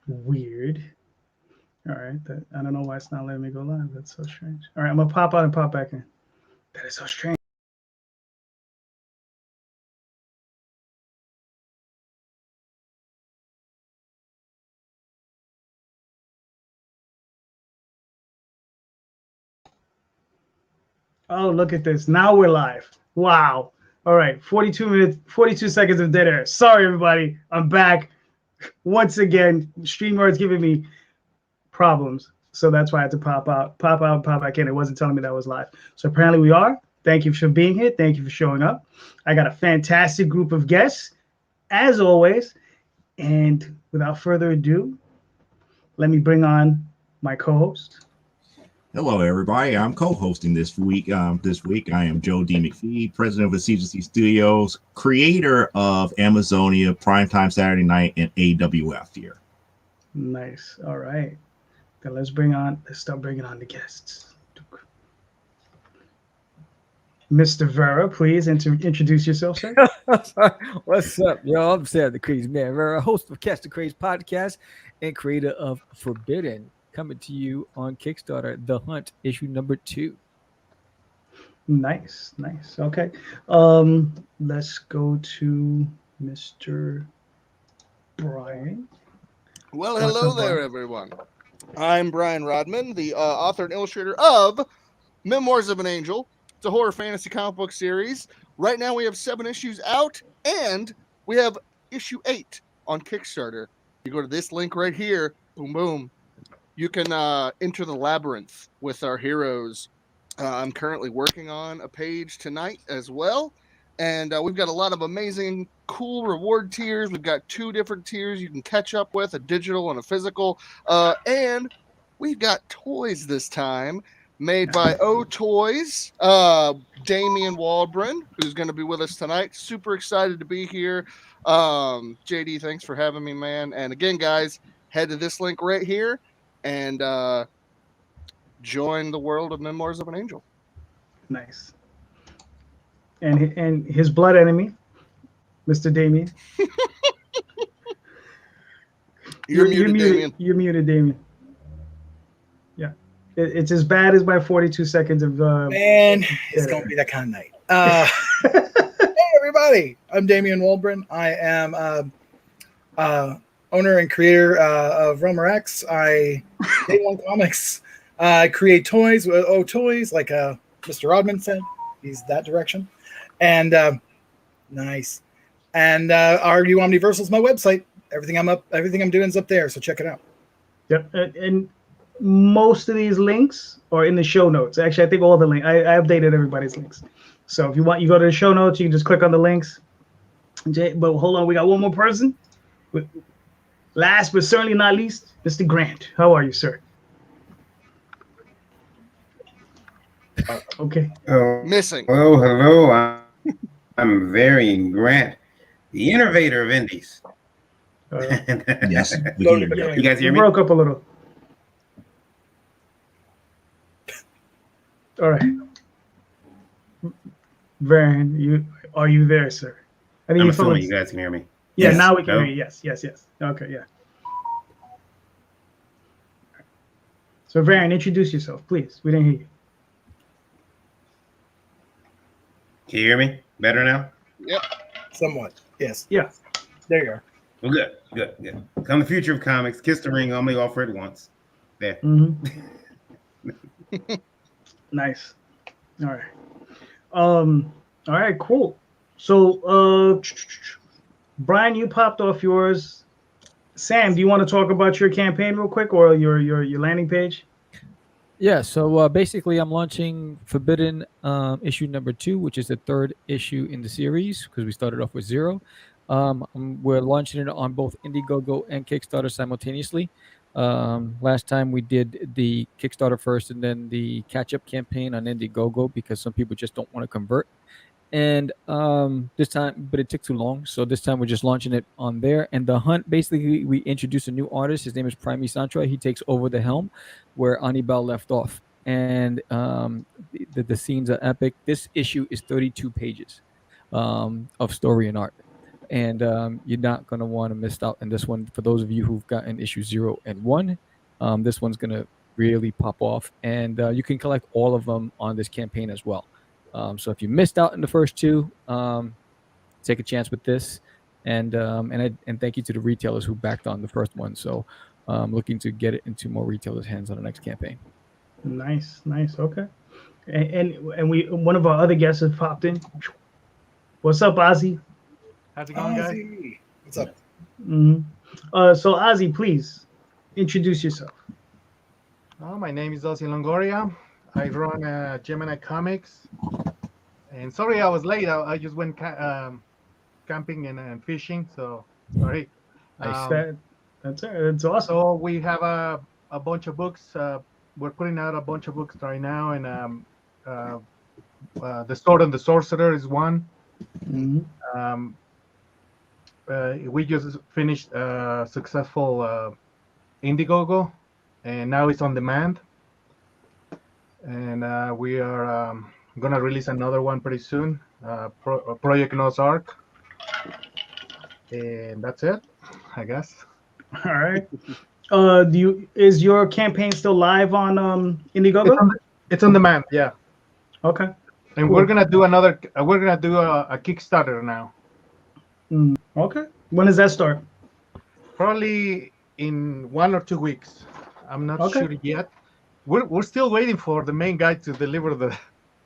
Weird. All right. I don't know why it's not letting me go live. That's so strange. All right. I'm going to pop out and pop back in. That is so strange. Oh, look at this. Now we're live. Wow. All right. 42 minutes, 42 seconds of dead air. Sorry, everybody. I'm back. Once again, StreamYard's giving me problems. So that's why I had to pop back in. It wasn't telling me that was live. So apparently we are. Thank you for being here. Thank you for showing up. I got a fantastic group of guests, as always. And without further ado, let me bring on my co-host. Hello, everybody. I'm co-hosting this week. I am Joe D. McFee, president of Agency Studios, creator of Amazonia, Primetime Saturday Night, and AWF here. Nice. All right. Then let's start bringing on the guests. Mr. Vera, please introduce yourself, sir. What's up, yo? I'm Sam the Crazy Man Vera, host of Catch the Craze podcast and creator of Forbidden, coming to you on Kickstarter, The Hunt, issue number 2. Nice. Okay. Let's go to Mr. Brian. Well, hello there, everyone. I'm Brian Rodman, the author and illustrator of Memoirs of an Angel. It's a horror fantasy comic book series. Right now we have 7 issues out, and we have issue 8 on Kickstarter. You go to this link right here, boom, boom. You can enter the labyrinth with our heroes. I'm currently working on a page tonight as well. And we've got a lot of amazing, cool reward tiers. We've got 2 different tiers you can catch up with, a digital and a physical. And we've got toys this time made by O Toys, Damion Waldbrunn, who's going to be with us tonight. Super excited to be here. JD, thanks for having me, man. And again, guys, head to this link right here and join the world of Memoirs of an Angel. Nice. And his blood enemy, Mr. Damion. You're muted, Damion. You're muted, Damion. Yeah. It's as bad as my 42 seconds of... Man, it's going to be that kind of night. Hey, everybody. I'm Damion Waldbrunn. I am owner and creator of Realmer X. I Day One Comics. I create toys with O Toys, like Mr. Rodman said. He's that direction. And nice. And RU Omniversal is my website. Everything I'm doing is up there, so check it out. Yep. And most of these links are in the show notes. Actually, I think all the links. I updated everybody's links. So if you want, you go to the show notes. You can just click on the links. But hold on, we got one more person. Last but certainly not least, Mr. Grant. How are you, sir? Okay. Missing. Oh, hello. I'm Varian Grant, the innovator of indies. Yes. You guys hear me? Broke up a little. All right. Varian, are you there, sir? I think I'm assuming you guys can hear me. Yeah, Yes. now we can No? hear you. Yes. Okay, yeah. So, Varian, introduce yourself, please. We didn't hear you. Can you hear me better now? Yep. Somewhat. Yes. Yeah. There you are. Well, good. Come the future of comics. Kiss the ring. Only offer it once. There. Mm-hmm. Nice. All right. All right, cool. So, Brian, you popped off yours. Sam, do you want to talk about your campaign real quick, or your landing page? Yeah, so basically I'm launching Forbidden issue number 2, which is the 3rd issue in the series, because we started off with 0. We're launching it on both Indiegogo and Kickstarter simultaneously. Last time we did the Kickstarter first and then the catch-up campaign on Indiegogo because some people just don't want to convert. And this time, but it took too long. So this time we're just launching it on there. And The Hunt, basically, we introduce a new artist. His name is Prime Santra. He takes over the helm where Anibal left off. And the scenes are epic. This issue is 32 pages of story and art. and you're not going to want to miss out on this one. For those of you who've gotten issue 0 and 1, this one's going to really pop off, and you can collect all of them on this campaign as well. So if you missed out in the first 2, take a chance with this, and thank you to the retailers who backed on the first one. So looking to get it into more retailers' hands on the next campaign. Nice. Okay. And we one of our other guests has popped in. What's up, Ozzy? How's it going, guys? Ozzy. What's up? So Ozzy, please introduce yourself. My name is Ozzy Longoria. I run Gemini Comics. And sorry I was late. I just went camping and fishing, so sorry. That's awesome. So we have a bunch of books. We're putting out a bunch of books right now, and The Sword and the Sorcerer is one. We just finished a successful Indiegogo, and now it's on demand. And we are going to release another one pretty soon, Project Noah's Ark. And that's it, I guess. All right. Is your campaign still live on Indiegogo? It's on demand, yeah. Okay. And cool. We're gonna do a Kickstarter now. Okay. When does that start? Probably in 1 or 2 weeks. I'm not sure yet. We're still waiting for the main guy to deliver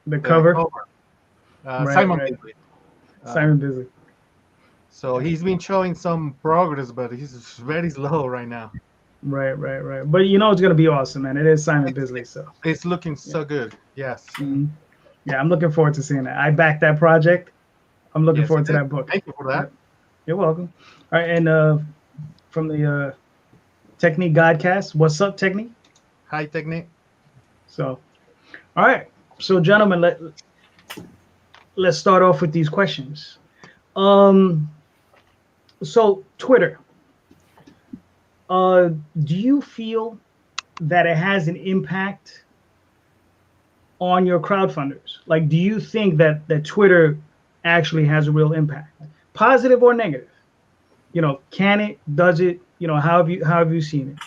the cover. Simon Bisley. Simon Bisley. So he's been showing some progress, but he's very slow right now. Right. But you know it's gonna be awesome, man. It is Simon Bisley, so it's looking so good. Yes. Yeah, I'm looking forward to seeing that. I backed that project. I'm looking forward to that book. Thank you for that. You're welcome. All right, and from the Technique Godcast, what's up, Technique? Hi, Technique. So, all right. So, gentlemen, let's start off with these questions. So Twitter. Do you feel that it has an impact on your crowdfunders? Like, do you think that Twitter actually has a real impact, positive or negative? Can it? Does it? How have you seen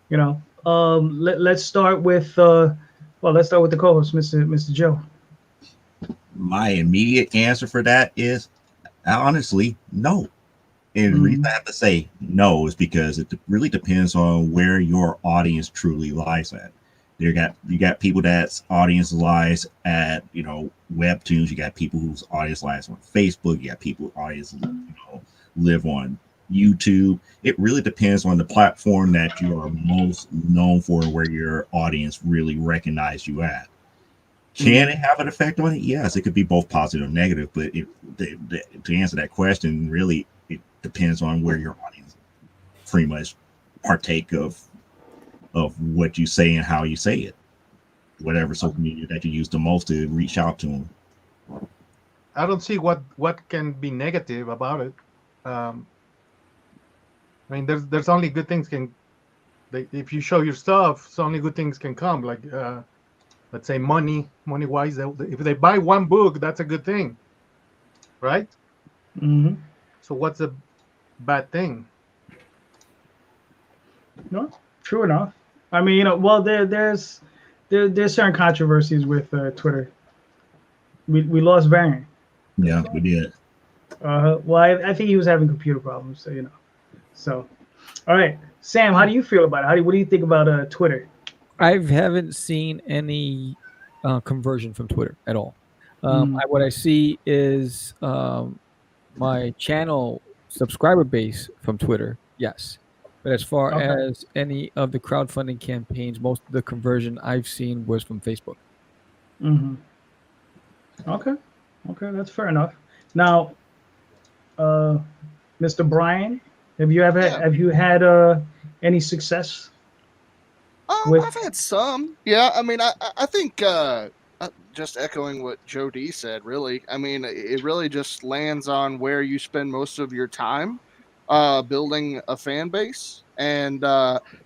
it? Let's start with let's start with the co-host, Mr. Joe. My immediate answer for that is honestly no. And the reason I have to say no is because it really depends on where your audience truly lies at. You got people that's audience lies at webtoons. You got people whose audience lies on Facebook. You got people whose audience live on YouTube. It really depends on the platform that you are most known for, where your audience really recognize you at. Can it have an effect on it? Yes, it could be both positive and negative. But to answer that question, really, it depends on where your audience pretty much partake of what you say and how you say it. Whatever social media that you use the most to reach out to them. I don't see what can be negative about it. I mean, there's only good things if you show your stuff, so only good things can come. Like let's say money wise, if they buy one book, that's a good thing, right? So what's a bad thing? No, true enough. I mean, there's certain controversies with Twitter. We lost Varian. Yeah, we did. Well, I think he was having computer problems, so all right, Sam, how do you feel about it? What do you think about Twitter? I haven't seen any conversion from Twitter at all. What I see is my channel subscriber base from Twitter, yes. But as far as any of the crowdfunding campaigns, most of the conversion I've seen was from Facebook. Okay, that's fair enough. Now, Mr. Brian, have you had any success? I've had some. Yeah, I mean, I think just echoing what Joe D said, really. I mean, it really just lands on where you spend most of your time building a fan base. And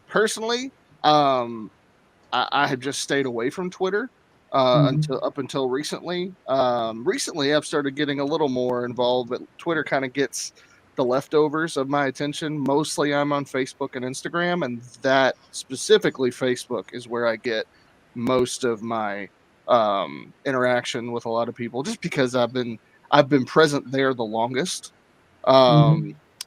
personally, I have just stayed away from Twitter until recently. Recently, I've started getting a little more involved, but Twitter kind of gets the leftovers of my attention. Mostly, I'm on Facebook and Instagram, and that specifically Facebook is where I get most of my interaction with a lot of people, just because I've been present there the longest.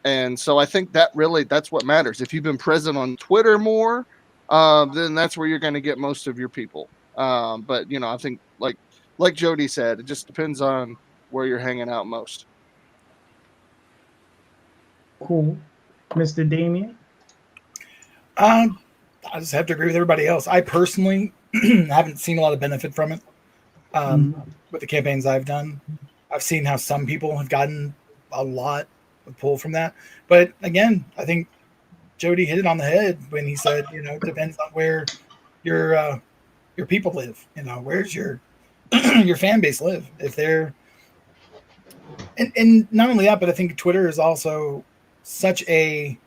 And so I think that's what matters. If you've been present on Twitter more, then that's where you're going to get most of your people. But I think like Jody said, it just depends on where you're hanging out most. Cool. Mr. Damion? I just have to agree with everybody else. I personally haven't seen a lot of benefit from it with the campaigns I've done. I've seen how some people have gotten a lot of pull from that. But again, I think Jody hit it on the head when he said, it depends on where your people live. Where's your your fan base live? If they're and not only that, but I think Twitter is also such a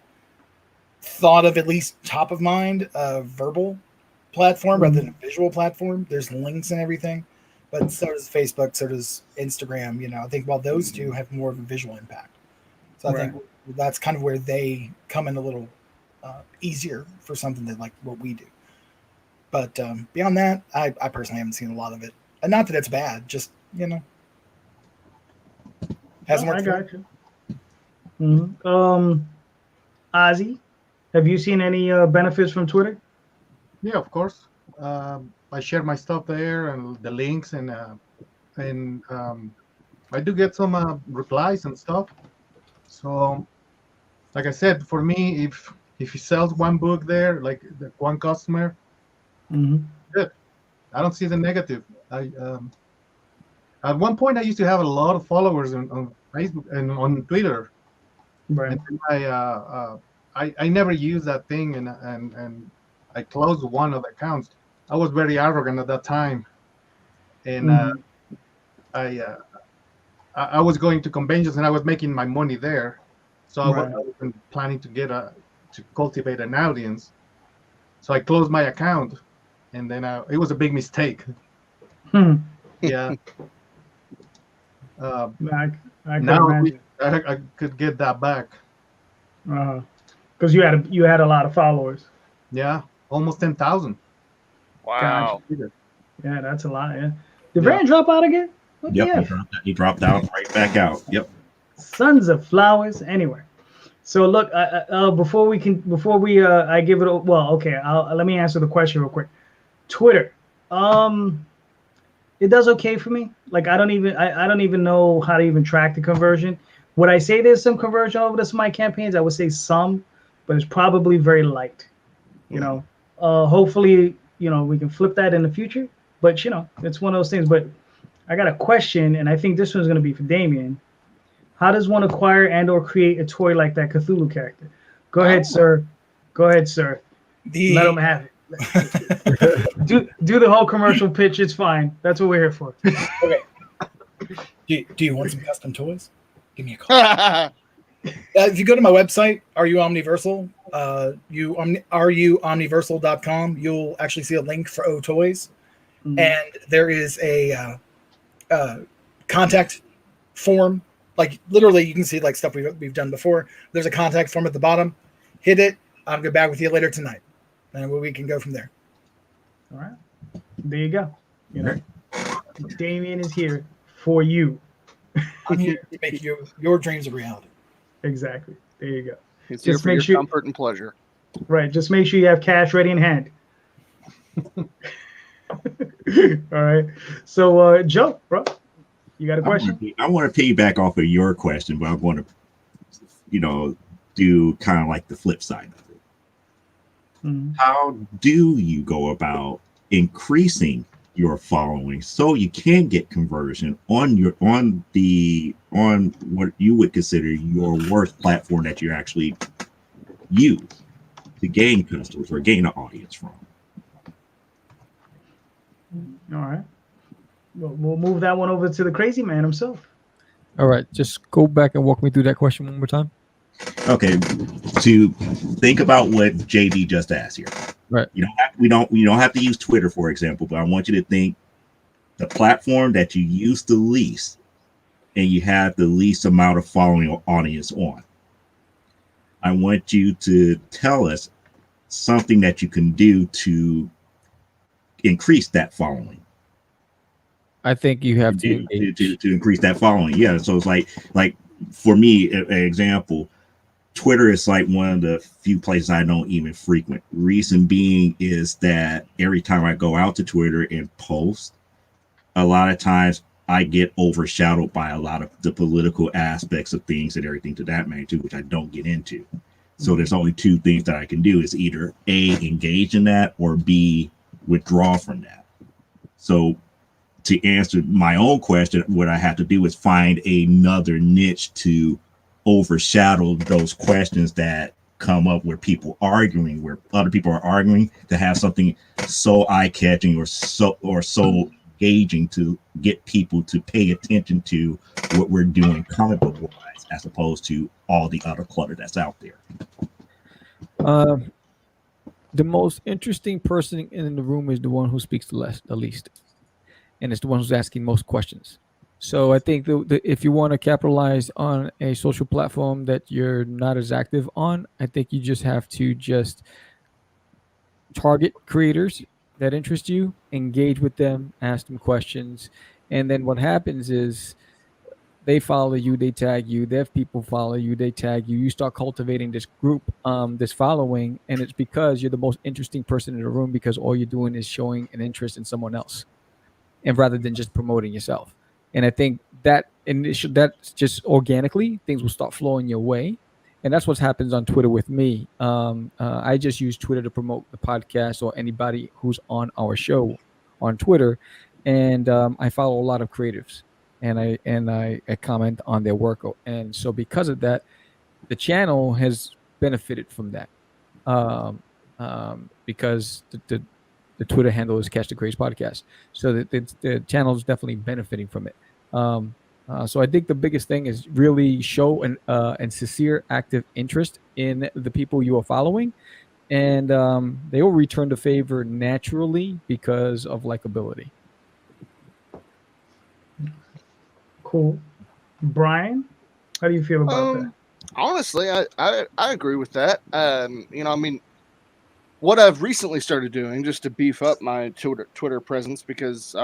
thought of, at least top of mind, verbal platform rather than a visual platform. There's links and everything, but so does Facebook, so does Instagram. I think while those two have more of a visual impact, so I think that's kind of where they come in a little easier for something that like what we do. But beyond that, I personally haven't seen a lot of it, and not that it's bad, just hasn't worked. I got you. Ozzy, have you seen any benefits from Twitter? Yeah, of course. I share my stuff there and the links, and I do get some replies and stuff. So, like I said, for me, if he sells one book there, like the one customer, good. I don't see the negative. At one point, I used to have a lot of followers on Facebook and on Twitter. Right. And I never used that thing, and I closed one of the accounts. I was very arrogant at that time, and I was going to conventions and I was making my money there, so I wasn't planning to to cultivate an audience. So I closed my account, and then it was a big mistake. Yeah. I could get that back. Because you had a lot of followers. Yeah, almost 10,000. Wow. Gotcha. Yeah, that's a lot. Yeah. Did Brand drop out again? Yep, he dropped out right back out. Yep. Sons of flowers. Anyway, so look, before I give it. Let me answer the question real quick. Twitter, it does okay for me. Like I don't even know how to even track the conversion. Would I say there's some conversion over to my campaigns? I would say some, but it's probably very light. Hopefully, we can flip that in the future. But it's one of those things. But I got a question, and I think this one's going to be for Damion. How does one acquire and/or create a toy like that Cthulhu character? Go ahead, sir. Let them have it. do the whole commercial pitch. It's fine. That's what we're here for. Okay. Do you want some custom toys? Give me a call. If you go to my website, Are You Omniversal? RUOmniversal.com, you'll actually see a link for O Toys, and there is a contact form. Like literally, you can see like stuff we've done before. There's a contact form at the bottom. Hit it. I'll get back with you later tonight, and we can go from there. All right, there you go. Damion is here for you. I'm here to make your dreams a reality. Exactly. There you go. It's here for your comfort and pleasure. Right. Just make sure you have cash ready in hand. All right. So, Joe, bro, you got a question? I want to piggyback off of your question, but I want to, do kind of like the flip side of it. How do you go about increasing your following so you can get conversion on what you would consider your worst platform that you actually use to gain customers or gain an audience from? All right. We'll move that one over to the crazy man himself. All right. Just go back and walk me through that question one more time. Okay. To think about what JD just asked here. Right. You don't have to use Twitter, for example, but I want you to think the platform that you use the least and you have the least amount of following or audience on. I want you to tell us something that you can do to increase that following. I think you have to increase that following. Yeah. So it's like for me, an example, Twitter is like one of the few places I don't even frequent. Reason being is that every time I go out to Twitter and post, a lot of times I get overshadowed by a lot of the political aspects of things and everything to that magnitude, which I don't get into. So there's only two things that I can do is either A, engage in that, or B, withdraw from that. So to answer my own question, what I have to do is find another niche to overshadow those questions that come up where people arguing, where other people are arguing, to have something so eye-catching or so engaging to get people to pay attention to what we're doing comic book wise, as opposed to all the other clutter that's out there. The most interesting person in the room is the one who speaks the least, and it's the one who's asking most questions. So I think if you want to capitalize on a social platform that you're not as active on, I think you just have to target creators that interest you, engage with them, ask them questions, and then what happens is they follow you, they tag you, their people follow you, they tag you. You start cultivating this group, this following, and it's because you're the most interesting person in the room because all you're doing is showing an interest in someone else, and rather than just promoting yourself. And I think that's just organically things will start flowing your way, and that's what happens on Twitter with me. I just use Twitter to promote the podcast or anybody who's on our show on Twitter, and I follow a lot of creatives, and I comment on their work, and so because of that, the channel has benefited from that, because the Twitter handle is Catch the Craze Podcast. So the channel is definitely benefiting from it. So I think the biggest thing is really show and sincere active interest in the people you are following. And they will return the favor naturally because of likability. Cool. Brian, how do you feel about that? Honestly, I agree with that. What I've recently started doing just to beef up my Twitter presence, because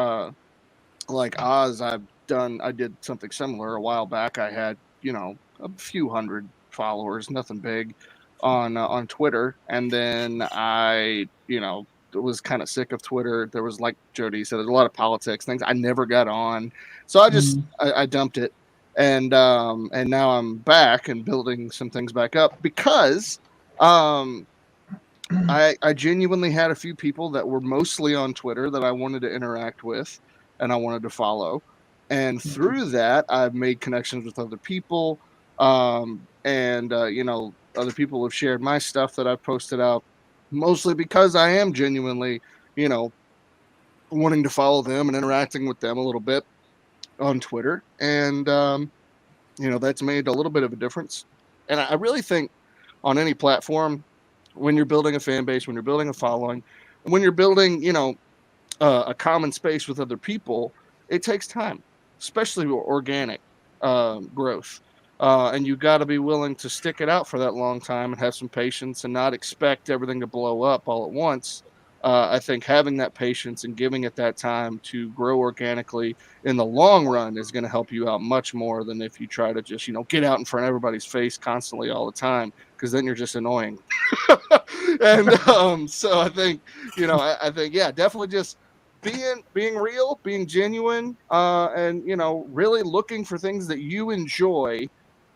like Oz, I did something similar a while back. I had a few hundred followers, nothing big, on Twitter, and then I was kind of sick of Twitter. There was, like Jody said, there's a lot of politics things. I never got on, so I just I dumped it, and now I'm back and building some things back up because I genuinely had a few people that were mostly on Twitter that I wanted to interact with and I wanted to follow. And through that, I've made connections with other people. Other people have shared my stuff that I've posted out, mostly because I am genuinely, wanting to follow them and interacting with them a little bit on Twitter. And, that's made a little bit of a difference. And I really think on any platform, when you're building a fan base, when you're building a following, when you're building, a common space with other people, it takes time, especially organic growth. And you got to be willing to stick it out for that long time and have some patience and not expect everything to blow up all at once. I think having that patience and giving it that time to grow organically in the long run is going to help you out much more than if you try to just, get out in front of everybody's face constantly all the time, because then you're just annoying. And so I think, yeah, definitely just being real, being genuine, and, really looking for things that you enjoy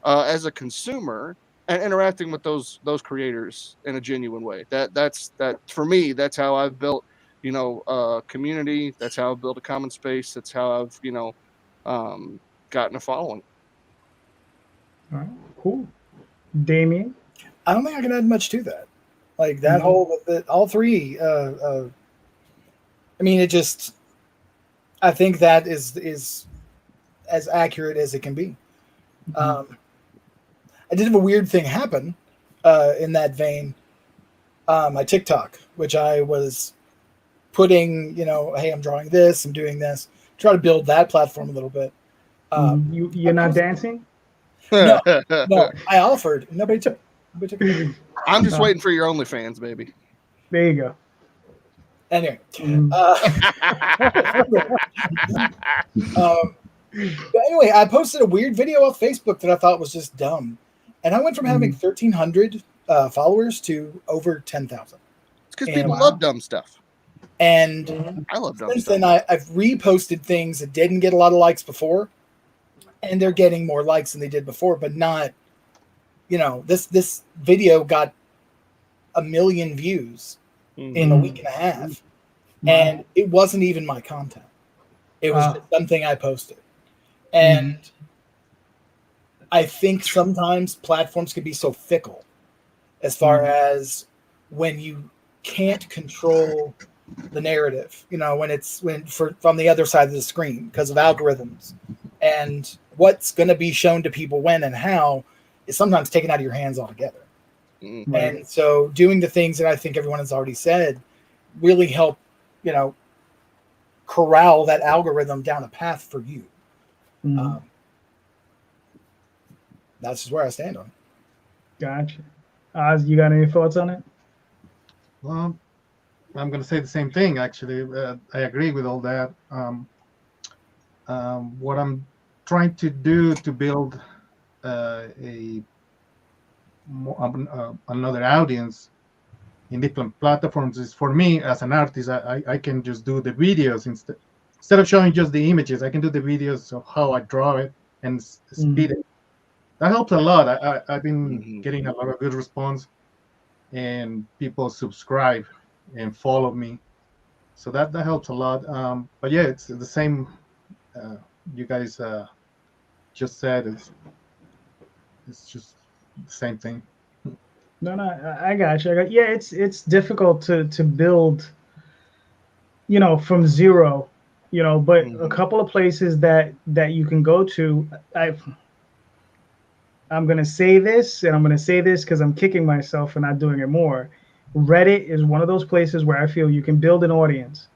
as a consumer, and interacting with those creators in a genuine way. That's for me. That's how I've built, a community. That's how I've built a common space. That's how I've, gotten a following. All right, cool. Damion? I don't think I can add much to that. Like that all three. I think that is as accurate as it can be. I did have a weird thing happen in that vein. My TikTok, which I was putting, hey, I'm drawing this, I'm doing this, try to build that platform a little bit. You're not dancing? No, I offered. Nobody took it. I'm just waiting for your OnlyFans, baby. There you go. Anyway, but anyway, I posted a weird video on Facebook that I thought was just dumb, and I went from having 1,300 followers to over 10,000. It's because people love dumb stuff, and I love dumb since stuff. then I've reposted things that didn't get a lot of likes before, and they're getting more likes than they did before, but not. This video got 1 million views in a week and a half, and it wasn't even my content. It was just something I posted. And I think sometimes platforms can be so fickle as far as when you can't control the narrative, from the other side of the screen because of algorithms, and what's going to be shown to people when and how is sometimes taken out of your hands altogether. And so doing the things that I think everyone has already said really help, corral that algorithm down a path for you. That's just where I stand on it. Gotcha. Oz, you got any thoughts on it? Well, I'm going to say the same thing, actually. I agree with all that. What I'm trying to do to build another audience in different platforms is, for me as an artist, I can just do the videos instead of showing just the images. I can do the videos of how I draw it and speed it. That helps a lot. I've been getting a lot of good response, and people subscribe and follow me, so that helps a lot. But yeah, it's the same. You guys just said it's just the same thing. No, I got you. Yeah, it's difficult to build, from zero, but a couple of places that you can go to. I'm going to say this, and I'm going to say this because I'm kicking myself for not doing it more. Reddit is one of those places where I feel you can build an audience.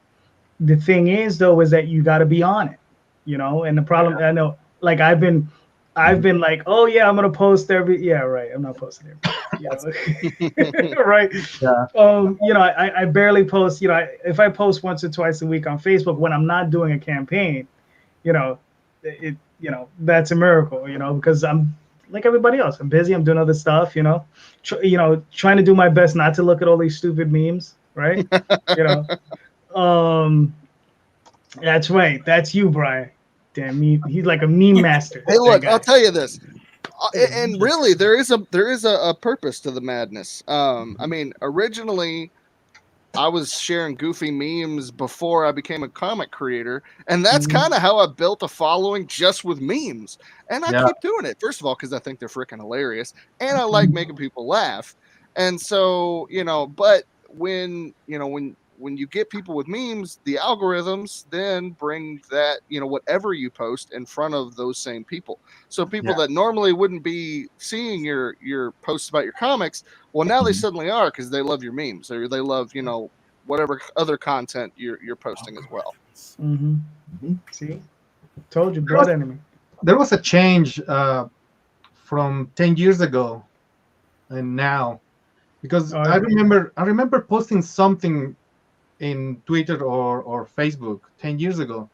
The thing is, though, is that you got to be on it, and the problem, I know, like I've been like, oh yeah, I'm going to post I'm not posting every, right. Yeah. I barely post, if I post once or twice a week on Facebook when I'm not doing a campaign, that's a miracle, because I'm like everybody else. I'm busy. I'm doing other stuff, trying to do my best not to look at all these stupid memes, right? That's right. That's you, Brian. Damn, he's like a meme master. Hey, look, I'll tell you this. And really, there is a purpose to the madness. I mean, originally, I was sharing goofy memes before I became a comic creator, and that's kind of how I built a following, just with memes. And I keep doing it. First of all, because I think they're freaking hilarious, and I like making people laugh. And so, but when you get people with memes, the algorithms then bring that, whatever you post in front of those same people. So people that normally wouldn't be seeing your posts about your comics, well, now they suddenly are, because they love your memes, or they love, whatever other content you're posting as well. See, told you, blood enemy. There was a change from 10 years ago and now, because I remember posting something in Twitter or Facebook 10 years ago.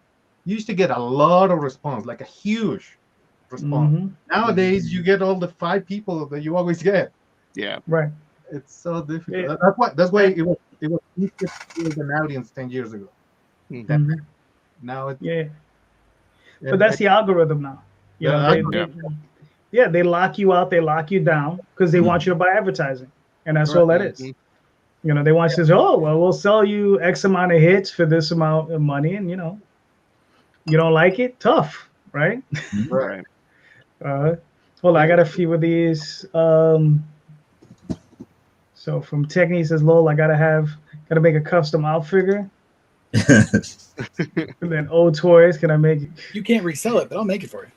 You used to get a lot of response, like a huge response. Nowadays, you get all the 5 people that you always get. Yeah, right. It's so difficult. Yeah. That's why it was easier to build an audience 10 years ago. Now it's but that's the algorithm now. They lock you out, they lock you down because they want you to buy advertising, and that's all that is. They want you to say, oh, well, we'll sell you X amount of hits for this amount of money, and you don't like it, tough, right? Right. Hold on, I got a few of these. So from Technique says, lol, I gotta make a custom out figure. And then old toys, can I make it? You can't resell it, but I'll make it for you.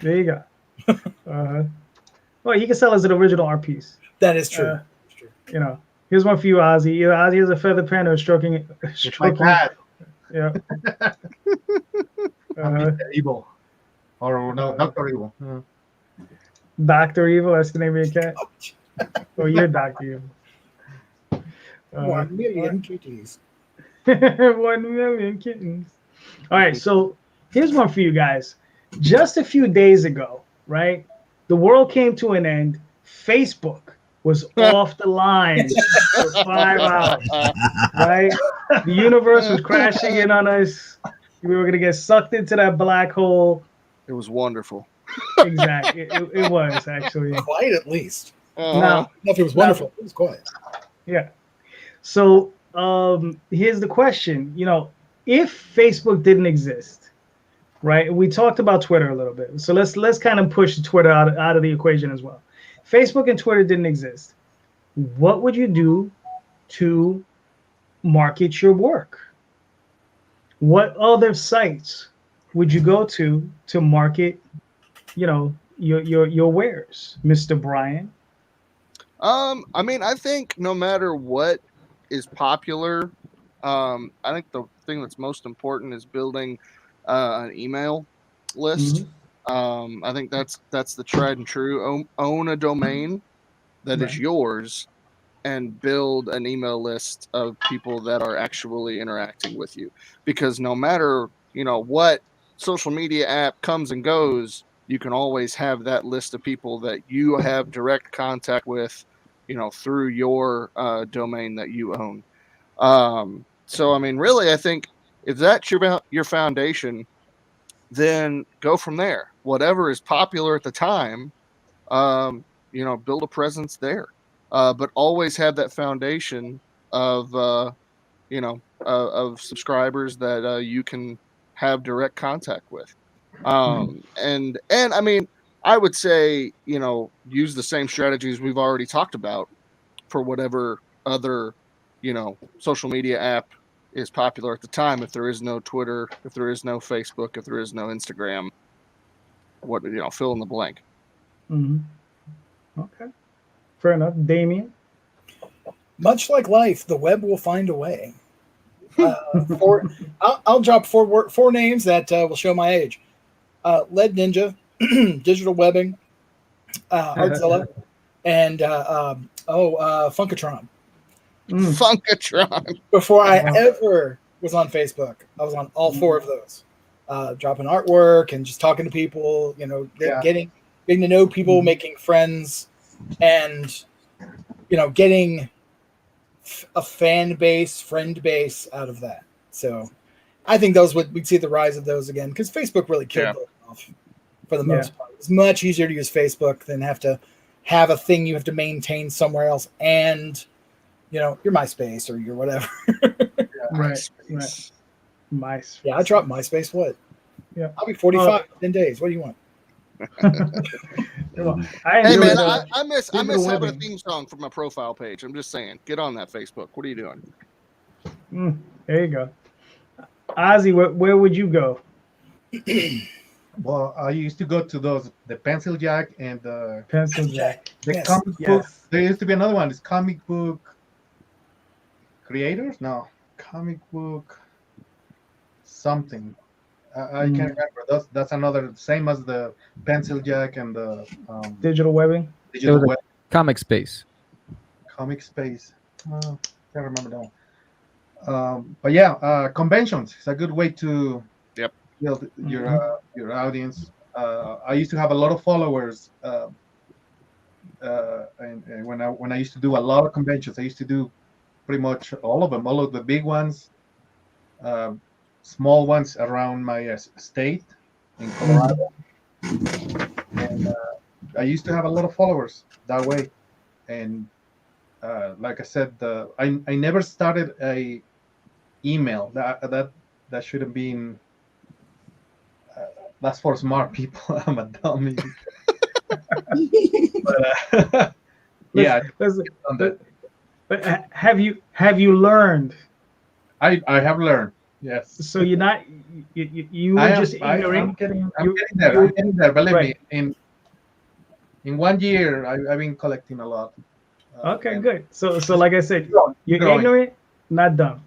There you go. Well, you can sell as an original art piece. That is true. Here's one for you, Ozzy. Either Ozzy has a feather pen or stroking. My cat. Yeah. Mr. Evil. Or no, Dr. Evil. Dr. Evil, that's the name of your cat? Oh, you're Dr. Evil. 1 million kitties. 1 million kittens. All right, so here's one for you guys. Just a few days ago, right? The world came to an end. Facebook was off the line for 5 hours, right? The universe was crashing in on us. We were going to get sucked into that black hole. It was wonderful. Exactly. It was actually. Quiet at least. Now, If it was wonderful, it was quiet. yeah. So here's the question. You know, if Facebook didn't exist, right? We talked about Twitter a little bit. So let's kind of push Twitter out of the equation as well. Facebook and Twitter didn't exist. What would you do to market your work? What other sites would you go to market, you know, your wares, Mr. Brian? I mean, I think no matter what is popular, I think the thing that's most important is building an email list. I think that's the tried and true. Own a domain that is yours, and build an email list of people that are actually interacting with you. Because no matter, you know, what social media app comes and goes, you can always have that list of people that you have direct contact with, you know, through your domain that you own. So, I mean, really, I think if that's your foundation, then go from there. Whatever is popular at the time, you know, build a presence there. But always have that foundation of, you know, of subscribers that you can have direct contact with. And I mean, I would say, you know, use the same strategies we've already talked about for whatever other, you know, social media app is popular at the time. If there is no Twitter, if there is no Facebook, if there is no Instagram, what, you know, fill in the blank. Okay, fair enough. Damion? Much like life, the web will find a way. I'll drop four names that will show my age. Lead Ninja, Digital Webbing, Artzilla, and Funkatron. Funkatron. Before I ever was on Facebook, I was on all four of those, dropping artwork and just talking to people. You know, getting to know people, making friends, and you know, getting a friend base out of that. So I think we'd see the rise of those again, because Facebook really killed those off for the most part. It's much easier to use Facebook than have to have a thing you have to maintain somewhere else, and you know, your MySpace or your whatever. Right. MySpace. Yeah, I dropped MySpace. What? Yeah, I'll be 45 in 10 days. What do you want? Hey man, I miss having a theme song for my profile page. I'm just saying, get on that Facebook. What are you doing? There you go. Ozzy, where would you go? Well, I used to go to the Pencil Jack and the Pencil Jack. The comic book. There used to be another one. It's comic book creators. No, comic book something. I can't remember. That's another, same as the Pencil Jack and the Digital Webbing. Digital Web. Comic Space. Comic Space. Can't remember that. But yeah, conventions is a good way to build your audience. I used to have a lot of followers, and when I used to do a lot of conventions, I used to do pretty much all of them, all of the big ones, small ones around my state in Colorado, and I used to have a lot of followers that way. And like I said, I never started a email. That should have been. That's for smart people. I'm a dummy. But yeah. But have you learned? I have learned. Yes. So you're not you were just ignorant. I'm getting there. Believe me, in 1 year, I've been collecting a lot. Okay, good. So like I said, you're ignorant, not dumb.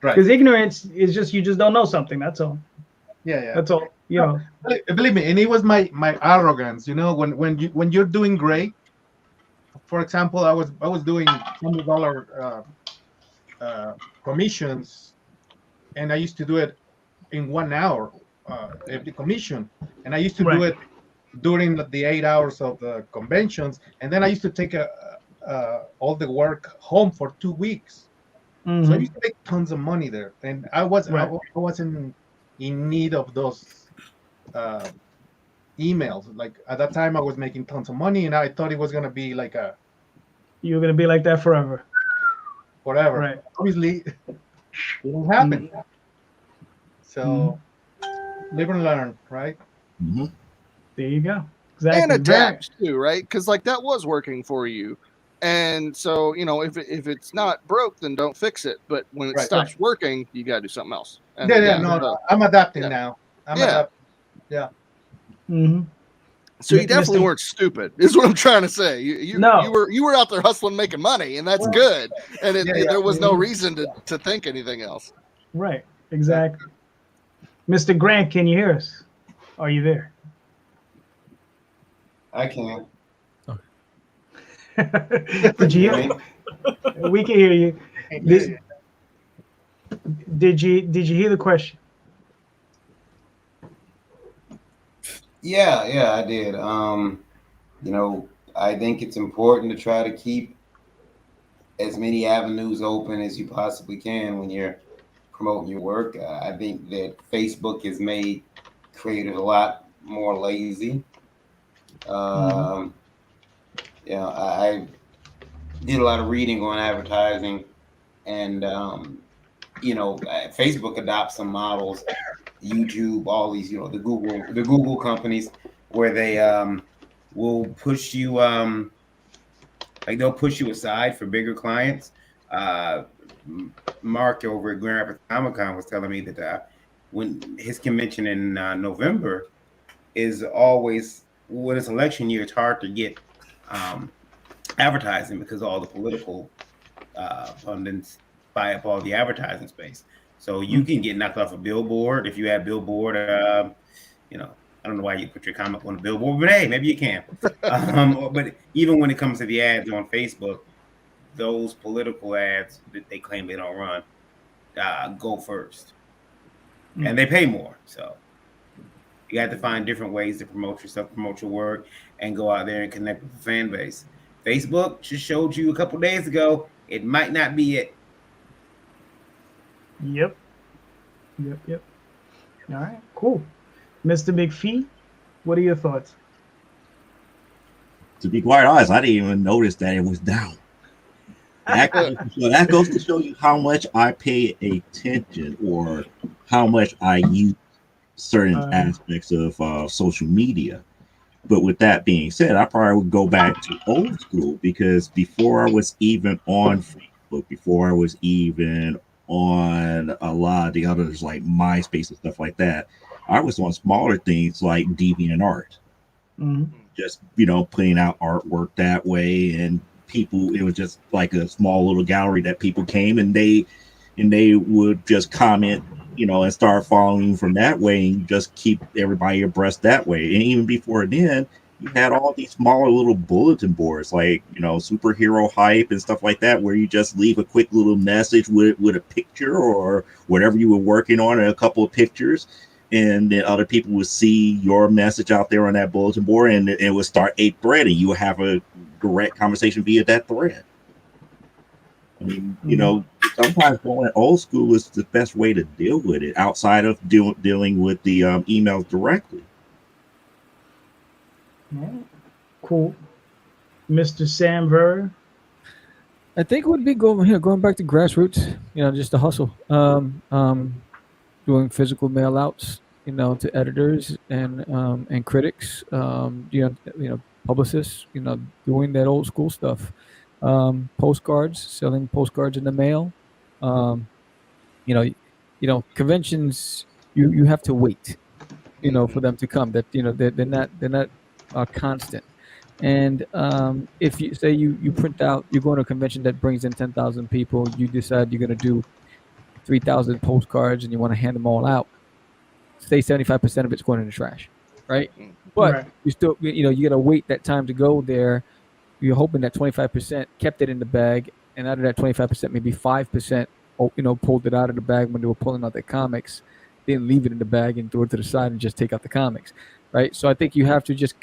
Right. Because ignorance is just you just don't know something. That's all. Yeah. That's all. You know. Believe me, and it was my arrogance. You know, when you're doing great. For example, I was doing $20 commissions, and I used to do it in 1 hour every commission, and I used to do it during the 8 hours of the conventions, and then I used to take all the work home for 2 weeks. Mm-hmm. So I used to make tons of money there, and I wasn't in need of those emails. Like at that time, I was making tons of money, and I thought it was gonna be like you're gonna be like that forever. Right. Obviously, it didn't happen. Mm-hmm. So live and learn, right? Mm-hmm. There you go. Exactly. And adapt too, right? Because like that was working for you. And so, you know, if it's not broke, then don't fix it. But when it stops working, you got to do something else. And no, I'm adapting now. I'm adapting. Yeah. Mm-hmm. So you definitely weren't stupid, is what I'm trying to say. You were out there hustling, making money, and that's good. And there was no reason to think anything else. Right. Exactly. Mr. Grant, can you hear us? Are you there? I can. Did you hear? We can hear you. Did you hear the question? Yeah, I did. You know, I think it's important to try to keep as many avenues open as you possibly can when you're promoting your work. I think that Facebook has made creators a lot more lazy. Yeah, I did a lot of reading on advertising, and you know, Facebook adopts some models, YouTube, all these, you know, the Google companies, where they will push you, like they'll push you aside for bigger clients. Mark over at Grand Rapids Comic Con was telling me that when his convention in November is always, when it's election year, it's hard to get advertising because all the political pundits buy up all the advertising space. So you can get knocked off a billboard if you have billboard. You know, I don't know why you put your comic on a billboard, but hey, maybe you can. But even when it comes to the ads on Facebook, those political ads that they claim they don't run go first, and they pay more. So you have to find different ways to promote yourself, promote your work, and go out there and connect with the fan base. Facebook just showed you a couple days ago it might not be it. Yep. All right, cool. Mr. McFee, what are your thoughts? To be quite honest, I didn't even notice that it was down. That goes to show you how much I pay attention or how much I use certain aspects of social media. But with that being said, I probably would go back to old school, because before I was even on Facebook, before I was even on a lot of the others like MySpace and stuff like that, I was on smaller things like Damion R. Just, you know, putting out artwork that way, and people, it was just like a small little gallery that people came and they would just comment, you know, and start following from that way, and just keep everybody abreast that way. And even before then, you had all these smaller little bulletin boards, like, you know, superhero hype and stuff like that, where you just leave a quick little message with a picture or whatever you were working on, and a couple of pictures, and then other people would see your message out there on that bulletin board, and it would start a thread, and you would have a direct conversation via that thread. I mean, you know, sometimes going old school is the best way to deal with it, outside of dealing with the emails directly. Cool. Mr. Sam Ver. I think it would be going back to grassroots, you know, just the hustle. Doing physical mail outs, you know, to editors and critics, you know, publicists, you know, doing that old school stuff. Postcards, selling postcards in the mail. You know, conventions, you have to wait, you know, for them to come. That, you know, they're not constant. And if you say you print out, you're going to a convention that brings in 10,000 people, you decide you're going to do 3,000 postcards and you want to hand them all out, say 75% of it's going in the trash, right? But Right. you still, you got to wait that time to go there. You're hoping that 25% kept it in the bag, and out of that 25%, maybe 5%, pulled it out of the bag when they were pulling out their comics, didn't leave it in the bag and throw it to the side and just take out the comics, right? So I think you have to just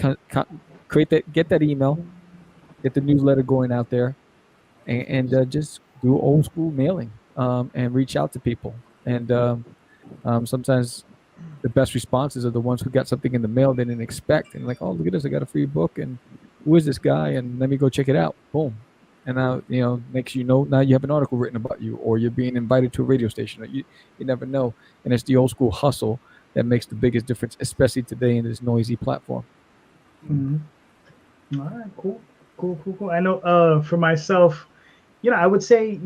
create that, get that email, get the newsletter going out there, and just do old school mailing, and reach out to people. And sometimes the best responses are the ones who got something in the mail they didn't expect, and like, oh, look at this, I got a free book, and who is this guy? And let me go check it out. Boom. And now, next now you have an article written about you, or you're being invited to a radio station. You never know. And it's the old school hustle that makes the biggest difference, especially today in this noisy platform. Mm-hmm. All right, cool. I know for myself, I would say,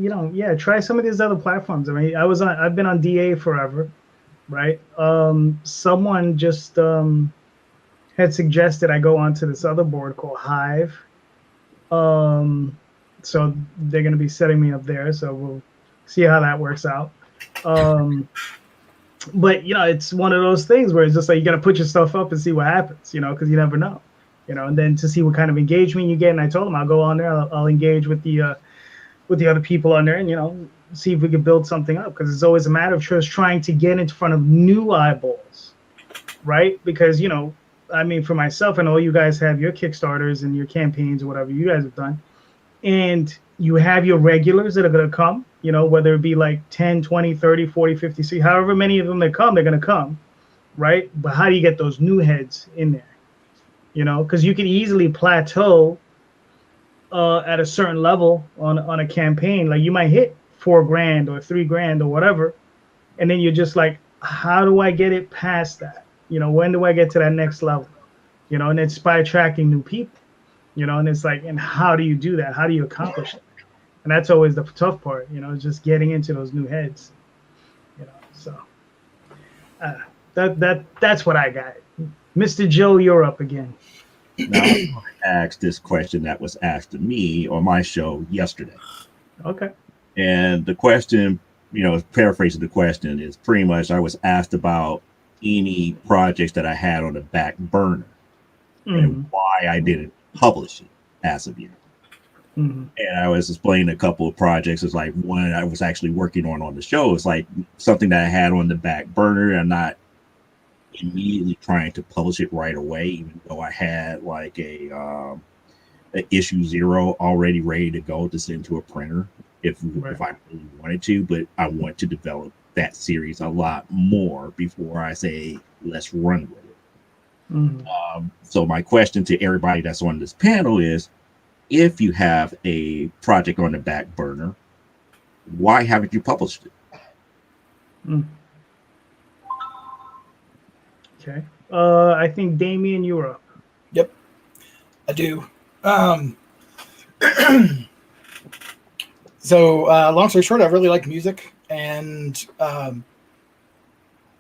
try some of these other platforms. I mean, I've been on DA forever, right? Someone just had suggested I go onto this other board called Hive. So they're going to be setting me up there. So we'll see how that works out. But it's one of those things where it's just like you got to put your stuff up and see what happens, because you never know, and then to see what kind of engagement you get. And I told them I'll go on there, I'll engage with the other people on there, and see if we can build something up, because it's always a matter of just trying to get in front of new eyeballs, right? Because I mean, for myself, I know you guys have your Kickstarters and your campaigns or whatever you guys have done, and you have your regulars that are going to come, whether it be like 10, 20, 30, 40, 50, 60, however many of them that come, they're going to come, right? But how do you get those new heads in there? Because you can easily plateau at a certain level on a campaign. Like you might hit $4,000 or $3,000 or whatever, and then you're just like, how do I get it past that? When do I get to that next level? And it's by attracting new people, and it's like, and how do you do that? How do you accomplish it? And that's always the tough part, just getting into those new heads, so that's what I got. Mr. Joe, you're up again. Now, I'm going to ask this question that was asked to me on my show yesterday. Okay. And the question, paraphrasing the question, is pretty much I was asked about any projects that I had on the back burner and why I didn't publish it as of yet. And I was explaining a couple of projects. It's like one I was actually working on the show. It's like something that I had on the back burner. I'm not immediately trying to publish it right away, even though I had like a issue 0 already ready to go to send to a printer if I really wanted to. But I want to develop that series a lot more before I say let's run with it. So my question to everybody that's on this panel is, if you have a project on the back burner, why haven't you published it? Okay. I think Damion, you're up. Yep, I do. So long story short, I really like music, and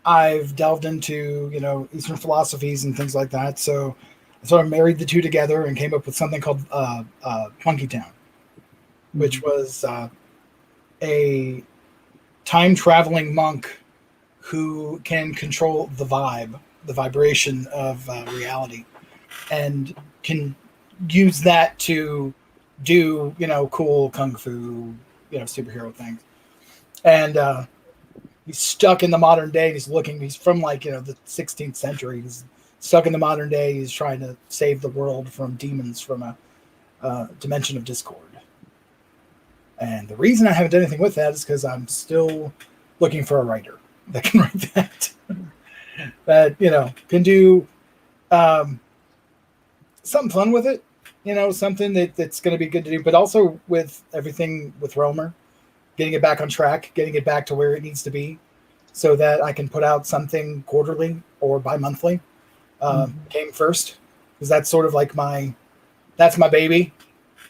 I've delved into Eastern philosophies and things like that. So I sort of married the two together and came up with something called Funky Town, which was a time traveling monk who can control the vibration of reality, and can use that to do cool kung fu superhero things. And he's stuck in the modern day. He's from the 16th century. He's stuck in the modern day. He's trying to save the world from demons from a dimension of discord. And the reason I haven't done anything with that is because I'm still looking for a writer that can write that. That can do something fun with it, something that's going to be good to do, but also with everything with Romer, getting it back on track, getting it back to where it needs to be, so that I can put out something quarterly or bi-monthly. Came first, because that's sort of like that's my baby.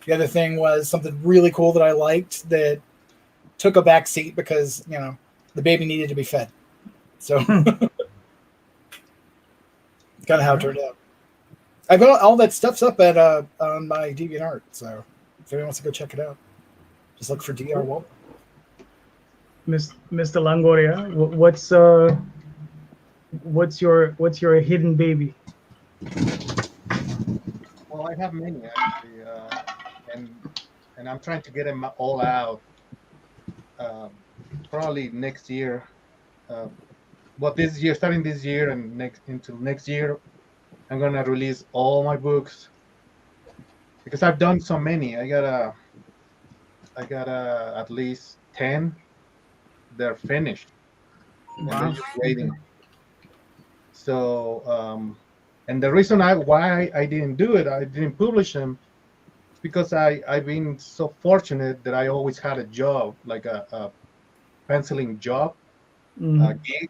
The other thing was something really cool that I liked that took a back seat because the baby needed to be fed. So kind of how it turned out. I've got all that stuff's up at on my DeviantArt, so if anyone wants to go check it out, just look for DR Waldbrunn. Mr. Longoria, what's your hidden baby? Well, I have many actually, and I'm trying to get them all out. Probably next year. But this year, starting this year and next year, I'm gonna release all my books because I've done so many. I got at least 10. They're finished, and they're Wow. just waiting. So, and the reason why I didn't do it, I didn't publish them, because I've been so fortunate that I always had a job, like a penciling job, a gig,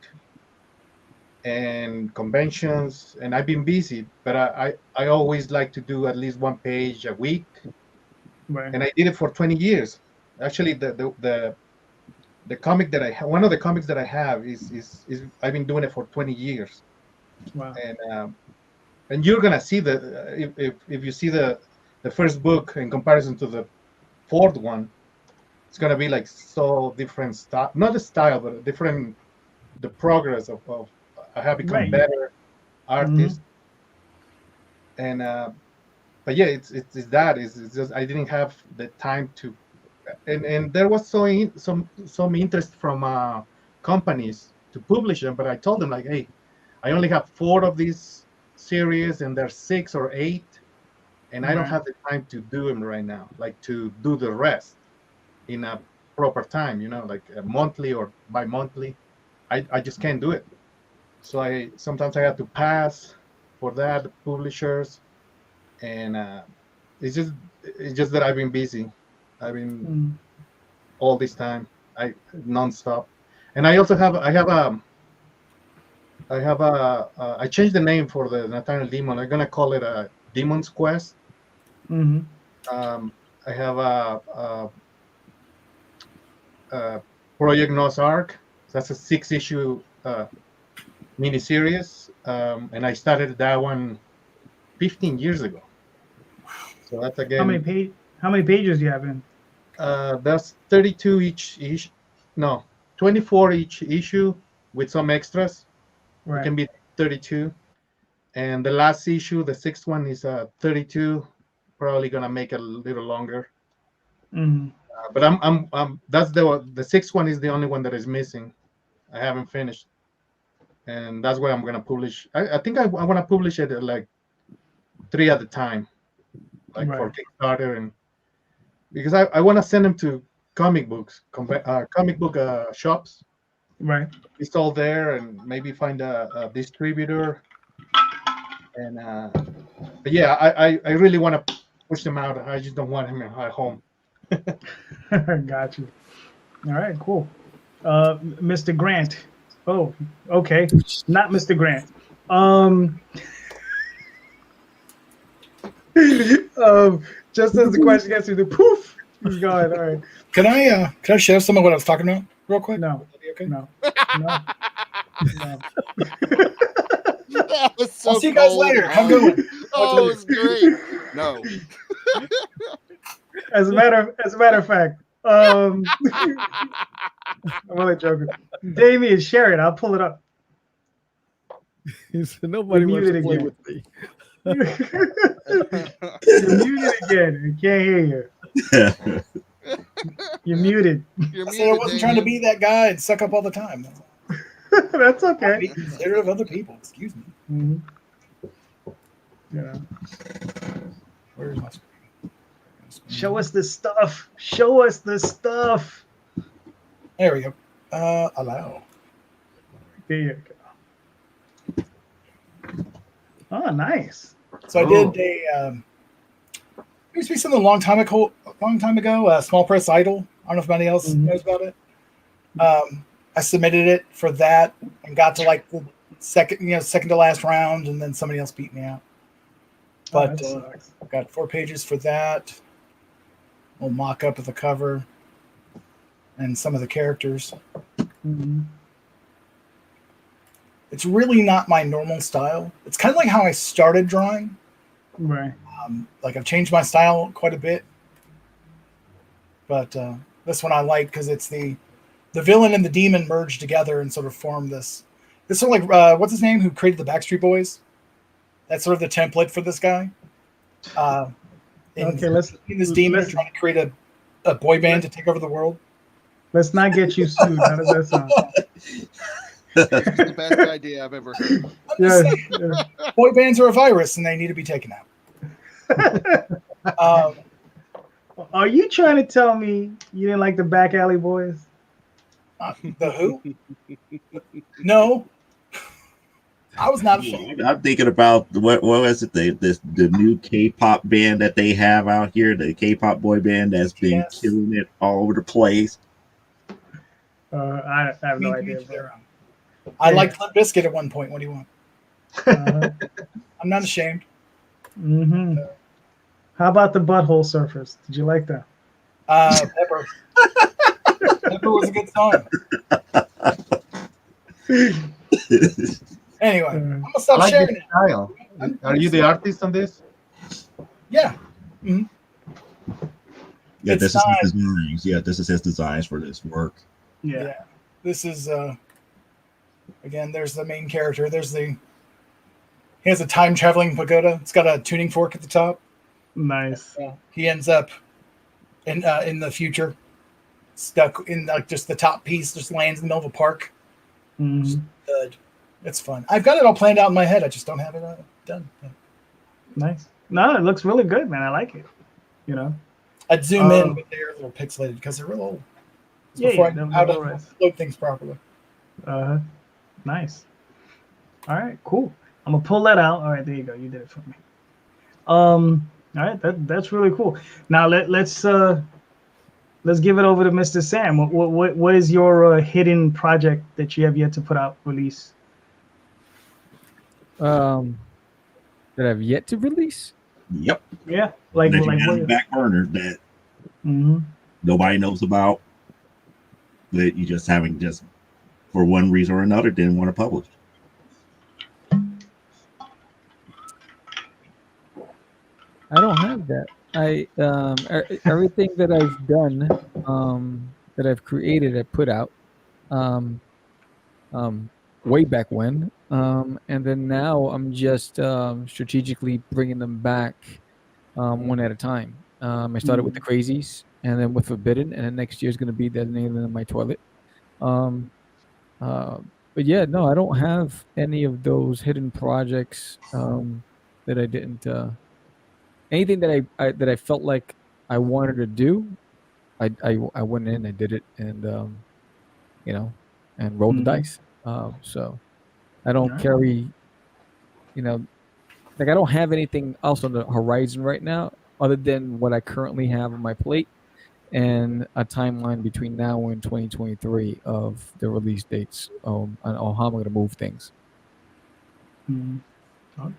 and conventions, and I've been busy. But I always like to do at least one page a week, Right. and I did it for 20 years. Actually, the comic that I have, one of the comics that I have is I've been doing it for 20 years. Wow. And you're gonna see if you see the first book in comparison to the fourth one, it's gonna be like so different style, not the style, but different, the progress of I have become Right. better artist. And but yeah, it's just I didn't have the time to, and there was some interest from companies to publish them, but I told them, like, hey, I only have 4 of these series, and there's 6 or 8, and I don't Right. have the time to do them right now, like to do the rest in a proper time, like monthly or bi-monthly. I just can't do it. So sometimes I have to pass for that publishers, and it's just that I've been busy. I've been all this time, nonstop. And I also have I changed the name for the Nathaniel Demon. I'm gonna call it a Demon's Quest. I have a Project Noah's Ark. That's a 6-issue miniseries, and I started that one 15 years ago. So that's again. How many pages do you have in? That's 32 each. No, 24 each issue with some extras. Right. It can be 32. And the last issue, the 6th one, is 32. Probably gonna make it a little longer. But I'm that's the 6th one is the only one that is missing. I haven't finished, and that's why I'm gonna publish. I think I want to publish it at like 3 at a time, like for Kickstarter, and because I want to send them to comic book shops. Right. It's all there, and maybe find a distributor. And but yeah, I really want to push them out. I just don't want him at home. Got you. All right, cool. Mr. Grant. Oh, okay. Not Mr. Grant. Just as the question gets through, the poof, he's gone. All right. Can I share some of what I was talking about real quick? No. Okay. No. That was so I'll see you guys cold. later. Have a good one. Oh, it was great. No. As a matter of fact, I'm only joking. Damion, share it. I'll pull it up. He said nobody wants to play again. with me. You're muted again. I can't hear you. You're muted. You're I said I wasn't muted, trying to Damion. be that guy and suck up all the time. That's okay. Be considerate of other people. Excuse me. Yeah. Where's my screen? Show us the stuff. Show us the stuff. There we go. Allow. There you go. Oh, nice. So I did a. There used to be something a long time ago. Small Press Idol. I don't know if anybody else knows about it. I submitted it for that and got to like the second to last round, and then somebody else beat me out. But I've got 4 pages for that. We'll mock up of the cover and some of the characters. It's really not my normal style. It's kind of like how I started drawing. Right. Like I've changed my style quite a bit. But this one I like because it's the the villain and the demon merge together and sort of form this. This sort of what's his name? Who created the Backstreet Boys? That's sort of the template for this guy. Okay, this demon are trying to create a boy band to take over the world. Let's not get you sued. How does that sound? It's the best idea I've ever heard. Yeah. Boy bands are a virus and they need to be taken out. Are you trying to tell me you didn't like the Back Alley Boys? The who? No. I was not a fan. I'm thinking about what was it? The new K-pop band that they have out here, the K-pop boy band that's been killing it all over the place. I have no idea. I liked Limp Bizkit at one point. What do you want? I'm not ashamed. Mm-hmm. How about the Butthole Surfers? Did you like that? Pepper. Pepper was a good song. Anyway, I'm gonna stop sharing it. Style. Are you the artist on this? Yeah. Mm-hmm. Yeah, this is his designs. Yeah, this is his designs for this work. Yeah. This is again, there's the main character. He has a time traveling pagoda. It's got a tuning fork at the top. Nice. He ends up in the future, stuck in just the top piece, just lands in the middle of a park. Mm-hmm. Good. It's fun. I've got it all planned out in my head. I just don't have it done. Yeah. Nice. No, it looks really good, man. I like it. You know, I'd zoom in, but they're a little pixelated because they're real old. Before I know how to load things properly. Nice. All right, cool. I'm gonna pull that out. All right, there you go. You did it for me. All right, that's really cool. Now let's give it over to Mr. Sam. What is your hidden project that you have yet to put out release? That I've yet to release. Yep. Yeah, like on the back burner that nobody knows about, that you just haven't for one reason or another didn't want to publish. I don't have that. Everything that I've done, that I've created, I put out, way back when, and then now I'm just strategically bringing them back, one at a time. I started with the Crazies, and then with Forbidden, and then next year is going to be Designated in My Toilet. But yeah, no, I don't have any of those hidden projects that I didn't. Anything that I felt like I wanted to do, I went in, I did it, and and rolled the dice. So I don't carry, like I don't have anything else on the horizon right now other than what I currently have on my plate and a timeline between now and 2023 of the release dates on how I'm going to move things. Okay.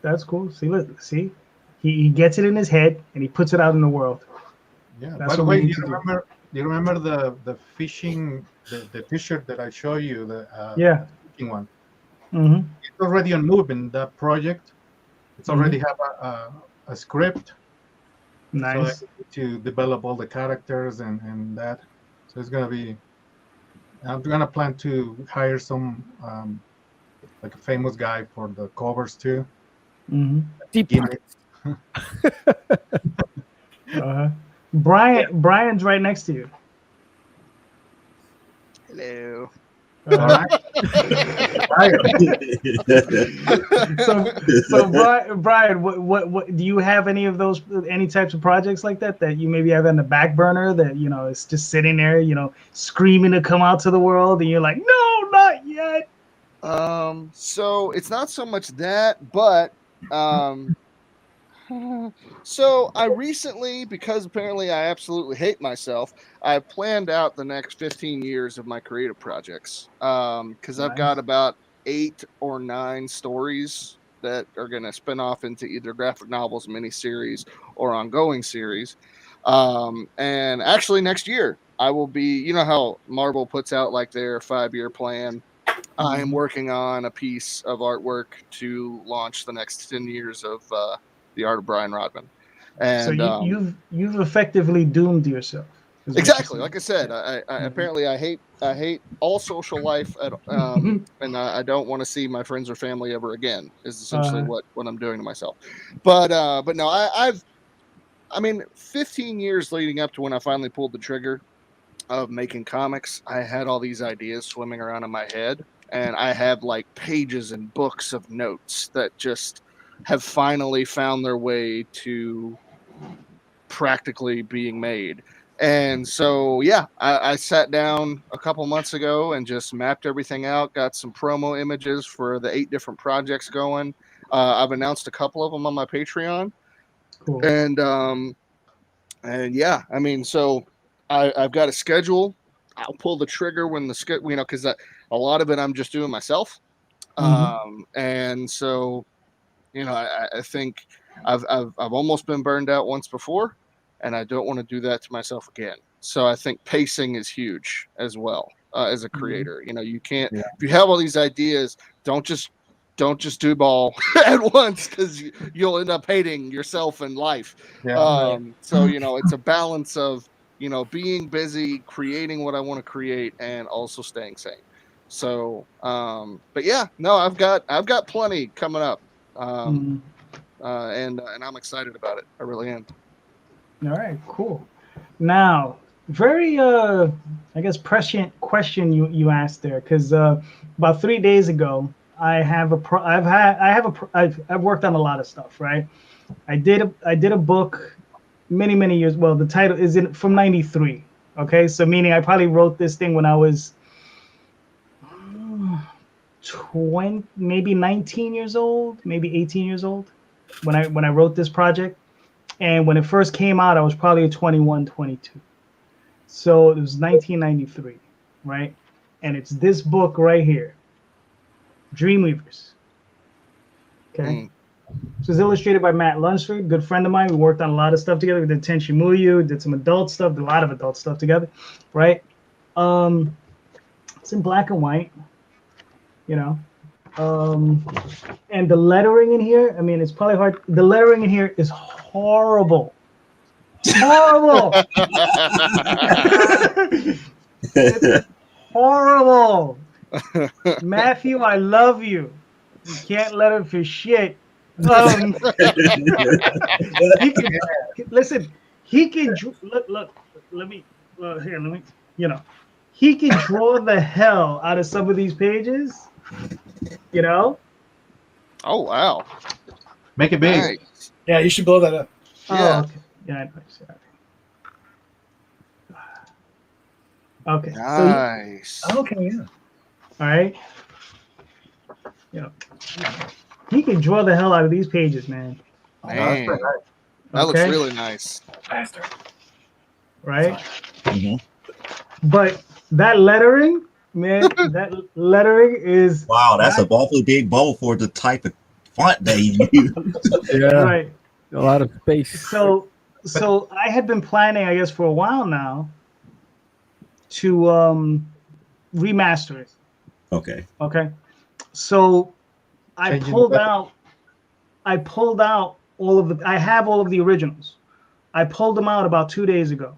That's cool. See, he gets it in his head and he puts it out in the world. Yeah. That's By the what way, we do need to do. you remember the fishing the T-shirt that I show you, the fishing one? Mm-hmm. It's already on Move in that project. It's already have a script. Nice. So I need to develop all the characters and that. So it's gonna be. I'm gonna plan to hire some like a famous guy for the covers too. Deep pockets. Brian's right next to you. Hello. So Brian, what do you have any of those, any types of projects like that you maybe have on the back burner that it's just sitting there, screaming to come out to the world, and you're like, no, not yet? So it's not so much that, but so I recently, because apparently I absolutely hate myself, I've planned out the next 15 years of my creative projects. Because I've got about 8 or 9 stories that are going to spin off into either graphic novels, miniseries, or ongoing series. And actually next year I will be, how Marvel puts out like their 5-year plan. I am working on a piece of artwork to launch the next 10 years of the art of Brian Rodman. And so you've effectively doomed yourself. Exactly. Like I said, I apparently I hate all social life, and I don't want to see my friends or family ever again. Is essentially what I'm doing to myself. But no, I mean, 15 years leading up to when I finally pulled the trigger of making comics, I had all these ideas swimming around in my head, and I have like pages and books of notes that just have finally found their way to practically being made. And so, yeah, I sat down a couple months ago and just mapped everything out, got some promo images for the 8 different projects going. I've announced a couple of them on my Patreon. Cool. And yeah, I mean, so I've got a schedule. I'll pull the trigger when the schedule, because a lot of it I'm just doing myself. And so, I think I've almost been burned out once before, and I don't want to do that to myself again. So I think pacing is huge as well, as a creator. You can't, if you have all these ideas, don't just do ball at once, because you'll end up hating yourself and life. So it's a balance of being busy, creating what I want to create, and also staying sane. So but yeah, no, I've got plenty coming up. And I'm excited about it. I really am. All right, cool. Now, very I guess prescient question you asked there, because about 3 days ago, I've worked on a lot of stuff, right? I did a book many years. Well, the title is from '93. Okay, so meaning I probably wrote this thing when I was 20, maybe 19 years old, maybe 18 years old when I wrote this project. And when it first came out, I was probably 21, 22. So it was 1993, right? And it's this book right here, Dreamweavers. Okay. This was illustrated by Matt Lunsford, good friend of mine. We worked on a lot of stuff together. We did Tenchi Muyu, did some adult stuff, did a lot of adult stuff together, right? It's in black and white, and the lettering in here, I mean, it's probably hard. The lettering in here is horrible. It's horrible. Matthew, I love you. You can't let him for shit. He can listen. He can look. Let me here. Let me. He can draw the hell out of some of these pages. Oh wow! Make it big. Nice. Yeah, you should blow that up. Yeah. Okay. Yeah. Okay. Nice. Okay, yeah. All right. He can draw the hell out of these pages, man. Man, that looks really nice. Faster. Right. But that lettering, man, that lettering is wow. That's an awfully big bowl for the type of font they use. right. A lot of space. So I had been planning, I guess, for a while now to remaster it. Okay. So I pulled out all of I have all of the originals. I pulled them out about 2 days ago,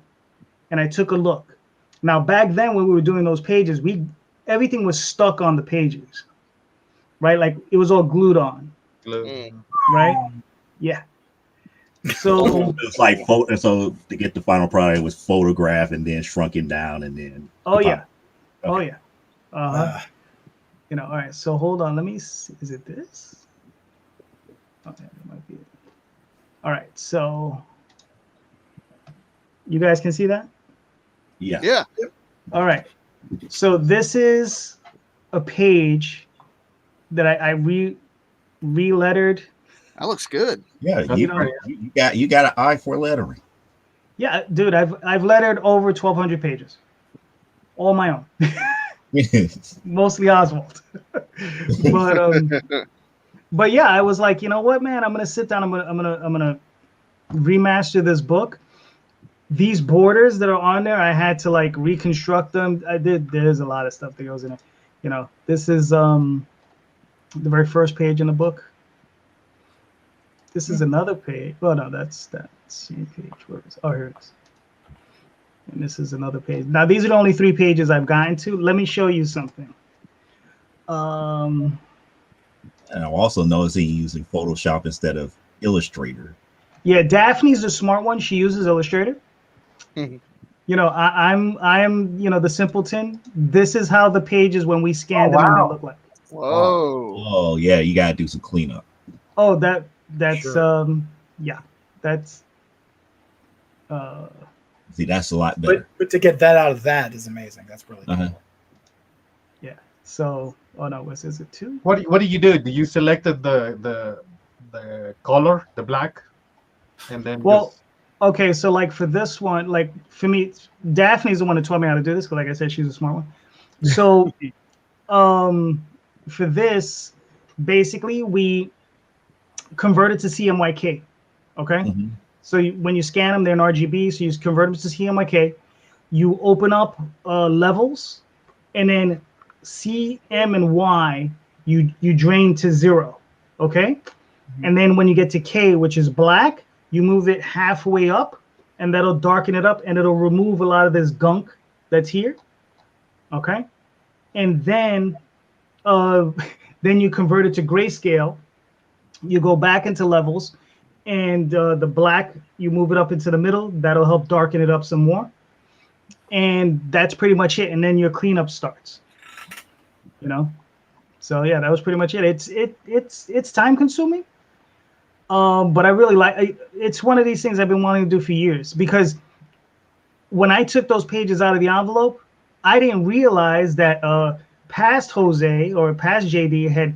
and I took a look. Now, back then when we were doing those pages, everything was stuck on the pages, right? Like it was all glued on. Right? Yeah. So it's like so to get the final product, it was photographed and then shrunken down and then. Oh yeah. All right. So hold on. Let me see. Is it this? Okay, that might be it. All right. So you guys can see that? Yeah. All right. So this is a page that I re-lettered. That looks good. Yeah, you got an eye for lettering. Yeah, dude, I've lettered over 1,200 pages, all my own. Mostly Oswald. But yeah, I was like, you know what, man? I'm gonna sit down. I'm gonna remaster this book. These borders that are on there, I had to like reconstruct them. There's a lot of stuff that goes in it. This is the very first page in the book. This is another page. Oh no, that's that same page. Where is it? Oh, here it is. And this is another page. Now, these are the only 3 pages I've gotten to. Let me show you something. And I'm also noticing using Photoshop instead of Illustrator. Yeah, Daphne's the smart one. She uses Illustrator. Mhm. You know, I'm you know, the simpleton. This is how the pages when we scanned them and they look like. Whoa. Oh yeah, you gotta do some cleanup. Oh, that's Sure. yeah, that's See, that's a lot better. But to get that out of that is amazing. That's really cool. Uh-huh. yeah. So, oh no, what is it 2? What do you do? Do you selected the color, the black, and then Well, just okay, so like for this one, like for me, Daphne's the one that taught me how to do this, because like I said, she's a smart one. So for this, basically we convert it to CMYK. Okay. Mhm. So when you scan them, they're in RGB. So you convert them to CMYK. You open up levels, and then C, M, and Y you drain to 0. Okay. And then when you get to K, which is black, you move it halfway up, and that'll darken it up, and it'll remove a lot of this gunk that's here. Okay. And then then you convert it to grayscale. You go back into levels, and the black, you move it up into the middle. That'll help darken it up some more. And that's pretty much it. And then your cleanup starts. You know. So yeah, that was pretty much it. It's time consuming. But I really like. It's one of these things I've been wanting to do for years, because when I took those pages out of the envelope, I didn't realize that past Jose or past JD had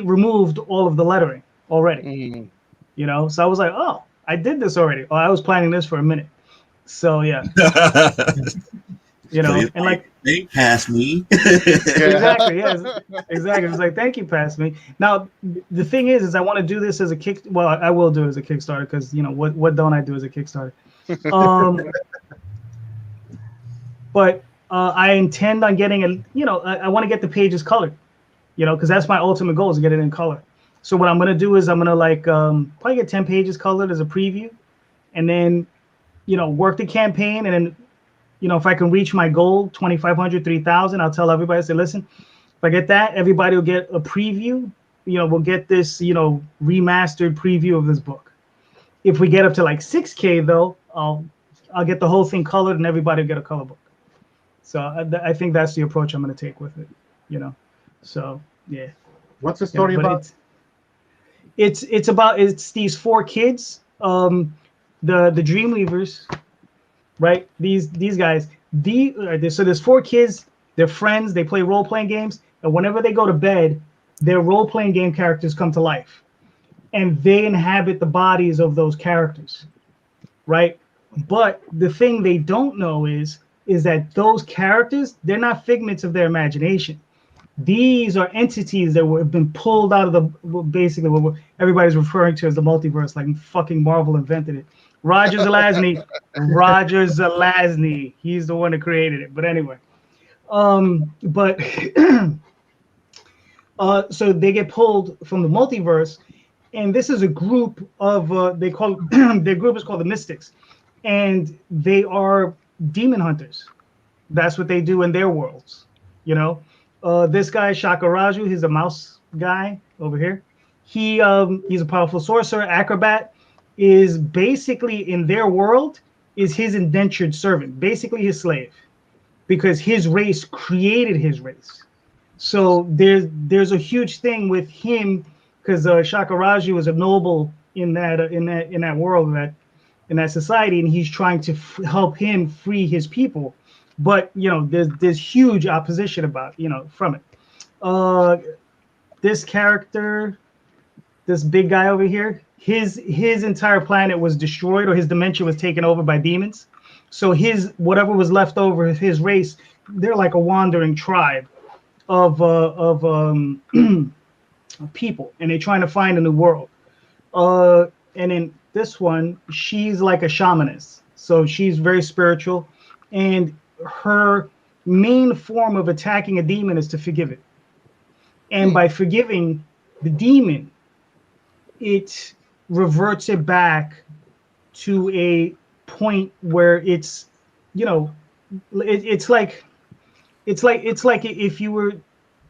removed all of the lettering already. Mhm. You know, so I was like, oh, I did this already. Oh, I was planning this for a minute. So yeah, you know, So and like they passed me. exactly, yes, exactly. It's like, thank you, pass me. Now the thing is I want to do this as a kick. Well, I will do it as a Kickstarter, because you know what don't I do as a Kickstarter? But I intend on getting I want to get the pages colored, you know, because that's my ultimate goal, is to get it in color. So what I'm gonna do is I'm gonna like probably get 10 pages colored as a preview, and then work the campaign, and then if I can reach my goal 2,500, 3,000, I'll tell everybody, say, listen, if I get that, everybody will get a preview. We'll get this remastered preview of this book. If we get up to like 6K though, I'll get the whole thing colored, and everybody will get a color book. So I think that's the approach I'm going to take with it, So yeah. what's the story about? It's about these 4 kids, the Dreamweavers, right? These guys. So there's 4 kids. They're friends. They play role-playing games, and whenever they go to bed, their role-playing game characters come to life, and they inhabit the bodies of those characters, right? But the thing they don't know is that those characters, they're not figments of their imagination. These are entities that have been pulled out of basically what everybody's referring to as the multiverse, like fucking Marvel invented it. Roger Zelazny, he's the one that created it. But anyway, so they get pulled from the multiverse, and this is a group of they call their group is called the Mystics, and they are demon hunters. That's what they do in their worlds, This guy Shakaraju, he's a mouse guy over here. He's a powerful sorcerer, acrobat. Is basically in their world is his indentured servant, basically his slave, because his race created his race. So there's a huge thing with him, because Shakaraju is a noble in that world, in that society, and he's trying to help him free his people. But there's huge opposition about from it. This character, this big guy over here, his entire planet was destroyed, or his dimension was taken over by demons. So his whatever was left over of his race, they're like a wandering tribe of people, and they're trying to find a new world. And in this one, she's like a shamaness, so she's very spiritual, and her main form of attacking a demon is to forgive it. And by forgiving the demon, it reverts it back to a point where it's you know, it's like if you were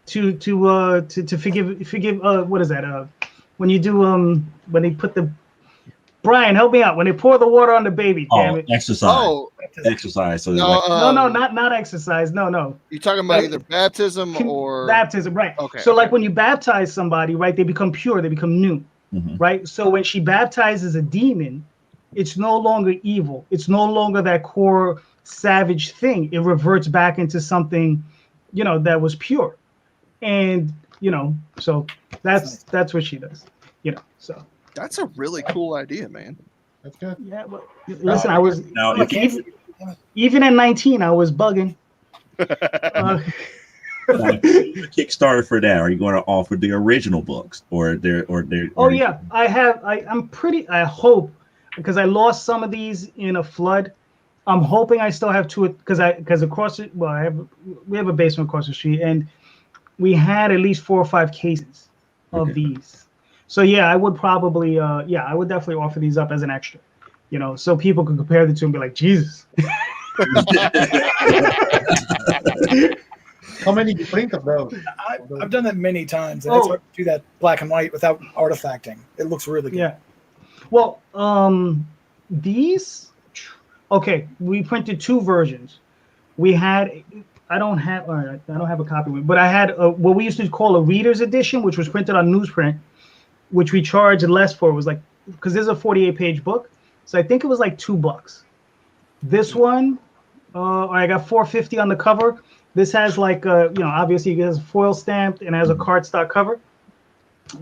to forgive what is that when you do when they put the Brian, help me out. When they pour the water on the baby, damn it. Exercise. Oh, exercise. So no, not exercise. No. You're talking about either baptism or baptism, right? Okay. So, like when you baptize somebody, right? They become pure. They become new, right? So when she baptizes a demon, it's no longer evil. It's no longer that core savage thing. It reverts back into something, that was pure, and so that's what she does. So. That's a really cool idea, man. That's good. Yeah, but listen, I was even at 19, I was bugging. Kickstarter for that. Are you going to offer the original books or Oh yeah, I have. I hope, because I lost some of these in a flood. I'm hoping I still have two because across it. Well, we have a basement across the street, and we had at least 4 or 5 cases of these. So yeah, I would probably I would definitely offer these up as an extra, so people can compare the two and be like, Jesus. How many do you print of those? I've done that many times, and it's hard to do that black and white without artifacting. It looks really good. Yeah. Well, these, okay, we printed 2 versions. We had, I don't have a copy of it, but I had what we used to call a reader's edition, which was printed on newsprint, which we charged less for. It was like, because this is a 48-page book, so I think it was like $2. This one, I got $4.50 on the cover. This has like, obviously it has foil stamped and has a cardstock cover.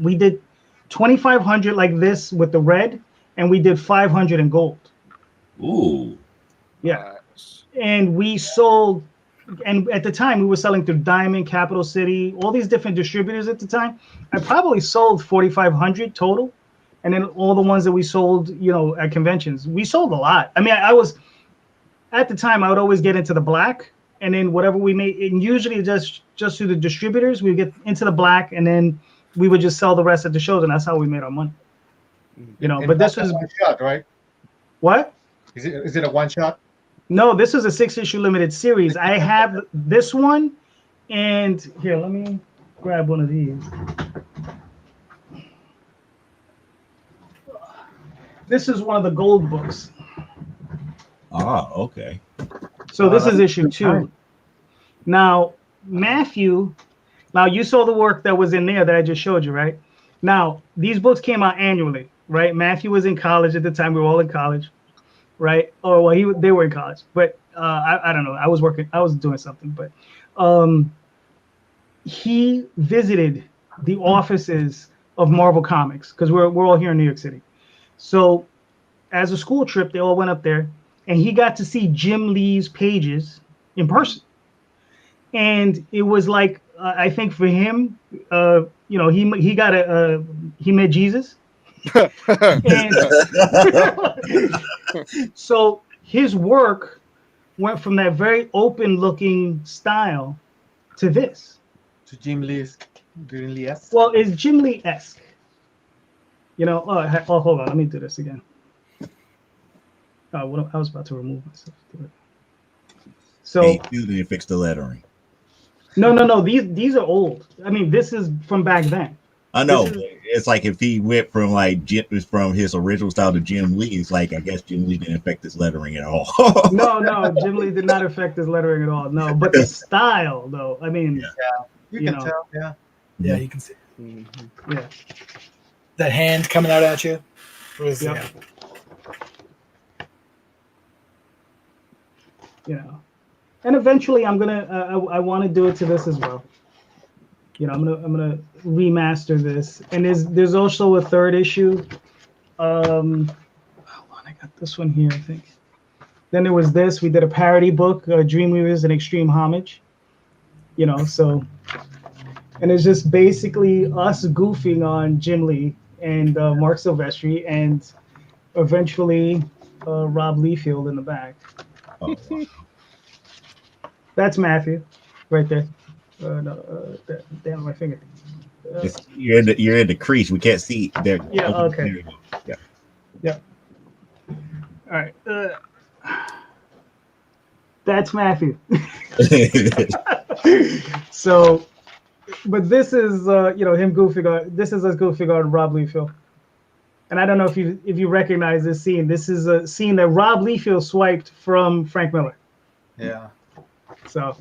We did 2,500 like this with the red, and we did 500 in gold. Ooh. Yeah. And we sold, and at the time we were selling through Diamond, Capital City, all these different distributors at the time. I probably sold 4,500 total. And then all the ones that we sold, at conventions, we sold a lot. I mean, I was, at the time, I would always get into the black, and then whatever we made, and usually just through the distributors, we would get into the black, and then we would just sell the rest at the shows, and that's how we made our money. But this was one shot, right? What? Is it a one shot? No, this is a 6-issue limited series. I have this one, and here, let me grab one of these. This is one of the gold books. Ah, okay. So this is issue 2. Now, Matthew, you saw the work that was in there that I just showed you, right? Now, these books came out annually, right? Matthew was in college at the time. We were all in college, right? Oh, well, they were in college, but I don't know. I was doing something, but he visited the offices of Marvel Comics because we're all here in New York City. So as a school trip, they all went up there, and he got to see Jim Lee's pages in person. And it was like, I think for him, he met Jesus. And so his work went from that very open looking style to this. To Jim Lee-esque. Well, it's Jim Lee-esque. Hold on, let me do this again. I was about to remove myself. So you didn't fix the lettering. No. These are old. I mean, this is from back then. I know. It's like if he went from from his original style to Jim Lee, it's like I guess Jim Lee didn't affect his lettering at all. No, Jim Lee did not affect his lettering at all. No, but the style, though. I mean, you can tell. Yeah, you can see. Mm-hmm. Yeah. That hand coming out at you. And eventually I'm gonna I want to do it to this as well. I'm gonna remaster this, and there's also a 3rd issue. Hold on, I got this one here, I think. Then there was this. We did a parody book, Dreamweavers and Extreme Homage. So, and it's just basically us goofing on Jim Lee and Mark Silvestri, and eventually Rob Liefeld in the back. Oh, wow. That's Matthew, right there. Damn, my finger. You're in the crease. We can't see there. Yeah. Okay. Yeah. All right. That's Matthew. So, but this is him goofing on. This is us goofing on Rob Liefeld. And I don't know if you recognize this scene. This is a scene that Rob Liefeld swiped from Frank Miller. Yeah. So,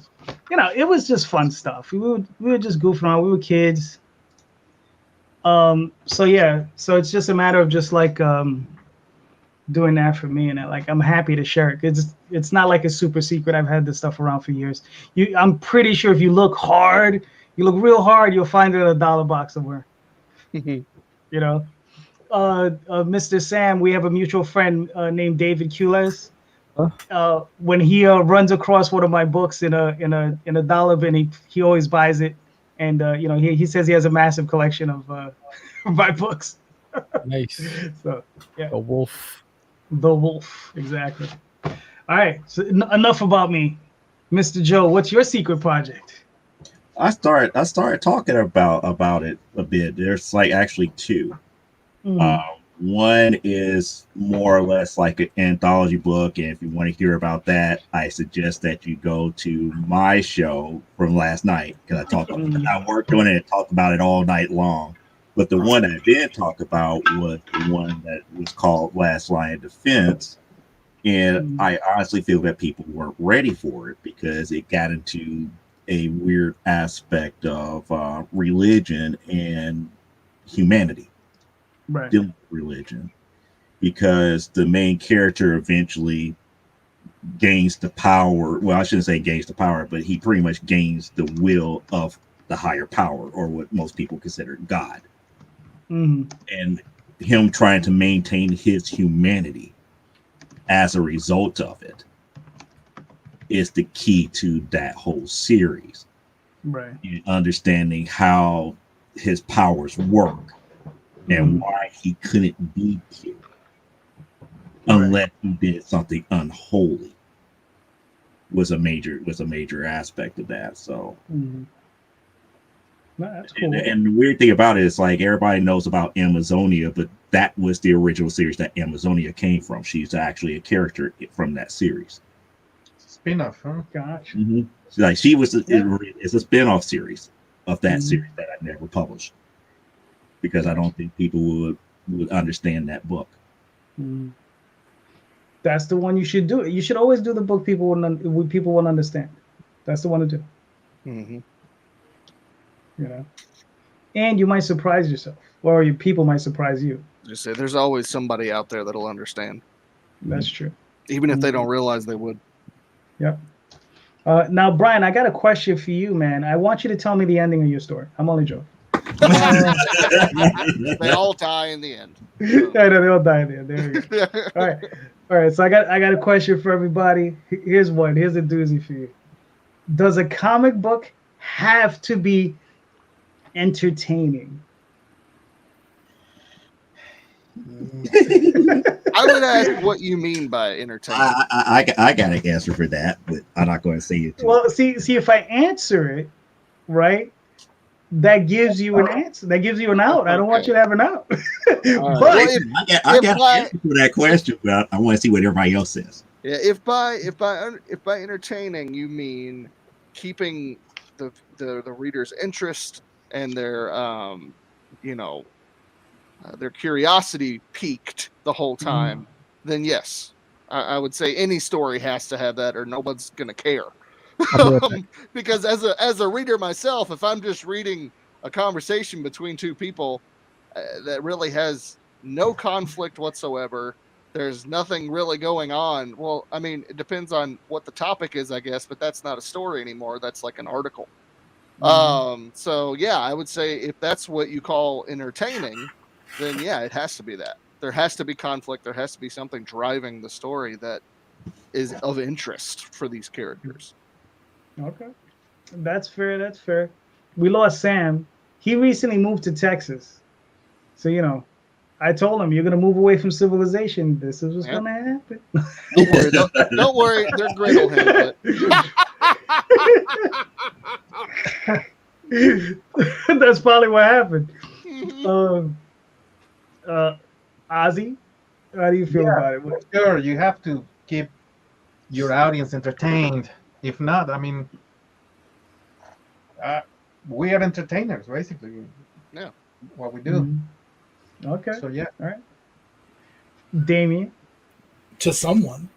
it was just fun stuff. We were just goofing around. We were kids. So it's just a matter of just like doing that for me, and like I'm happy to share it. It's not like a super secret. I've had this stuff around for years. I'm pretty sure if you look hard, you look real hard, you'll find it in a dollar box somewhere. Mr. Sam, we have a mutual friend named David Cules. When he runs across one of my books in a dollar bin, he always buys it, and he says he has a massive collection of my books. Nice. So yeah, The wolf. The wolf, exactly. All right, so enough about me, Mr. Joe. What's your secret project? I started talking about it a bit. There's like actually two. One is more or less like an anthology book, and if you want to hear about that, I suggest that you go to my show from last night, because I worked on it and talked about it all night long. But the one I did talk about was the one that was called Last Line of Defense, and I honestly feel that people weren't ready for it because it got into a weird aspect of religion and humanity. Right. Dealing with religion, because the main character eventually gains the power. Well, I shouldn't say gains the power, but he pretty much gains the will of the higher power, or what most people consider God. And him trying to maintain his humanity as a result of it is the key to that whole series. Right. And understanding how his powers work. And why he couldn't be killed unless he did something unholy was a major aspect of that. So, No, that's cool. and the weird thing about it is, like, everybody knows about Amazonia, but that was the original series that Amazonia came from. She's actually a character from that series. Spin-off, huh? Gotcha. Like, she was it's a spin-off series of that series that I never published, because I don't think people would understand that book. That's the one you should do. You should always do the book people will understand. That's the one to do. And you might surprise yourself, or your people might surprise you. Just say there's always somebody out there that'll understand. That's true. Even if they don't realize they would. Yep. Now, Brian, I got a question for you, man. I want you to tell me the ending of your story. I'm only joking. They all die in the end. Yeah, they all die in the end. There we go. All right. So I got a question for everybody. Here's one. Here's a doozy for you. Does a comic book have to be entertaining? I would ask what you mean by entertaining. I got an answer for that, but I'm not going to say it. Well, see, if I answer it, right, that gives you an answer. That gives you an out. I don't want you to have an out. But I got an answer for that question, but I want to see what everybody else says. Yeah, if by entertaining you mean keeping the reader's interest and their their curiosity piqued the whole time, then yes, I would say any story has to have that, or nobody's gonna care. Because as a reader myself, if I'm just reading a conversation between two people that really has no conflict whatsoever, there's nothing really going on. Well, I mean, it depends on what the topic is, I guess, but that's not a story anymore. That's like an article. So yeah, I would say if that's what you call entertaining, then yeah, it has to be that. There has to be conflict. There has to be something driving the story that is of interest for these characters. Okay. That's fair. That's fair. We lost Sam. He recently moved to Texas. So, I told him, you're going to move away from civilization. This is what's going to happen. Don't worry. They're great will handle it. That's probably what happened. Ozzy, how do you feel about it? Sure, you have to keep your audience entertained. If not, I mean, we are entertainers, basically. Yeah. What we do. Okay. So yeah. All right. Damion. To someone.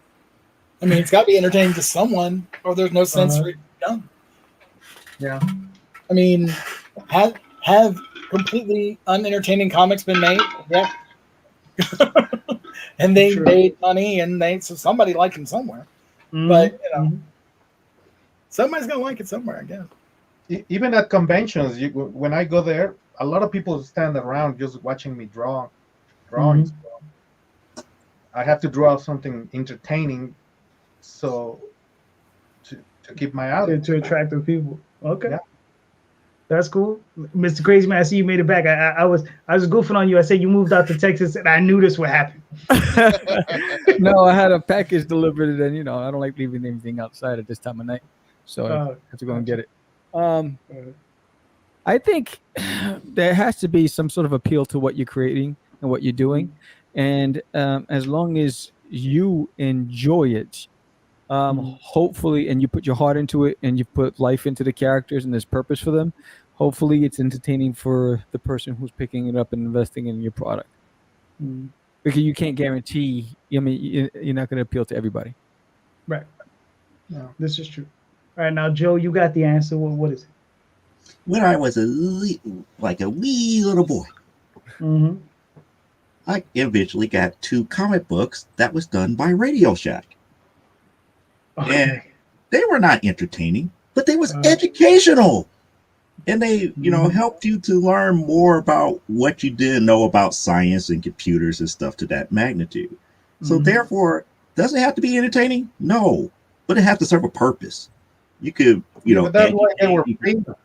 I mean, it's got to be entertaining to someone, or there's no sense for it to be done. Yeah. I mean, have completely unentertaining comics been made? Yeah. And they made money, and so somebody liked them somewhere. But somebody's gonna like it somewhere, I guess. Even at conventions, when I go there, a lot of people stand around just watching me draw drawings. I have to draw something entertaining, so to keep my audience, to attract the people. Okay. Yeah. That's cool, Mr. Crazy Man. I see you made it back. I was goofing on you. I said you moved out to Texas, and I knew this would happen. No, I had a package delivered, and I don't like leaving anything outside at this time of night, so I have to go and get it. I think there has to be some sort of appeal to what you're creating and what you're doing, and as long as you enjoy it, hopefully, and you put your heart into it, and you put life into the characters, and there's purpose for them. Hopefully, it's entertaining for the person who's picking it up and investing in your product. Because you can't guarantee. I mean, you're not going to appeal to everybody. Right. No, this is true. All right, now Joe, you got the answer. What is it? When I was a wee little boy, I eventually got 2 comic books that was done by Radio Shack. Okay. And they were not entertaining, but they was educational. And they, helped you to learn more about what you didn't know about science and computers and stuff to that magnitude. So therefore, does it have to be entertaining? No, but it has to serve a purpose. You could, but that's why they were famous.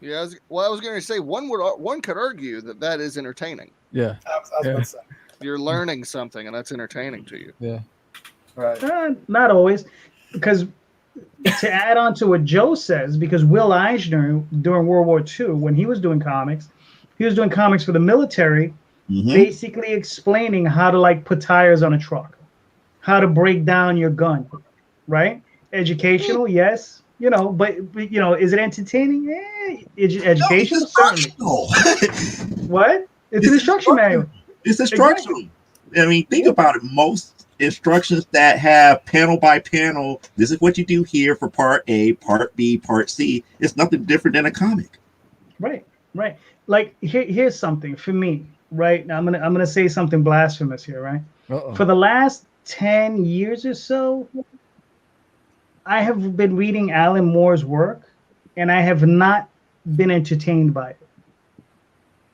Yeah, I was going to say one could argue that is entertaining. Yeah, I was about to say. You're learning something, and that's entertaining to you. Yeah, Right. Not always, because to add on to what Joe says, because Will Eisner during World War II, when he was doing comics for the military, basically explaining how to put tires on a truck, how to break down your gun, right? Educational, yes. But is it entertaining? Educational, certainly. What? It's an instruction manual. It's instructional. I mean, think about it. Most instructions that have panel by panel, this is what you do here for part A, part B, part C. It's nothing different than a comic. Right. Like here's something for me. Right now, I'm gonna say something blasphemous here. Right. For the last 10 years or so, I have been reading Alan Moore's work, and I have not been entertained by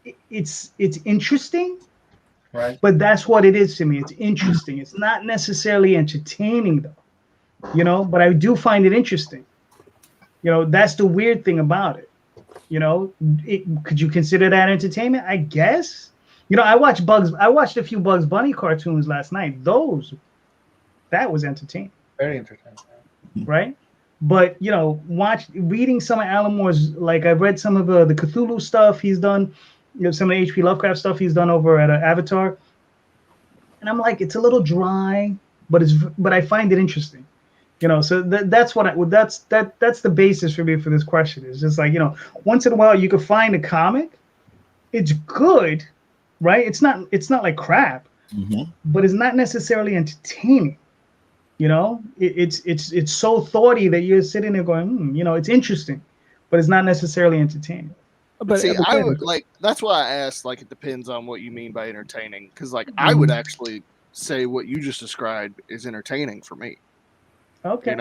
it. It's interesting, right? But that's what it is to me. It's interesting. It's not necessarily entertaining, though. But I do find it interesting. That's the weird thing about it. Could you consider that entertainment? I guess. I watched a few Bugs Bunny cartoons last night. That was entertaining. Very entertaining. Right, but reading some of Alan Moore's, I've read some of the Cthulhu stuff he's done, some of the H.P. Lovecraft stuff he's done over at Avatar, and I'm like, it's a little dry, but I find it interesting, So that's the basis for me for this question. It's just once in a while you could find a comic, it's good, right? It's not like crap, but it's not necessarily entertaining. It's so thoughty that you're sitting there going, it's interesting, but it's not necessarily entertaining. But see, I would that's why I asked. It depends on what you mean by entertaining, because I would actually say what you just described is entertaining for me. Okay.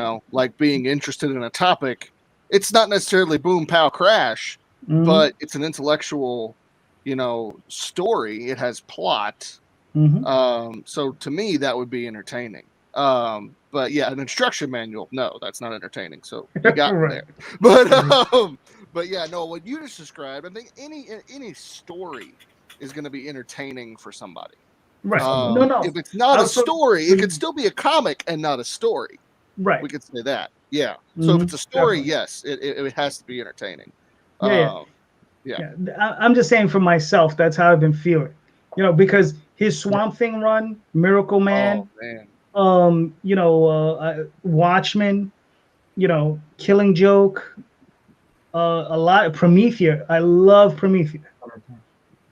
Being interested in a topic, it's not necessarily boom pow crash, but it's an intellectual, story. It has plot. So to me, that would be entertaining. But yeah, an instruction manual, no, that's not entertaining. So you got me there. But yeah, no, what you just described, I think any story is going to be entertaining for somebody. Right. No. If it's not a story, it could still be a comic and not a story. Right. We could say that. Yeah. So if it's a story, yes, it has to be entertaining. Yeah. I'm just saying for myself, that's how I've been feeling. Because his Swamp Thing run, Miracle Man. Watchmen, Killing Joke, a lot of Promethea. I love Promethea.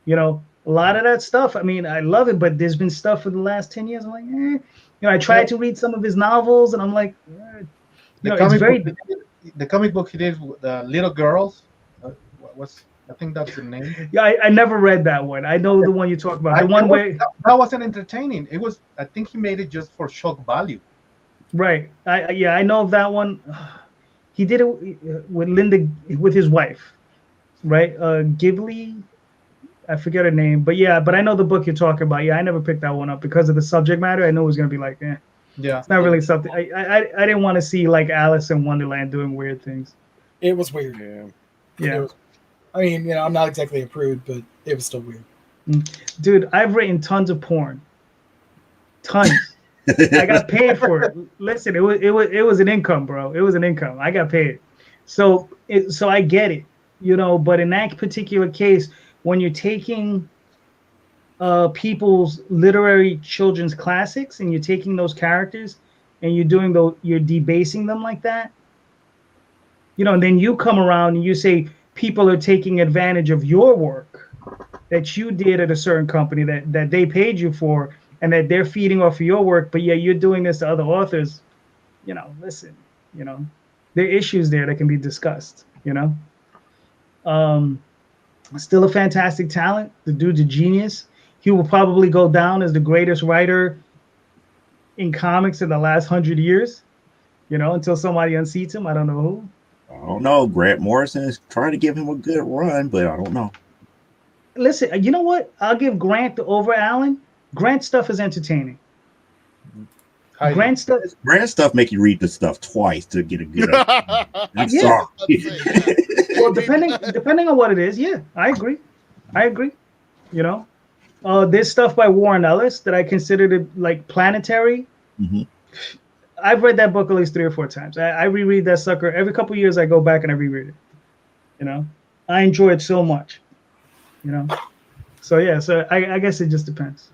A lot of that stuff. I mean, I love it, but there's been stuff for the last 10 years. I'm like, I tried to read some of his novels, and I'm like, it's very. The comic book he did, the Little Girls. I think that's the name. Yeah, I never read that one. I know the one you talk about. The one where that wasn't entertaining. It was. I think he made it just for shock value. Right. I know of that one. He did it with his wife, right? Ghibli. I forget her name, but I know the book you're talking about. Yeah, I never picked that one up because of the subject matter. I know it was gonna be like, yeah, it's not really something. I didn't want to see like Alice in Wonderland doing weird things. It was weird. Yeah. I mean, I'm not exactly a prude, but it was still weird. Dude, I've written tons of porn. Tons. I got paid for it. Listen, it was an income, bro. It was an income. I got paid. So I get it, but in that particular case, when you're taking people's literary children's classics and you're taking those characters and you're debasing them like that, and then you come around and you say people are taking advantage of your work that you did at a certain company that they paid you for, and that they're feeding off of your work, but you're doing this to other authors. Listen, there are issues there that can be discussed. Still a fantastic talent. The dude's a genius. He will probably go down as the greatest writer in comics in the last 100 years. Until somebody unseats him. I don't know who. I don't know. Grant Morrison is trying to give him a good run, but I don't know. Listen, you know what? I'll give Grant over Allen. Grant stuff is entertaining. Grant stuff make you read the stuff twice to get a good. I'm sorry. Well, depending on what it is, yeah, I agree. There's stuff by Warren Ellis that I consider to like planetary. Mm-hmm. I've read that book at least 3 or 4 times. I reread that sucker every couple of years. I go back and I reread it. I enjoy it so much. So yeah. So I guess it just depends.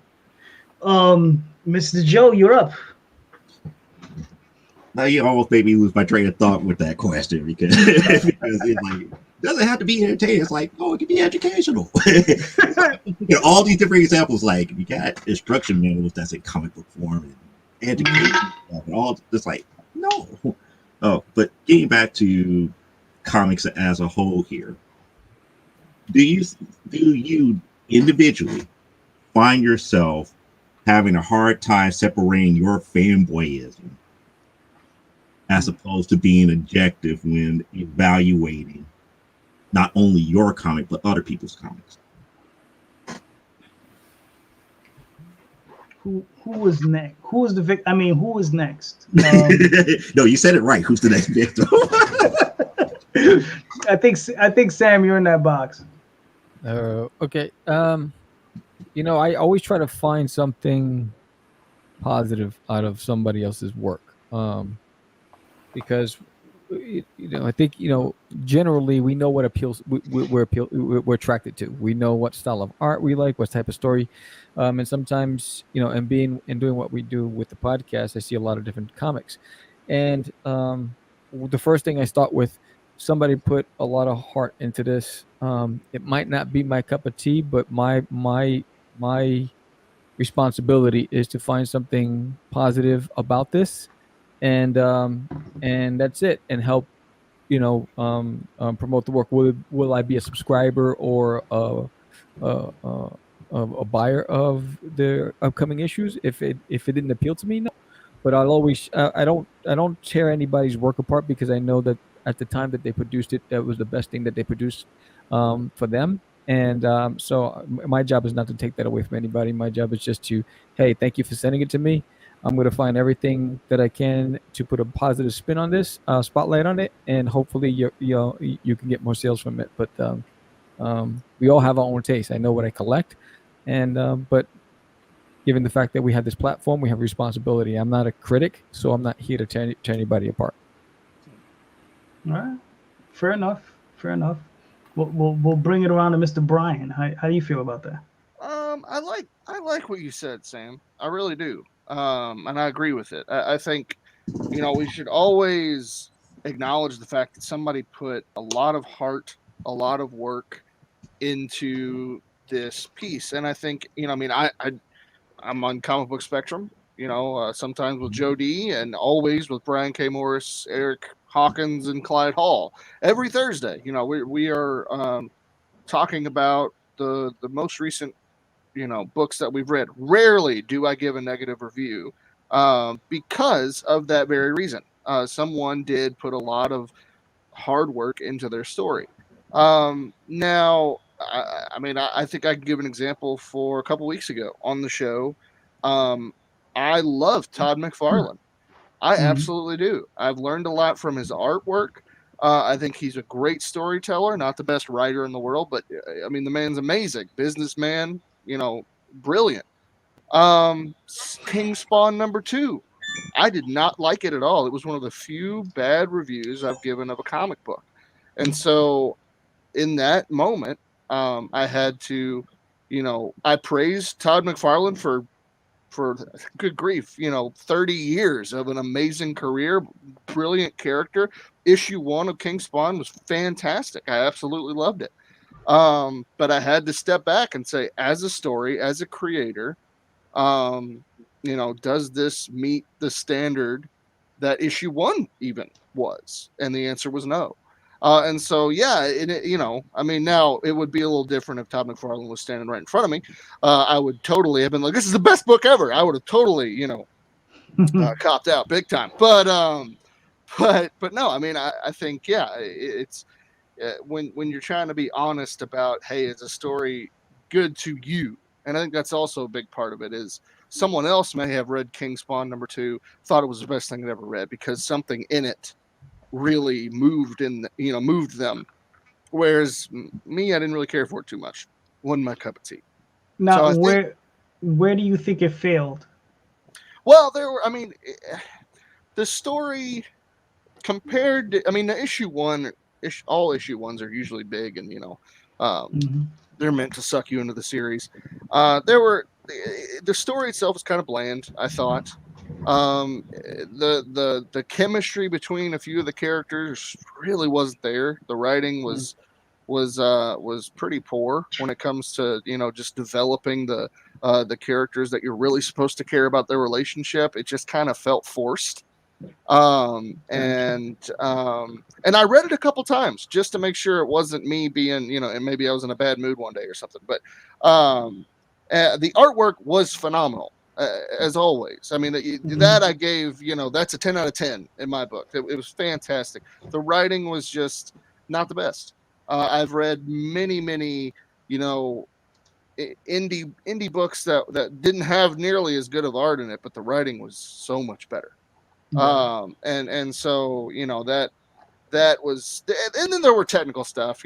Mr. Joe, you're up. Now you almost made me lose my train of thought with that question because it's like it doesn't have to be entertaining. It's like, it can be educational. All these different examples, like you got instruction manuals that's in comic book form and education stuff and all. It's like no. Oh, but getting back to comics as a whole here, do you individually find yourself having a hard time separating your fanboyism as opposed to being objective when evaluating not only your comic but other people's comics? Who was next? Who was the victim? I mean, who was next? No, you said it right. Who's the next victim? I think Sam, you're in that box. Okay. I always try to find something positive out of somebody else's work. Because I think generally we know what appeals we're attracted to. We know what style of art we like, what type of story, and sometimes and doing what we do with the podcast, I see a lot of different comics, and the first thing I start with, somebody put a lot of heart into this. It might not be my cup of tea, but my responsibility is to find something positive about this, and that's it, and help promote the work. Will I be a subscriber or a buyer of the upcoming issues if it didn't appeal to me? No, but I'll always I don't tear anybody's work apart, because I know that at the time that they produced it, that was the best thing that they produced for them. And so my job is not to take that away from anybody. My job is just to, hey, thank you for sending it to me. I'm going to find everything that I can to put a positive spin on this, spotlight on it, and hopefully you can get more sales from it. But we all have our own taste. I know what I collect, and but given the fact that we have this platform, we have responsibility. I'm not a critic, so I'm not here to tear anybody apart. All right, fair enough. We'll bring it around to Mr. Brian. How do you feel about that? I like what you said, Sam. I really do. and I agree with it. I think, we should always acknowledge the fact that somebody put a lot of heart, a lot of work into this piece. And I think, I'm on Comic Book Spectrum, sometimes with Joe D and always with Brian K. Morris, Eric Hawkins, and Clyde Hall. Every Thursday, we are talking about the most recent, books that we've read. Rarely do I give a negative review because of that very reason. Someone did put a lot of hard work into their story. Now, I think I can give an example for a couple weeks ago on the show. I love Todd McFarlane. I absolutely do. I've learned a lot from his artwork. I think he's a great storyteller, not the best writer in the world, but the man's amazing. Businessman, brilliant. King Spawn #2. I did not like it at all. It was one of the few bad reviews I've given of a comic book. And so in that moment, I had to, I praised Todd McFarlane for good grief, 30 years of an amazing career, brilliant character. Issue 1 of King Spawn was fantastic. I absolutely loved it. But I had to step back and say, as a story, as a creator, does this meet the standard that issue 1 even was? And the answer was no. And so, yeah, now it would be a little different if Todd McFarlane was standing right in front of me. I would totally have been like, this is the best book ever. I would have totally, copped out big time. But no, I think, yeah, it's when you're trying to be honest about, hey, is a story good to you? And I think that's also a big part of it is someone else may have read King Spawn #2, thought it was the best thing they'd ever read because something in it really moved them. Whereas me, I didn't really care for it too much. Wasn't my cup of tea. Now, so where do you think it failed? Well, the story compared to, the issue 1, all issue 1s are usually big and, they're meant to suck you into the series. The story itself was kind of bland, I thought. The chemistry between a few of the characters really wasn't there. The writing was pretty poor when it comes to just developing the characters that you're really supposed to care about their relationship. It just kind of felt forced. And I read it a couple times just to make sure it wasn't me being and maybe I was in a bad mood one day or something. But the artwork was phenomenal. As always. That I gave, that's a 10 out of 10 in my book. It was fantastic. The writing was just not the best. I've read many, indie books that didn't have nearly as good of art in it, but the writing was so much better. And so, that was, and then there were technical stuff,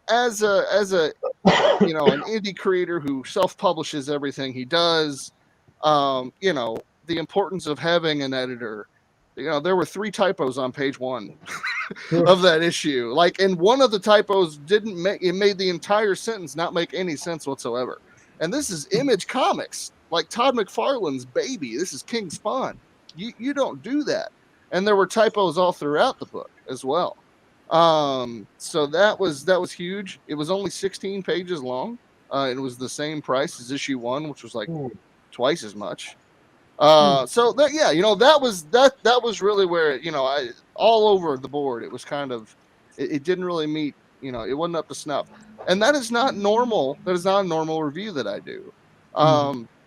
as a an indie creator who self-publishes everything he does, the importance of having an editor. There were 3 typos on page 1 of that issue. And one of the typos made the entire sentence not make any sense whatsoever. And this is Image Comics, like Todd McFarlane's baby. This is King Spawn. You don't do that. And there were typos all throughout the book as well. So that was huge. It was only 16 pages long. It was the same price as issue 1, which was like twice as much. So that, yeah, that was really where, I all over the board, it was kind of, it didn't really meet, it wasn't up to snuff. And that is not normal. That is not a normal review that I do.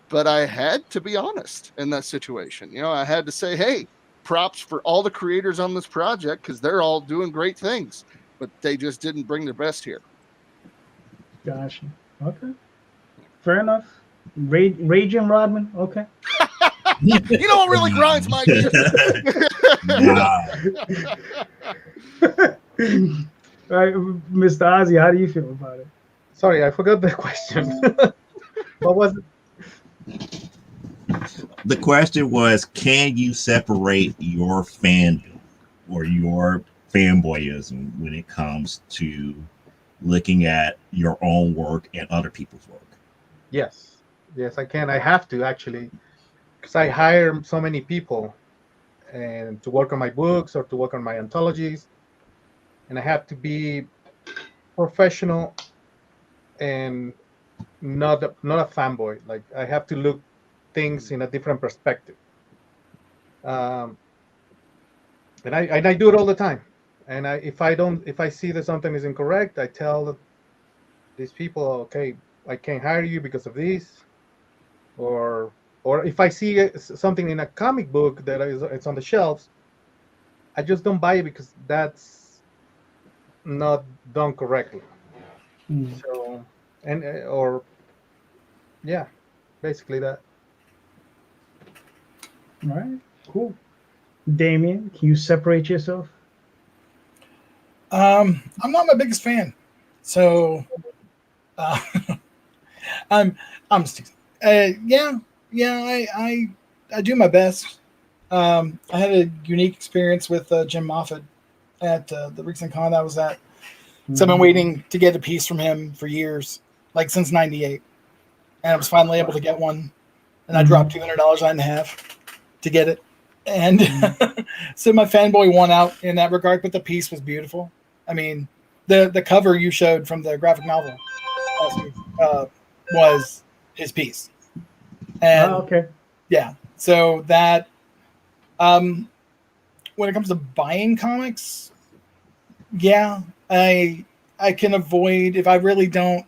But I had to be honest in that situation. I had to say, hey, props for all the creators on this project because they're all doing great things, but they just didn't bring their best here. Gotcha. Okay. Fair enough. Raging Rodman. Okay. You know what really grinds my gears? All right, Mr. Ozzy, how do you feel about it? Sorry, I forgot the question. What was it? The question was, can you separate your fandom or your fanboyism when it comes to looking at your own work and other people's work? Yes. Yes, I can. I have to actually, because I hire so many people and to work on my books or to work on my anthologies, and I have to be professional and not a fanboy. Like I have to look things in a different perspective. Um, and I do it all the time. And if I see that something is incorrect, I tell these people, okay, I can't hire you because of this, or if I see something in a comic book that it's on the shelves, I just don't buy it because that's not done correctly. So and or yeah, basically that. All right, cool. Damien, can you separate yourself? I'm not my biggest fan, so uh, I'm I'm st- yeah, I do my best. I had a unique experience with Jim Moffat at the recent con I was at. So I've been waiting to get a piece from him for years, like since '98, and I was finally able to get one. And I dropped $200 on it and a half to get it, and so my fanboy won out in that regard. But the piece was beautiful. I mean, the cover you showed from the graphic novel was his piece, and okay. yeah, so that when it comes to buying comics, yeah, I can avoid if I really don't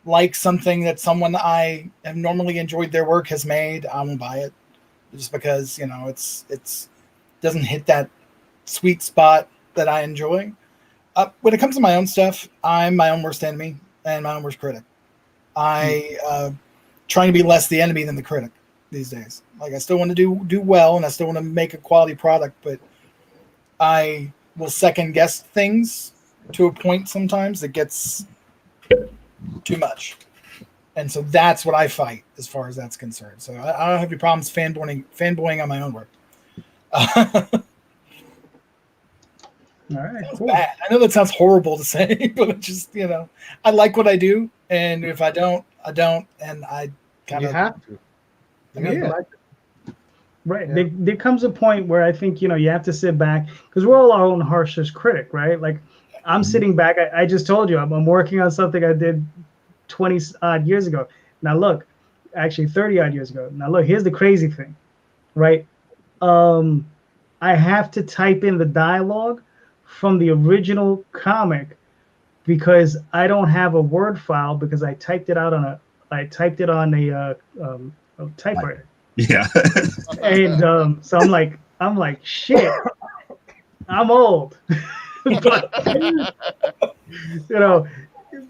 like something that someone I have normally enjoyed their work has made, I won't buy it just because it's doesn't hit that sweet spot that I enjoy. When it comes to my own stuff, I'm my own worst enemy and my own worst critic. I trying to be less the enemy than the critic these days. Like I still want to do well and I still want to make a quality product, but I will second guess things to a point sometimes that gets too much. And so that's what I fight as far as that's concerned. So I don't have any problems fanboying on my own work. All right, cool. Bad. I know that sounds horrible to say, but it just, I like what I do. And if I don't, I don't. And I kind You of have to. You have to like it. Right. Yeah. There comes a point where I think, you have to sit back because we're all our own harshest critic, right? Like I'm sitting back. I just told you I'm working on something I did 20 odd years ago. Now look, actually 30 odd years ago. Now look, here's the crazy thing, right? I have to type in the dialogue from the original comic because I don't have a Word file because I typed it on a typewriter. Yeah. And so I'm like shit. I'm old.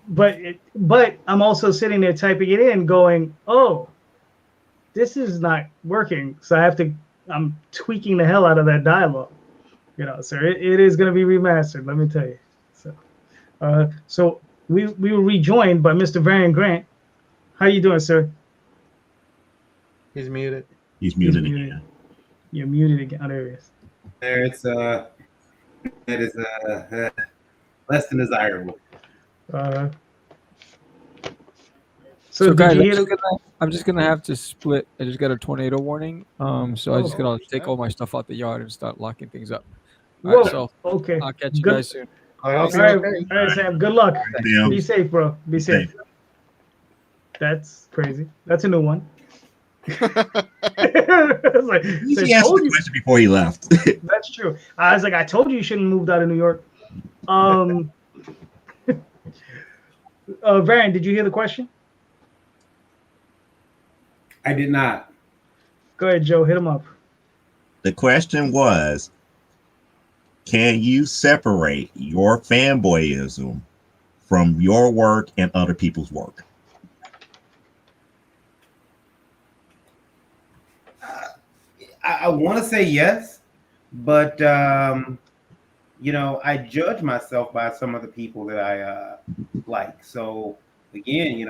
but but I'm also sitting there typing it in going, oh, this is not working. So I'm tweaking the hell out of that dialogue. So it is going to be remastered, let me tell you. So we were rejoined by Mr. Varian Grant. How you doing, sir? He's muted. He's muted again. You're muted again. Oh, there he is. There, it is less than desirable. So guys, did you hear I'm just gonna have to split. I just got a tornado warning. So I just gotta take all my stuff out the yard and start locking things up. All right, so okay. I'll catch you Good. guys soon. I hope All right, you're okay. all right, Sam. Good luck. Damn. Be safe, bro. Be safe. That's crazy. That's a new one. It's like, He asked the question before he left. That's true. I was like, I told you shouldn't have moved out of New York. Varian, did you hear the question? I did not. Go ahead, Joe. Hit him up. The question was, can you separate your fanboyism from your work and other people's work? I want to say yes, but I judge myself by some of the people that I like. So again,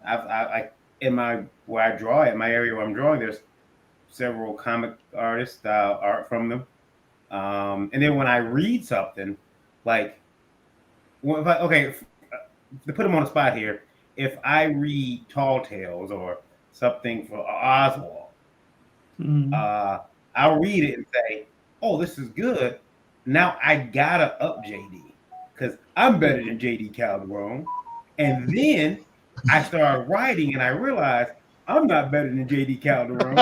I where I draw at my area where I'm drawing, there's several comic artists art from them, and then when I read something, like to put them on the spot here, if I read Tall Tales or something for Oswald, I'll read it and say, "Oh, this is good." Now I gotta up JD because I'm better than JD Calderon, and then I started writing and I realized I'm not better than JD Calderon.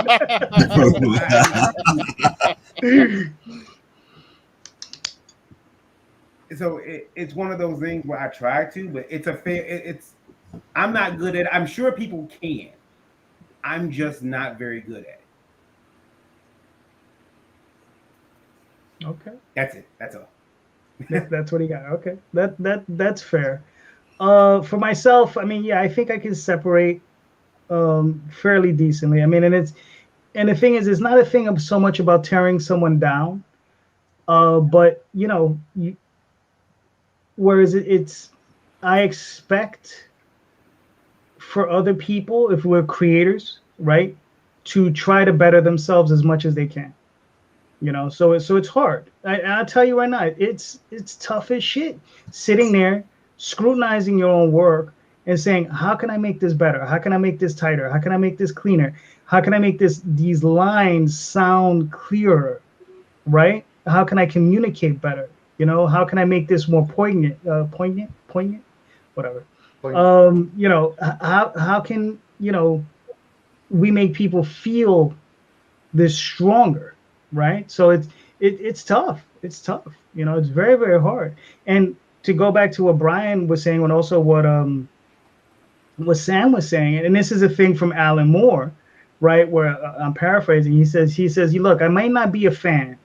So it's one of those things where I try to, but it's a fair. I'm not good at it. I'm sure people can. I'm just not very good at it. Okay. That's it. That's all. That's what he got. Okay. That's fair. For myself, I mean, yeah, I think I can separate fairly decently. I mean, and the thing is, it's not a thing of so much about tearing someone down, but whereas it's I expect for other people, if we're creators, right, to try to better themselves as much as they can. So it's hard. I'll tell you right now, it's tough as shit sitting there scrutinizing your own work and saying, how can I make this better? How can I make this tighter? How can I make this cleaner? How can I make these lines sound clearer, right? How can I communicate better? How can I make this more poignant, whatever. How can we make people feel this stronger, right? So it's tough. It's tough. It's very, very hard. And to go back to what Brian was saying, and also what Sam was saying, and this is a thing from Alan Moore, right? Where I'm paraphrasing. He says, look, I might not be a fan,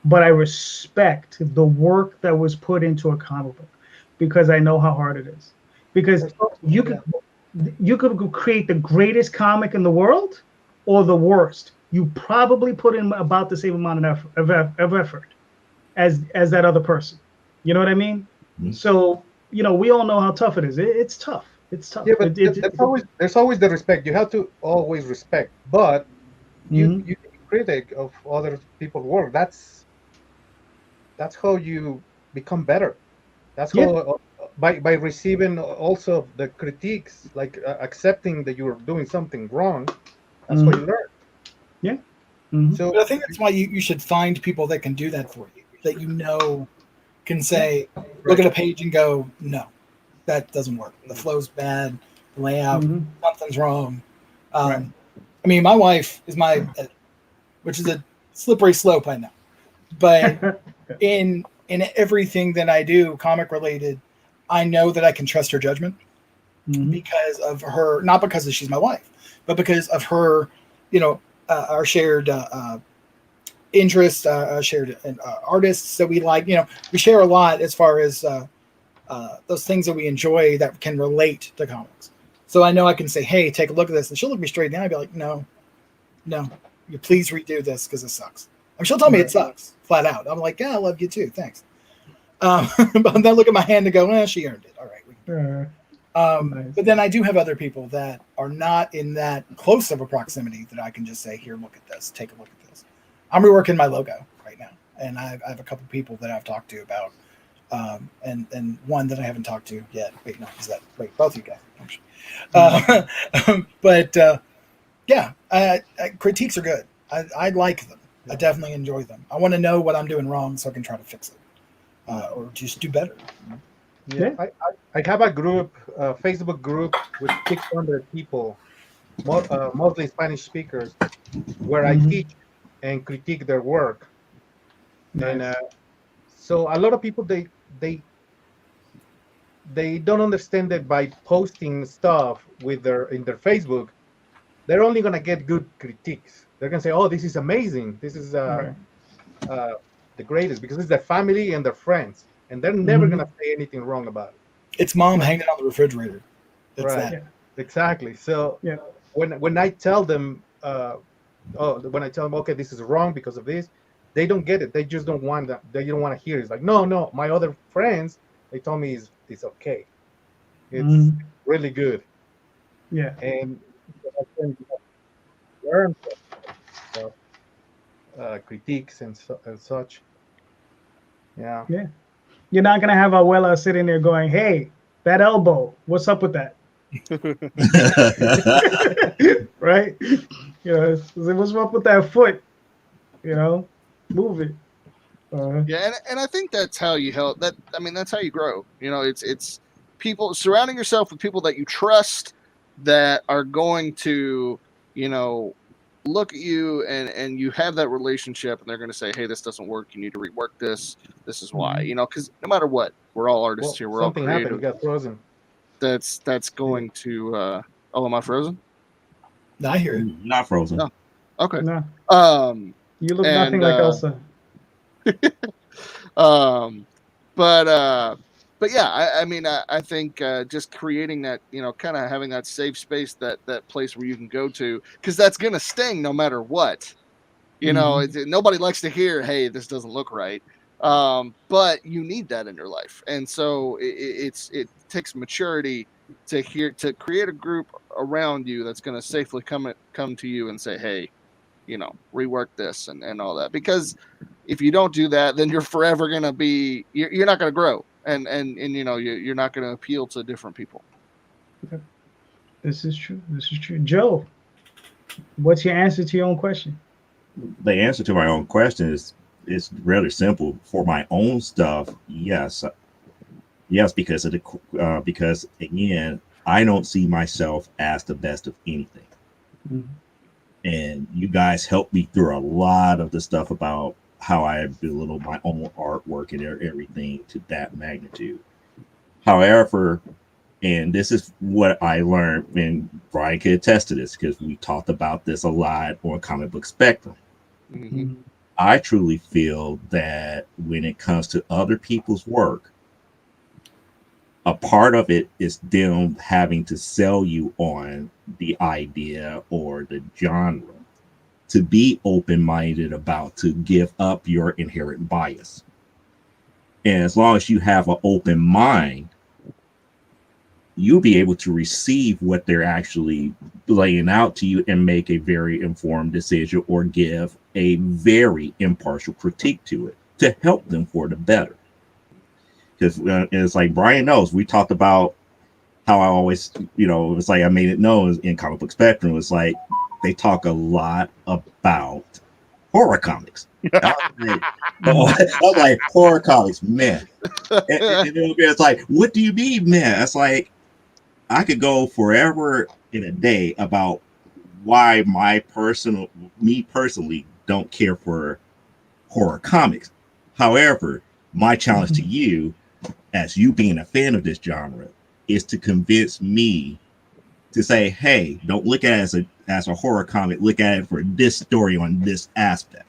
but I respect the work that was put into a comic book because I know how hard it is. Because you could create the greatest comic in the world or the worst. You probably put in about the same amount of effort as that other person. You know what I mean? Mm-hmm. So, we all know how tough it is. It's tough. It's tough. Yeah, but there's always the respect. You have to always respect. But you be critic of other people's work. That's how you become better. That's how by receiving also the critiques, like accepting that you're doing something wrong. That's how you learn. Yeah. So but I think that's why you should find people that can do that for you, that can say, look at a page and go, no, that doesn't work. The flow's bad, the layout, something's wrong. I mean, my wife is my, which is a slippery slope, I know, but in everything that I do, comic related, I know that I can trust her judgment because of her, not because she's my wife, but because of her, our shared interests, shared artists that we like. We share a lot as far as those things that we enjoy that can relate to comics. So I know I can say, hey, take a look at this. And she'll look me straight in the eye and be like, no, you please redo this because it sucks. And she'll tell me it sucks flat out. I'm like, yeah, I love you too. Thanks. But then look at my hand and go, she earned it. All right. Nice. But then I do have other people that are not in that close of a proximity that I can just say, here, look at this, take a look at this. I'm reworking my logo right now. And I have a couple people that I've talked to about, and one that I haven't talked to yet. Both of you guys, actually. Critiques are good. I like them. I definitely enjoy them. I want to know what I'm doing wrong so I can try to fix it. Or just do better. Yeah, I have a group, Facebook group with 600 people, mostly Spanish speakers, where I teach and critique their work. Nice. And so a lot of people they don't understand that by posting stuff in their Facebook, they're only gonna get good critiques. They're gonna say, "Oh, this is amazing. This is the greatest," because it's their family and their friends. And they're never going to say anything wrong about it. It's mom hanging on the refrigerator. That's that. Yeah. Exactly. So when I tell them, okay, this is wrong because of this, they don't get it. They just don't want that. They don't want to hear it. It's like, no, my other friends, they told me it's okay. It's really good. Yeah. And learn critiques and such. Yeah. Yeah. You're not gonna have Abuela sitting there going, "Hey, that elbow, what's up with that?" Right? What's up with that foot? Move it. Yeah, and I think that's how you help. That's how you grow. It's people surrounding yourself with people that you trust, that are going to, look at you and you have that relationship, and they're going to say, hey, this doesn't work. You need to rework this. This is why. Because no matter what, we're all artists here. We're all something creative. happened. You got frozen. That's going to. Oh, am I frozen? No, I hear it. Not frozen. No. Okay. No. Um. You look nothing like Elsa. But yeah, I think just creating that, kind of having that safe space, that place where you can go to, because that's gonna sting no matter what. Nobody likes to hear, hey, this doesn't look right. But you need that in your life, and so it takes maturity to create a group around you that's gonna safely come to you and say, hey, rework this and all that. Because if you don't do that, then you're forever going to be, you're not going to grow. And you're not going to appeal to different people. This is true. Joe, what's your answer to your own question? The answer to my own question is really simple. For my own stuff, yes, because because again, I don't see myself as the best of anything. Mm-hmm. And you guys helped me through a lot of the stuff about how I belittle my own artwork and everything to that magnitude. However, and this is what I learned, and Brian could attest to this because we talked about this a lot on Comic Book Spectrum. Mm-hmm. I truly feel that when it comes to other people's work, a part of it is them having to sell you on the idea or the genre, to be open-minded about, to give up your inherent bias. And as long as you have an open mind, you'll be able to receive what they're actually laying out to you and make a very informed decision or give a very impartial critique to it to help them for the better. Because it's like Brian knows, we talked about how I always, it's like I made it known in Comic Book Spectrum, it's like they talk a lot about horror comics. I was like, horror comics, man. And it's like, what do you mean, man? It's like, I could go forever in a day about why me personally don't care for horror comics. However, my challenge to you, as you being a fan of this genre, is to convince me to say, hey, don't look at it as a horror comic, look at it for this story on this aspect,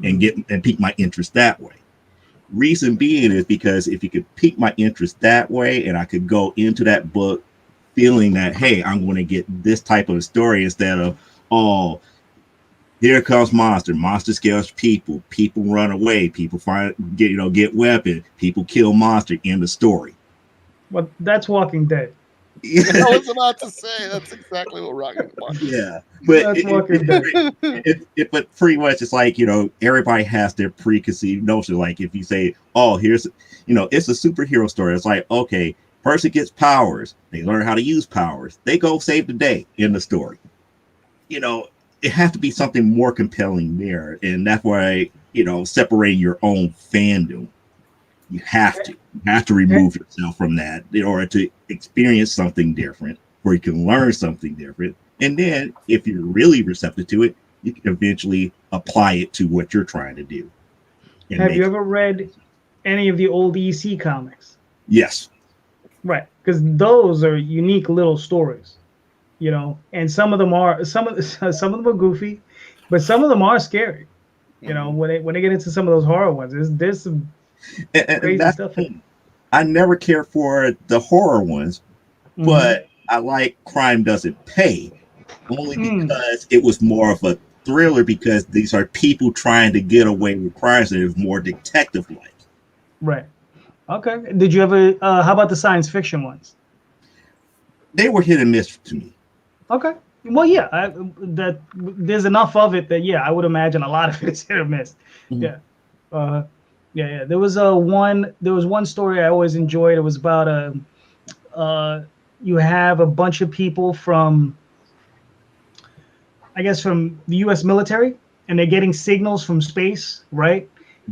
and pique my interest that way. Reason being is because if you could pique my interest that way, and I could go into that book feeling that, hey, I'm going to get this type of story instead of, oh, here comes monster scares people run away, people get weapon, people kill monster, end of story. Well, that's Walking Dead. I was about to say that's exactly what Rocket wants. Yeah, but but pretty much it's like, everybody has their preconceived notion. Like if you say, oh, here's it's a superhero story, it's like, okay, person gets powers, they learn how to use powers, they go save the day in the story. It has to be something more compelling there, and that's why separating your own fandom. You have to remove yourself from that in order to experience something different, where you can learn something different. And then if you're really receptive to it, you can eventually apply it to what you're trying to do. Have you ever read any of the old EC comics? Yes. Right. Because those are unique little stories, and some of them are goofy, but some of them are scary. When they get into some of those horror ones, there's some crazy stuff. I never care for the horror ones, but I like Crime Doesn't Pay, only because it was more of a thriller, because these are people trying to get away with crimes, and it's more detective-like. Right. Okay. Did you ever? How about the science fiction ones? They were hit and miss to me. Okay. Well, yeah. That there's enough of it that I would imagine a lot of it is hit or miss. Mm-hmm. Yeah. There was one story I always enjoyed. It was about you have a bunch of people from, I guess, from the U.S. military, and they're getting signals from space, right?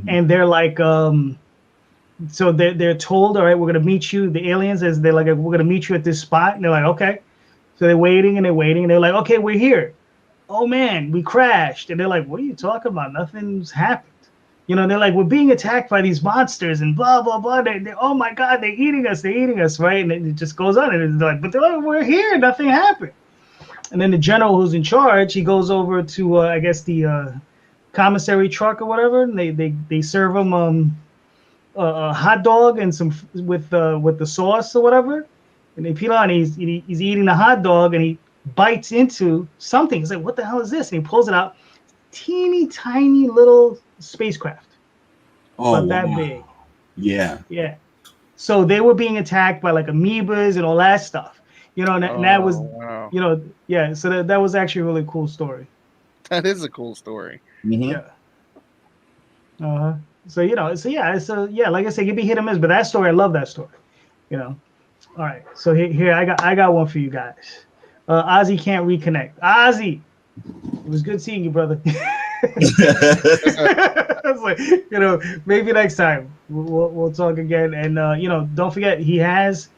And they're like, so they're told, all right, we're gonna meet you. The aliens, as they're like, we're gonna meet you at this spot, and they're like, okay. So they're waiting and they're waiting, and they're like, okay, we're here. Oh man, we crashed, and they're like, what are you talking about? Nothing's happened. You know, they're like, we're being attacked by these monsters and blah blah blah. Oh my god, they're eating us, right? And it just goes on, and it's like, but they're like, we're here, nothing happened. And then the general who's in charge, he goes over to I guess the commissary truck or whatever, and they serve him a hot dog and some with the sauce or whatever, and they peel on. He's eating the hot dog and he bites into something. He's like, "What the hell is this?" And he pulls it out. Teeny tiny little spacecraft, Oh, about that wow. big. Yeah. Yeah. So they were being attacked by like amoebas and all that stuff. You know, and that was, wow. you know, yeah. So that was actually a really cool story. That is a cool story. Mhm. Yeah. So you know, yeah, like I said, it be hit or miss, but that story, I love that story. You know. All right. So here I got one for you guys. Ozzy can't reconnect. Ozzy, it was good seeing you, brother. I was like, you know, maybe next time we'll talk again. And you know, don't forget he has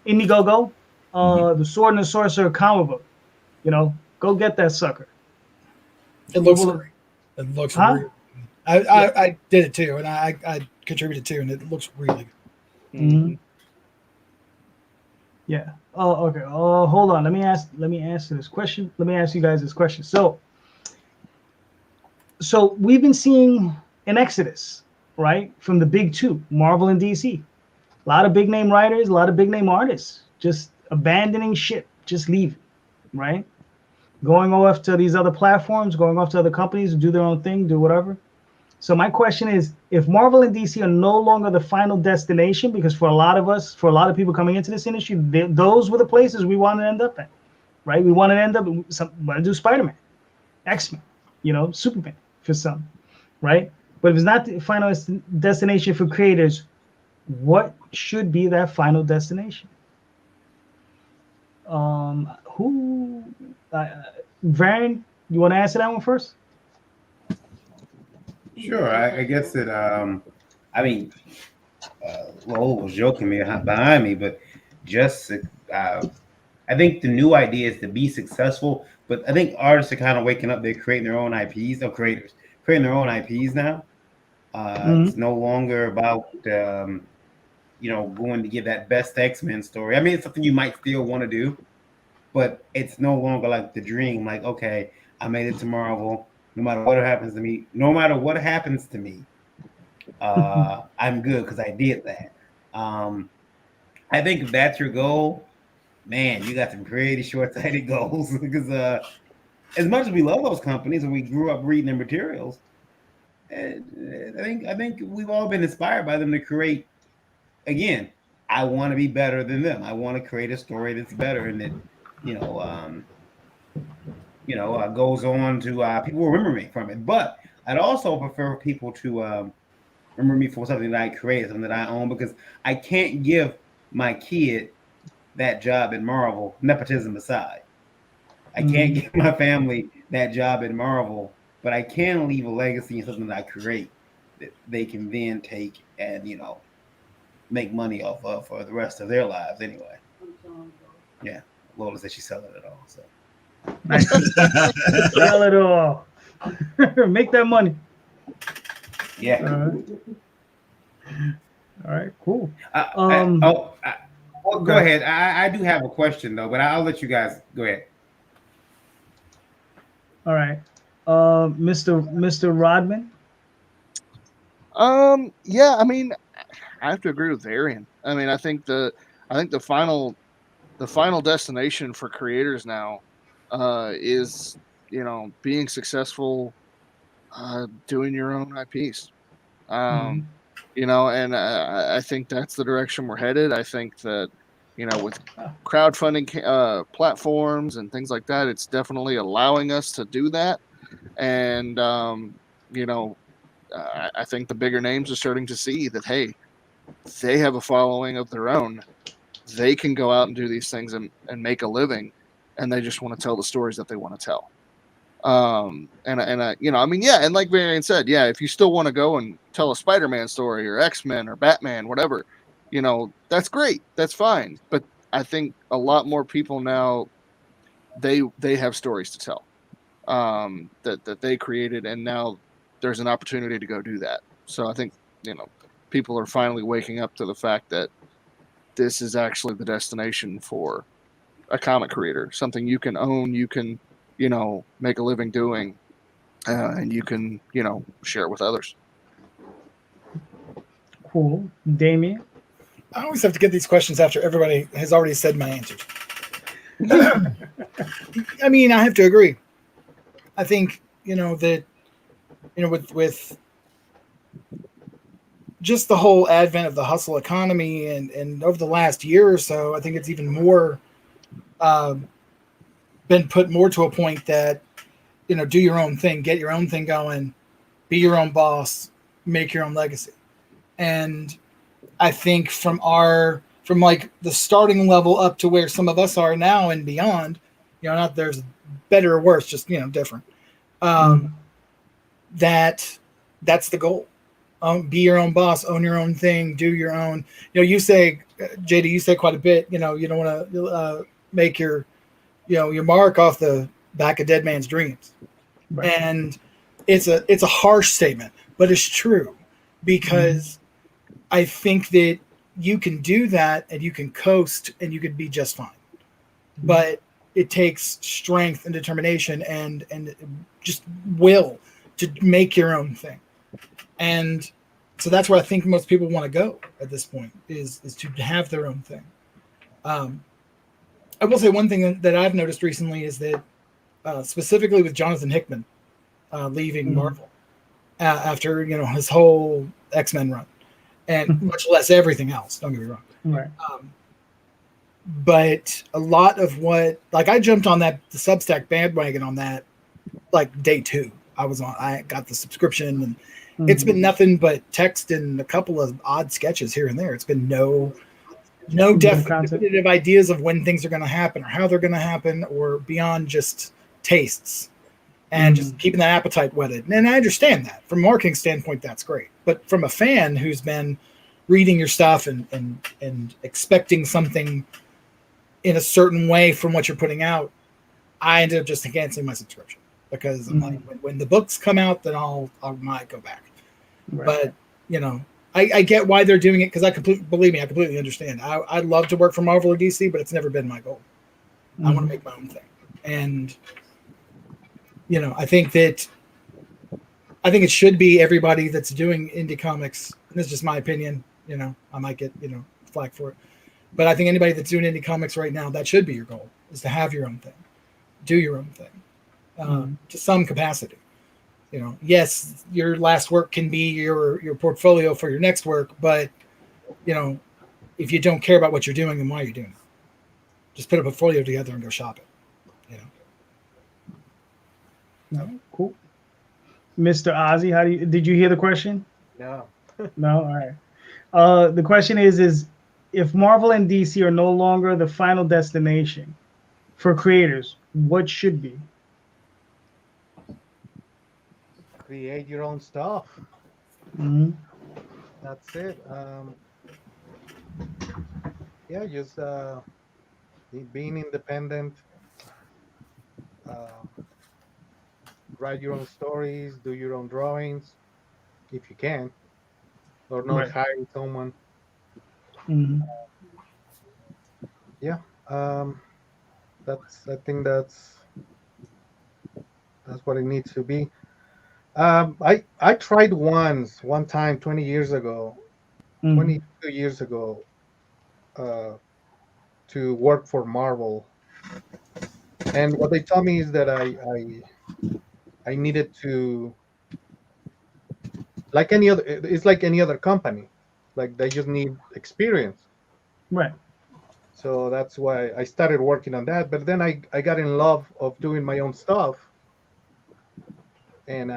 Indiegogo, the Sword and the Sorcerer comic book. You know, go get that sucker. It looks great. It looks Huh? really. I did it too, and I contributed too, and it looks really good. Mm-hmm. Yeah. Oh, okay. Oh, hold on. Let me answer this question. Let me ask you guys this question. So we've been seeing an exodus, right, from the big two, Marvel and DC. A lot of big name writers, a lot of big name artists, just abandoning ship, just leaving, right? Going off to these other platforms, going off to other companies, do their own thing, do whatever. So my question is, if Marvel and DC are no longer the final destination, because for a lot of us, for a lot of people coming into this industry, those were the places we want to end up at, right? We want to end up, want to do Spider-Man, X-Men, you know, Superman for some, right? But if it's not the final destination for creators, what should be that final destination? Varen, you want to answer that one first? Sure, I guess that. I mean, Lowell was joking me behind me, but just I think the new idea is to be successful. But I think artists are kind of waking up. They're creating their own IPs. Or creators creating their own IPs now. It's no longer about you know, going to get that best X-Men story. I mean, it's something you might still want to do, but it's no longer like the dream. Like, okay, I made it to Marvel. No matter what happens to me, I'm good because I did that. I think if that's your goal, man, you got some pretty short-sighted goals because as much as we love those companies and we grew up reading their materials, I think we've all been inspired by them to create. Again, I want to be better than them. I want to create a story that's better and that, goes on to people remember me from it. But I'd also prefer people to remember me for something that I created, something that I own, because I can't give my kid that job at Marvel, nepotism aside. I can't give my family that job at Marvel, but I can leave a legacy in something that I create that they can then take and, make money off of for the rest of their lives anyway. Yeah. Lola said she's selling it all. So nice. Sell it all. Make that money. Yeah. All right, cool. Go ahead. I do have a question though, but I'll let you guys go ahead. All right. Mr. Rodman. Yeah, I mean, I have to agree with Arian. I mean, I think the final destination for creators now is, being successful, doing your own IPs. And I think that's the direction we're headed. I think that, with crowdfunding platforms and things like that, it's definitely allowing us to do that. And, I think the bigger names are starting to see that, hey, they have a following of their own they can go out and do these things and make a living, and they just want to tell the stories that they want to tell. And like Varian said, yeah, if you still want to go and tell a Spider-Man story or X-Men or Batman, whatever, that's great, that's fine. But I think a lot more people now, they have stories to tell, that they created, and now there's an opportunity to go do that. So I think people are finally waking up to the fact that this is actually the destination for a comic creator, something you can own, you can make a living doing, and you can share it with others. Cool. Damion? I always have to get these questions after everybody has already said my answers. I mean, I have to agree. I think that with just the whole advent of the hustle economy and over the last year or so, I think it's even more been put more to a point that do your own thing, get your own thing going, be your own boss, make your own legacy. And I think from like the starting level up to where some of us are now and beyond, not there's better or worse, just different. That's the goal. Be your own boss, own your own thing, do your own. You say, JD, you say quite a bit. You don't want to make your mark off the back of dead man's dreams. Right. And it's a harsh statement, but it's true, because I think that you can do that and you can coast and you could be just fine. But it takes strength and determination and just will to make your own thing. And so that's where I think most people want to go at this point, is to have their own thing. I will say one thing that I've noticed recently is that specifically with Jonathan Hickman leaving Marvel after his whole X-Men run, and much less everything else, don't get me wrong. Right. But a lot of what, like, I jumped on the Substack bandwagon on that like day 2. I got the subscription, and it's been nothing but text and a couple of odd sketches here and there. It's been no definitive ideas of when things are going to happen or how they're going to happen, or beyond just tastes and just keeping that appetite whetted. And I understand that from a marketing standpoint, that's great. But from a fan who's been reading your stuff and expecting something in a certain way from what you're putting out, I ended up just canceling my subscription, because I'm like, when the books come out, then I might go back. Right. But I get why they're doing it, because I completely understand. I'd love to work for Marvel or DC, but it's never been my goal. I want to make my own thing. And I think it should be everybody that's doing indie comics. And this is just my opinion. I might get flack for it, but I think anybody that's doing indie comics right now, that should be your goal, is to have your own thing, do your own thing, to some capacity. Yes, your last work can be your portfolio for your next work, but if you don't care about what you're doing, then why are you doing it? Just put a portfolio together and go shop it. No, cool. Mr. Ozzy, did you hear the question? No. No, all right. The question is if Marvel and DC are no longer the final destination for creators, what should be? Create your own stuff. That's it. Just being independent. Write your own stories, do your own drawings, if you can, or not hiring someone. I think that's what it needs to be. I tried one time 22 years ago, to work for Marvel, and what they told me is that I needed to, like any other, it's like any other company, like they just need experience. Right. So that's why I started working on that. But then I got in love of doing my own stuff, and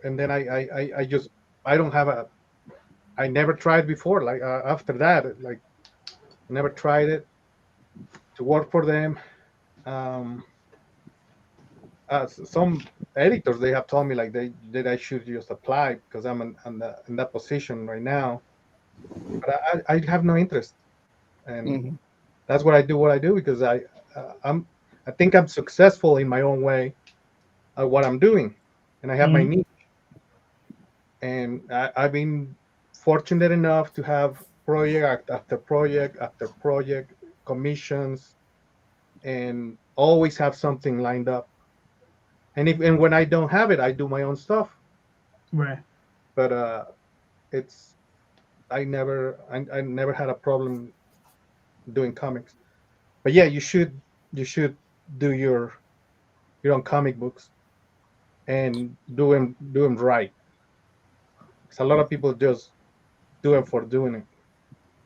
then I never tried before. Like after that, like never tried it to work for them. Some editors, they have told me like that I should just apply because I'm in that position right now, but I have no interest, and that's what I do because I think I'm successful in my own way at what I'm doing, and I have my niche, and I've been fortunate enough to have project after project after project, commissions, and always have something lined up. And when I don't have it, I do my own stuff. Right. But it's I never had a problem doing comics. But yeah, you should do your own comic books and do them right. Because a lot of people just do it for doing it.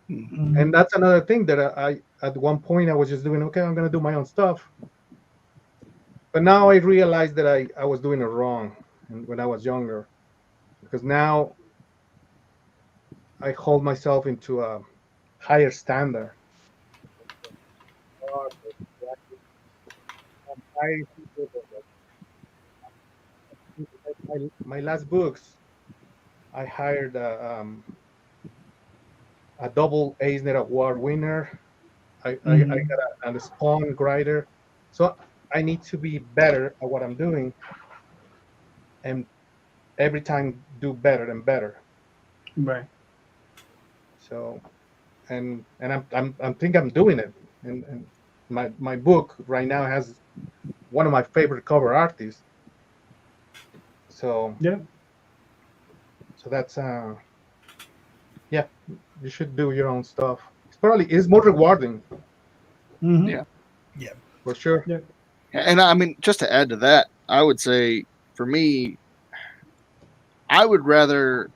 And that's another thing that I at one point I was just doing, okay, I'm gonna do my own stuff. But now I realized that I was doing it wrong when I was younger. Because now I hold myself into a higher standard. My last books, I hired a double Eisner Award winner. I got a Spawn writer. So I need to be better at what I'm doing, and every time do better and better. Right. So, and I think I'm doing it. And my book right now has one of my favorite cover artists. So yeah. So that's yeah, you should do your own stuff. It's more rewarding. Yeah. Yeah. For sure. Yeah. And I mean, just to add to that, I would say for me, I would rather,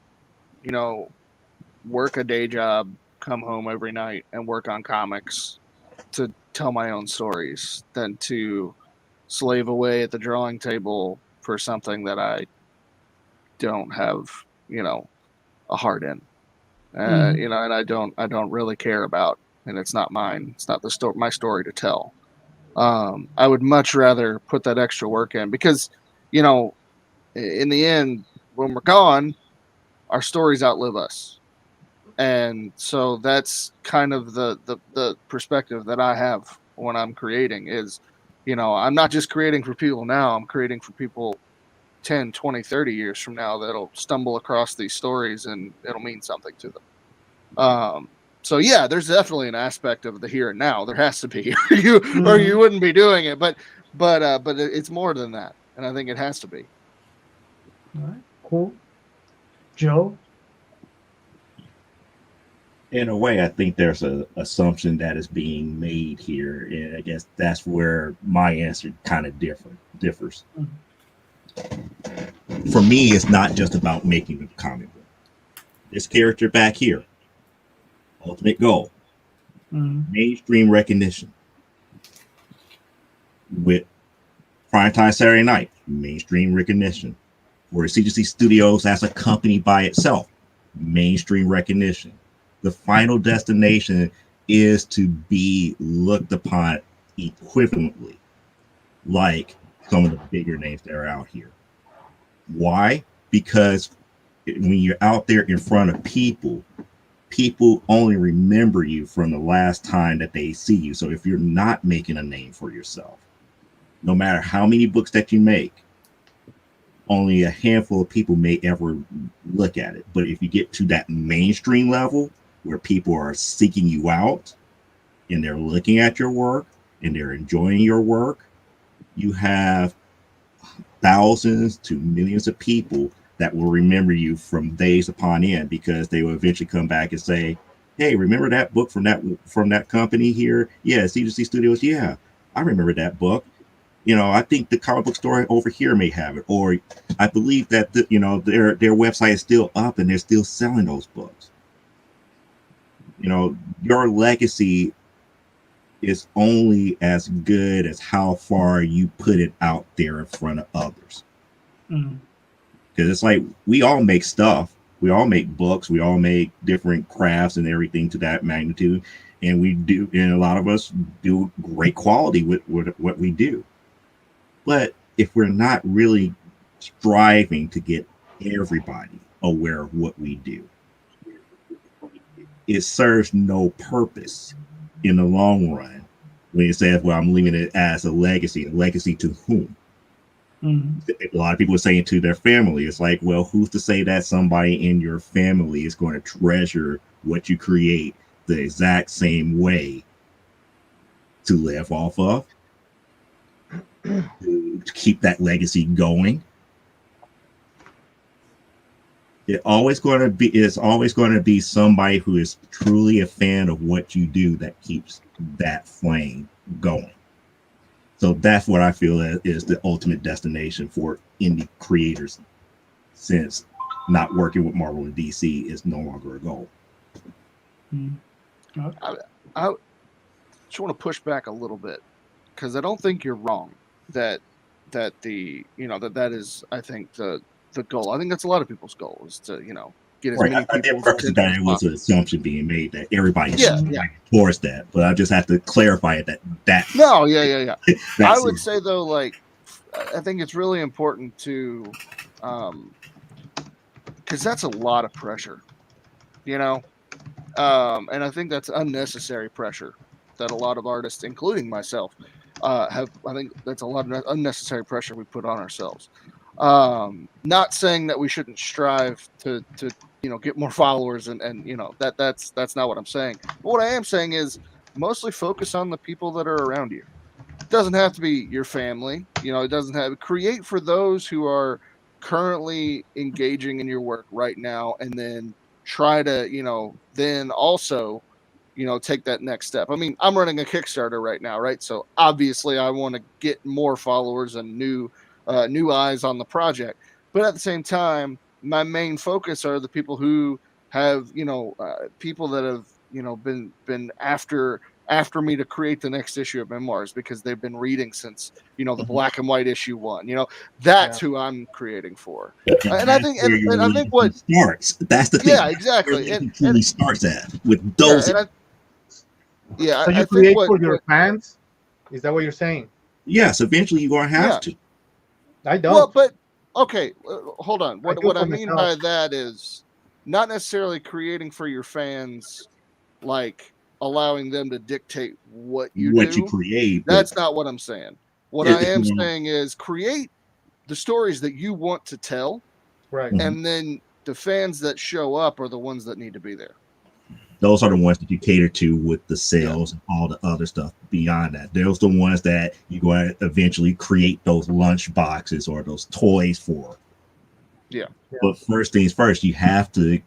work a day job, come home every night and work on comics to tell my own stories than to slave away at the drawing table for something that I don't have, a heart in, and I don't really care about, and it's not mine. It's not my story to tell. I would much rather put that extra work in because, in the end, when we're gone, our stories outlive us. And so that's kind of the perspective that I have when I'm creating is, I'm not just creating for people now, I'm creating for people 10, 20, 30 years from now that'll stumble across these stories and it'll mean something to them. So yeah, there's definitely an aspect of the here and now. There has to be, or you wouldn't be doing it. But it's more than that, and I think it has to be. All right, cool. Joe? In a way, I think there's an assumption that is being made here, and I guess that's where my answer kind of differs. For me, it's not just about making a comic book. This character back here, ultimate goal, mainstream recognition. With Primetime Saturday Night, mainstream recognition. Or CGC Studios as a company by itself, mainstream recognition. The final destination is to be looked upon equivalently, like some of the bigger names that are out here. Why? Because when you're out there in front of people only remember you from the last time that they see you. So if you're not making a name for yourself, no matter how many books that you make, only a handful of people may ever look at it. But if you get to that mainstream level where people are seeking you out and they're looking at your work and they're enjoying your work, you have thousands to millions of people that will remember you from days upon end, because they will eventually come back and say, hey, remember that book from that company here? Yeah, CGC Studios. Yeah, I remember that book. I think the comic book store over here may have it, or I believe that their website is still up and they're still selling those books. Your legacy is only as good as how far you put it out there in front of others. Because it's like we all make stuff, we all make books, we all make different crafts and everything to that magnitude, and we do, and a lot of us do great quality with what we do. But if we're not really striving to get everybody aware of what we do, it serves no purpose in the long run when it says, well, I'm leaving it as a legacy. A legacy to whom? Mm-hmm. A lot of people are saying to their family. It's like, well, who's to say that somebody in your family is going to treasure what you create the exact same way to live off of, to keep that legacy going? It's always going to be somebody who is truly a fan of what you do that keeps that flame going. So that's what I feel is the ultimate destination for indie creators, since not working with Marvel and DC is no longer a goal. I just want to push back a little bit, because I don't think you're wrong that the that is, I think, the goal. I think that's a lot of people's goal, is to get as many people. That it was an assumption being made that everybody's towards that, but I just have to clarify that. I would say though, like, I think it's really important to, because that's a lot of pressure, and I think that's unnecessary pressure that a lot of artists, including myself, have. I think that's a lot of unnecessary pressure we put on ourselves. Not saying that we shouldn't strive to get more followers and that's not what I'm saying. But what I am saying is mostly focus on the people that are around you. It doesn't have to be your family. It doesn't have create for those who are currently engaging in your work right now, and then try to then also take that next step. I mean, I'm running a Kickstarter right now, right? So obviously I want to get more followers and new eyes on the project, but at the same time, my main focus are the people who have people that have been after me to create the next issue of Memoirs, because they've been reading since the black and white issue 1. That's who I'm creating for. And I think what starts, that's the thing. Yeah, exactly. It really starts at with those. So you create for your fans? Is that what you're saying? Yes, eventually you're going to have to. I don't. Well, but okay, hold on. What I mean by that is not necessarily creating for your fans, like allowing them to dictate what you create. That's not what I'm saying. What I am saying is create the stories that you want to tell, right? And then the fans that show up are the ones that need to be there. Those are the ones that you cater to with the sales and all the other stuff beyond that. Those are the ones that you're going to eventually create those lunch boxes or those toys for. Yeah. But first things first, you have to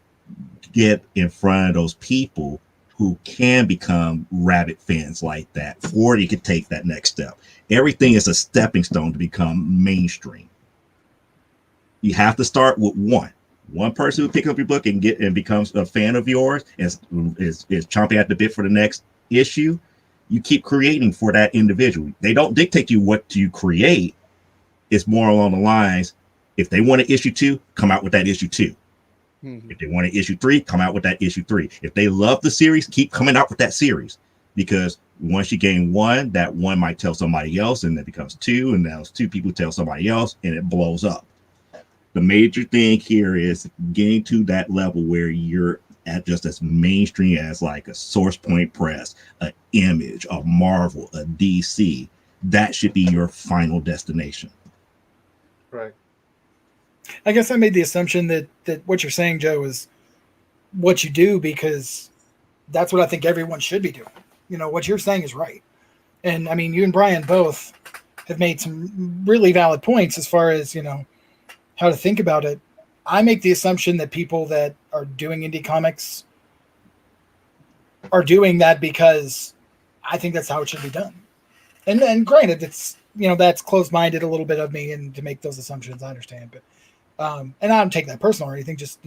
get in front of those people who can become rabid fans like that before you can take that next step. Everything is a stepping stone to become mainstream. You have to start with one person who picks up your book and becomes a fan of yours is chomping at the bit for the next issue. You keep creating for that individual. They don't dictate you what to create. It's more along the lines, if they want an issue 2, come out with that issue 2. Mm-hmm. If they want an issue 3, come out with that issue 3. If they love the series, keep coming out with that series, because once you gain 1, that 1 might tell somebody else, and that becomes 2, and those 2 people tell somebody else, and it blows up. The major thing here is getting to that level where you're at just as mainstream as like a Source Point Press, an Image, a Marvel, a DC. That should be your final destination. Right. I guess I made the assumption that what you're saying, Joe, is what you do, because that's what I think everyone should be doing. What you're saying is right. And I mean, you and Brian both have made some really valid points as far as, how to think about it. I make the assumption that people that are doing indie comics are doing that because I think that's how it should be done. And granted, it's, that's closed-minded a little bit of me, and to make those assumptions, I understand. But and I don't take that personal or anything. Just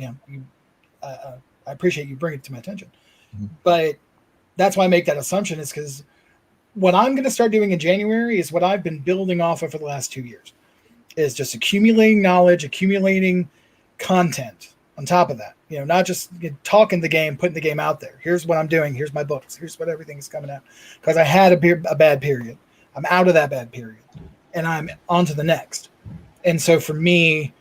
I appreciate you bringing it to my attention. Mm-hmm. But that's why I make that assumption, is because what I'm going to start doing in January is what I've been building off of for the last 2 years. Is just accumulating knowledge, accumulating content on top of that. You know, not just talking the game, putting the game out there. Here's what I'm doing. Here's my books. Here's what everything's coming out. Because I had a bad period. I'm out of that bad period, and I'm on to the next. And so for me,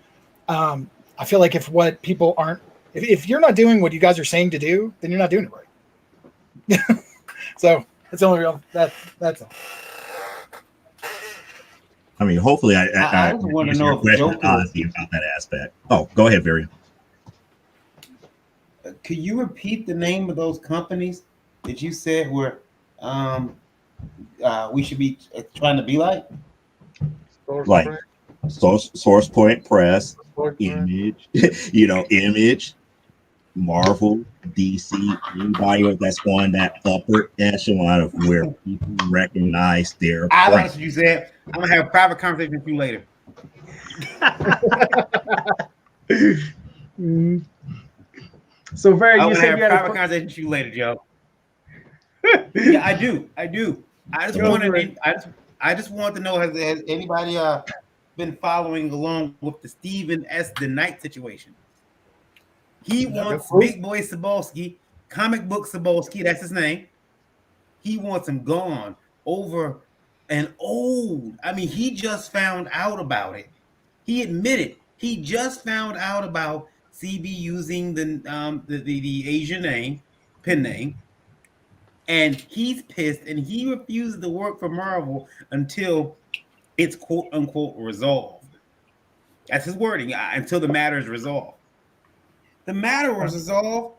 I feel like if what people aren't, if you're not doing what you guys are saying to do, then you're not doing it right. So it's only real. That's all. I mean, hopefully, I want to answer know your if question Joker, honestly about that aspect. Oh, go ahead, Varian. could you repeat the name of those companies that you said were we should be trying to be like? Like Source Point Press, Image, Image, Marvel, DC, anybody that's on that upper echelon of where people recognize their I brand. like what you said. I'm gonna have a private conversation with you later. So very, I'm you gonna said have you a had private a conversation with you later, Joe. Yeah, I do. I just wanted. I just want to know has anybody been following along with the Stephen S. the Knight situation? He wants Big Boy Cebulski, comic book Cebulski, that's his name. He wants him gone over and old. I mean, he just found out about it. He admitted he just found out about CB using the Asian name, pen name, and he's pissed and he refuses to work for Marvel until it's quote unquote resolved. That's his wording, until the matter is resolved. The matter was resolved,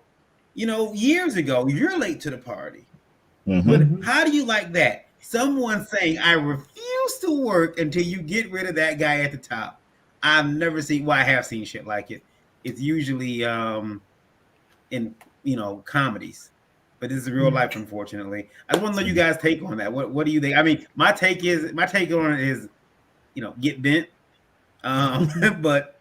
years ago. You're late to the party. Mm-hmm. But how do you like that? Someone saying, I refuse to work until you get rid of that guy at the top. I've never seen, I have seen shit like it. It's usually in, comedies. But this is real life, unfortunately. I just want to know you guys' take on that. What do you think? I mean, my take on it is, get bent. But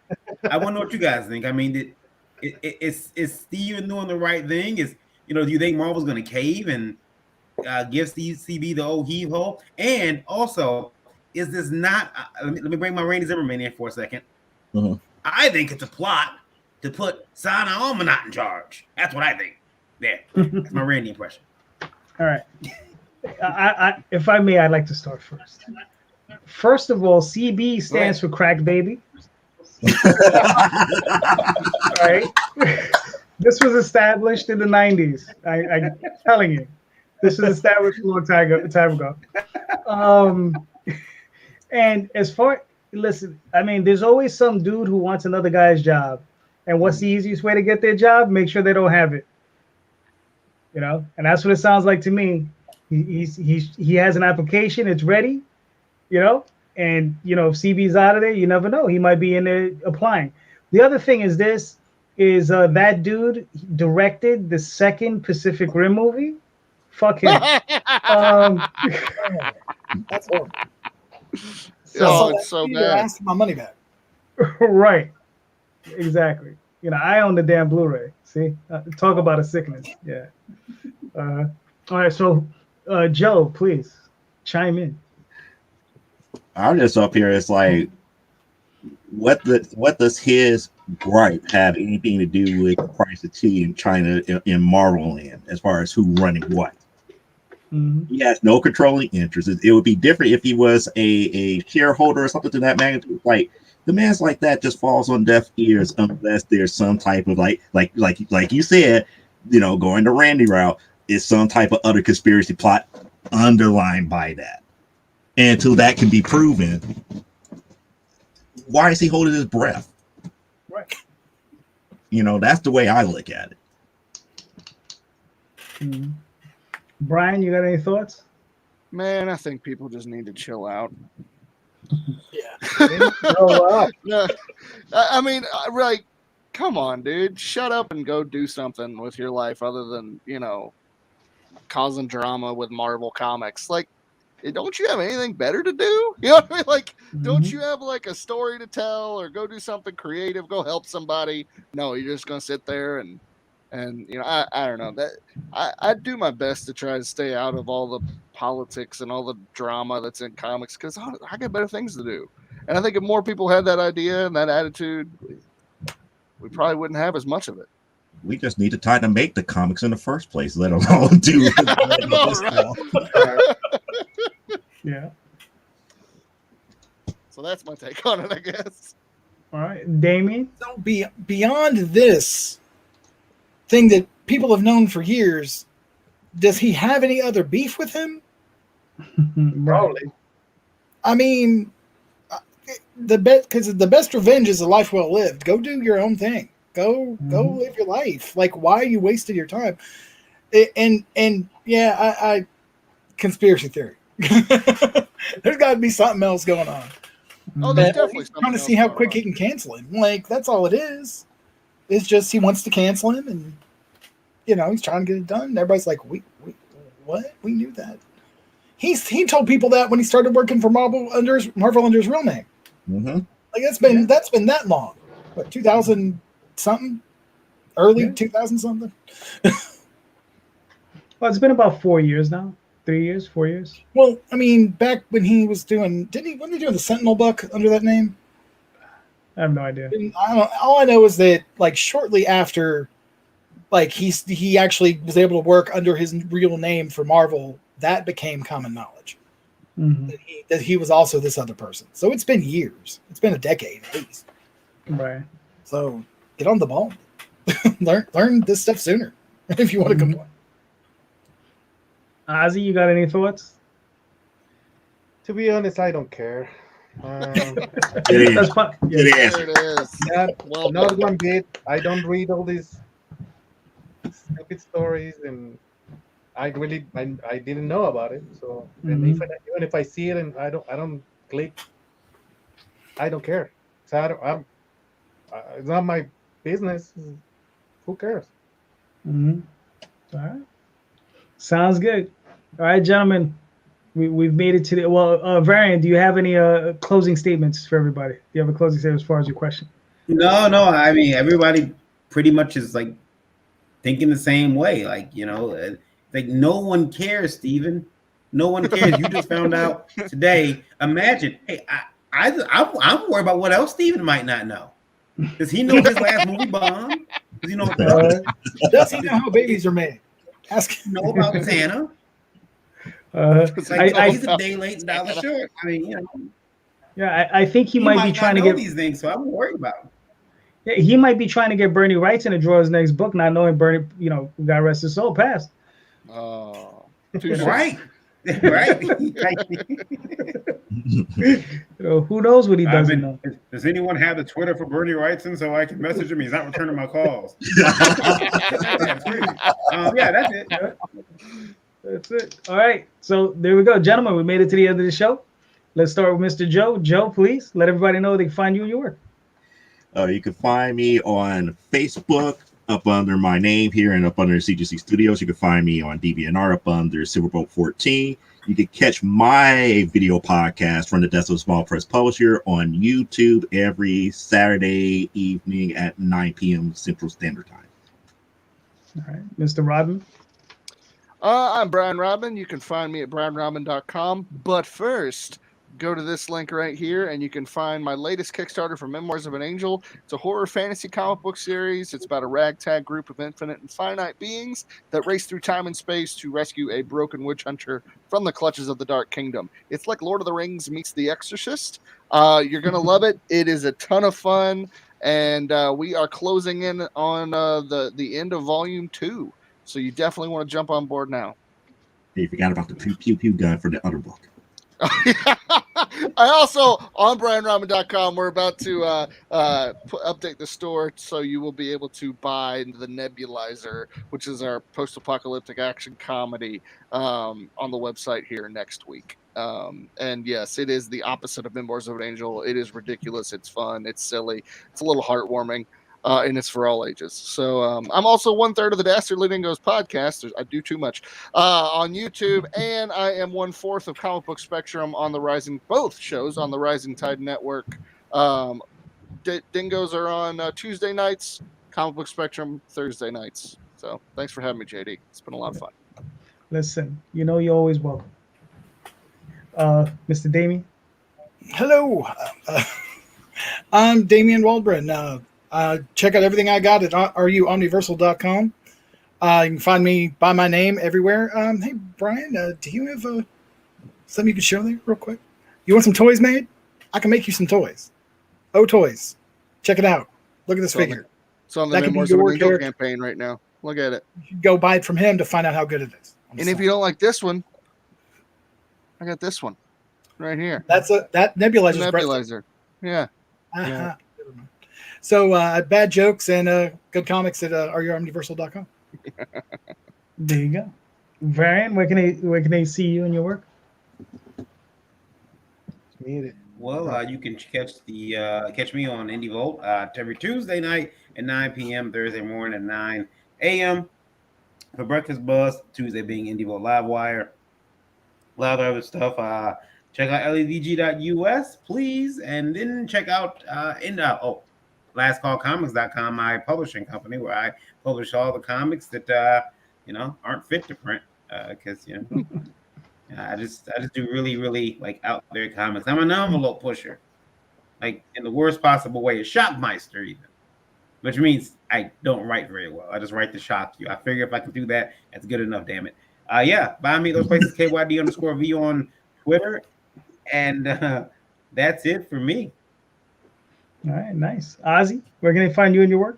I want to know what you guys think. I mean, is Steven doing the right thing? Do you think Marvel's going to cave and give CB the old heave ho? And also, is this not? Let me bring my Randy Zimmerman in for a second. Mm-hmm. I think it's a plot to put Sana Almanat in charge. That's what I think. There, that's my Randy impression. All right. If I may, I'd like to start first. First of all, CB stands for Crack Baby. Right? This was established in the 90s. I'm telling you. This was established a long time ago. And as far, listen, I mean, there's always some dude who wants another guy's job. And what's the easiest way to get their job? Make sure they don't have it. And that's what it sounds like to me. He has an application, it's ready, and if CB's out of there, you never know. He might be in there applying. The other thing is that dude directed the second Pacific Rim movie. Fuck him. That's horrible. It's so bad. Ask for my money back. Right. Exactly. I own the damn Blu-ray. See, talk about a sickness. Yeah. All right. So, Joe, please chime in. I'm just up here. It's like, what does his gripe have anything to do with the price of tea in China in Marvel land as far as who running what? Mm-hmm. He has no controlling interest. It would be different if he was a shareholder or something to that magnitude. Like the man's like that just falls on deaf ears unless there's some type of like you said, going the Randy route is some type of other conspiracy plot underlined by that. And until that can be proven, why is he holding his breath? Right. That's the way I look at it. Mm-hmm. Brian, you got any thoughts? Man, I think people just need to chill out. Yeah. No, I mean, come on, dude. Shut up and go do something with your life other than, causing drama with Marvel Comics. Like, don't you have anything better to do? You know what I mean? Like, don't you have like a story to tell or go do something creative, go help somebody? No, you're just going to sit there and I don't know that I do my best to try to stay out of all the politics and all the drama that's in comics because I got better things to do. And I think if more people had that idea and that attitude, we probably wouldn't have as much of it. We just need to try to make the comics in the first place, let alone do this stuff. Yeah. So that's my take on it, I guess. All right, Damien. So beyond this thing that people have known for years, does he have any other beef with him? Probably. I mean, the best revenge is a life well lived. Go do your own thing. Go live your life. Like, why are you wasting your time? And yeah, I conspiracy theory. There's got to be something else going on. Oh, there's definitely He's trying to see how quick he can cancel him. Like, that's all it is. It's just he wants to cancel him, and he's trying to get it done. And everybody's like, what? We knew that. He told people that when he started working for Marvel under his real name. Mm-hmm. Like that's been that long. What, 2000 something? Early 2000 something? Well, it's been about 4 years now. 3 years, 4 years. Well, I mean, back when he was doing, wasn't he doing the Sentinel book under that name? I have no idea. All I know is that, like, shortly after, like, he actually was able to work under his real name for Marvel. That became common knowledge. Mm-hmm. That he was also this other person. So it's been years. It's been a decade at least. Right. So get on the ball. learn this stuff sooner if you want to complain. Ozzy, you got any thoughts? To be honest, I don't care. That's fun. Yeah. There it is. Not one bit. I don't read all these stupid stories, and I didn't know about it. So and even if I see it and I don't click, I don't care. So it's not my business. Who cares? Mm-hmm. All right. Sounds good. All right, gentlemen. We've made it to the Varian, do you have any closing statements for everybody? Do you have a closing statement as far as your question? No. I mean, everybody pretty much is like thinking the same way. Like, like no one cares, Steven. No one cares. You just found out today. Imagine, hey, I'm worried about what else Steven might not know. Does he know his last movie bombed? Does he know? Does he know how babies are made? Ask him. Know about Santa? He's a day late and dollar short. I mean, Yeah, I think he might be trying to get these things, so I'm worried about him. Yeah, he might be trying to get Bernie Wrightson to draw his next book, not knowing Bernie, God rest his soul, passed. Oh, right. Right. Who knows what he doesn't know? Does anyone have the Twitter for Bernie Wrightson so I can message him? He's not returning my calls. Yeah, that's it. That's it. All right. So there we go. Gentlemen, we made it to the end of the show. Let's start with Mr. Joe. Joe, please let everybody know they can find you and your work. You can find me on Facebook up under my name here and up under CGC Studios. You can find me on Damion R up under Silberbolt 14. You can catch my video podcast from the Death of a Small Press Publisher on YouTube every Saturday evening at 9 p.m. Central Standard Time. All right. Mr. Rodman. I'm Brian Rodman. You can find me at brianrodman.com. But first, go to this link right here, and you can find my latest Kickstarter for Memoirs of an Angel. It's a horror fantasy comic book series. It's about a ragtag group of infinite and finite beings that race through time and space to rescue a broken witch hunter from the clutches of the Dark Kingdom. It's like Lord of the Rings meets The Exorcist. You're going to love it. It is a ton of fun, and we are closing in on the end of Volume 2. So you definitely want to jump on board now. Hey, you forgot about the pew-pew gun for the other book. I also, on brianrodman.com, we're about to update the store so you will be able to buy the Nebulizer, which is our post-apocalyptic action comedy, on the website here next week. And yes, it is the opposite of Memoirs of an Angel. It is ridiculous. It's fun. It's silly. It's a little heartwarming. And it's for all ages. So I'm also 1/3 of the Dastardly Dingoes podcast. I do too much on YouTube, and I am 1/4 of Comic Book Spectrum on both shows on the Rising Tide Network. Dingoes are on Tuesday nights, Comic Book Spectrum Thursday nights. So thanks for having me, JD. It's been a lot of fun. Listen, you're always welcome. Mr. Damien. Hello. I'm Damion Waldbrunn. Check out everything I got at ruomniversal.com. You can find me by my name everywhere. Hey, Brian, do you have something you can show there real quick? You want some toys made? I can make you some toys. Oh, toys. Check it out. Look at this figure. It's on the Memoirs of an Angel campaign right now. Look at it. You should go buy it from him to find out how good it is. And if you don't like this one, I got this one right here. That nebulizer. Nebulizer. Yeah. Yeah. So bad jokes and good comics at ruomniversal.com. There you go. Varian, where can they see you and your work? Well, you can catch me on Indie Vault every Tuesday night at 9 p.m., Thursday morning at 9 a.m. for Breakfast Buzz, Tuesday being Indie Vault Live Wire. A lot of other stuff. Check out ledg.us, please, and then check out lastcallcomics.com, my publishing company, where I publish all the comics that aren't fit to print, because I just do really, really like out there comics. I'm an envelope pusher, like in the worst possible way, a shopmeister even, which means I don't write very well. I just write to shock you. I figure if I can do that, that's good enough. Damn it. Buy me those places. KYD_V on Twitter, and that's it for me. All right, nice. Ozzy, where can they find you and your work?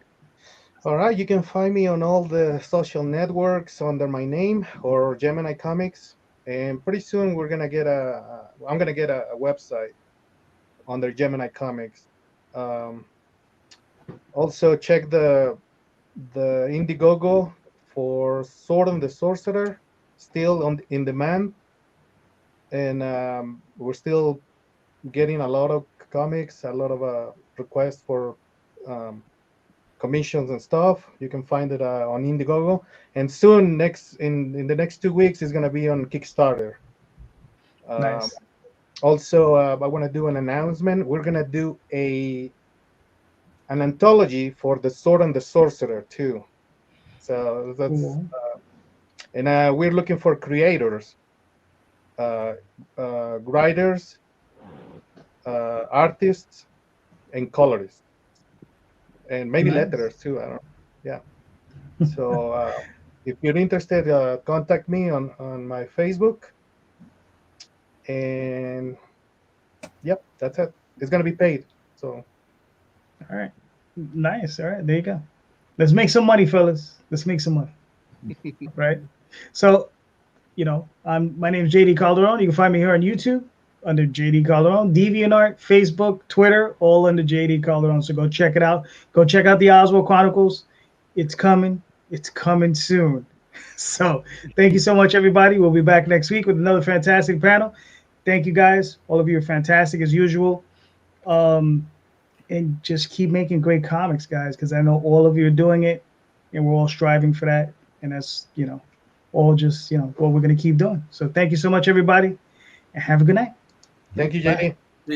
All right, you can find me on all the social networks under my name or Gemini Comics. And pretty soon I'm gonna get a website under Gemini Comics. Also check the Indiegogo for Sword and the Sorcerer, still in demand, and we're still getting a lot of comics, a lot of requests for commissions and stuff. You can find it on Indiegogo, and soon in the next 2 weeks is going to be on Kickstarter. Nice. Also, I want to do an announcement. We're going to do an anthology for the Sword and the Sorcerer too. So that's and we're looking for creators, writers, artists, and colorists. And maybe letters too. I don't know. Yeah. So if you're interested, contact me on my Facebook. And yep, that's it. It's gonna be paid. So. All right. Nice. All right. There you go. Let's make some money, fellas. Let's make some money. Right. So, my name is JD Calderon. You can find me here on YouTube under JD Calderon, DeviantArt, Facebook, Twitter, all under JD Calderon. So go check it out. Go check out the Oswald Chronicles. It's coming. It's coming soon. So thank you so much, everybody. We'll be back next week with another fantastic panel. Thank you, guys. All of you are fantastic as usual. And just keep making great comics, guys, because I know all of you are doing it, and we're all striving for that. And that's, all just, what we're going to keep doing. So thank you so much, everybody, and have a good night. Thank you, JD.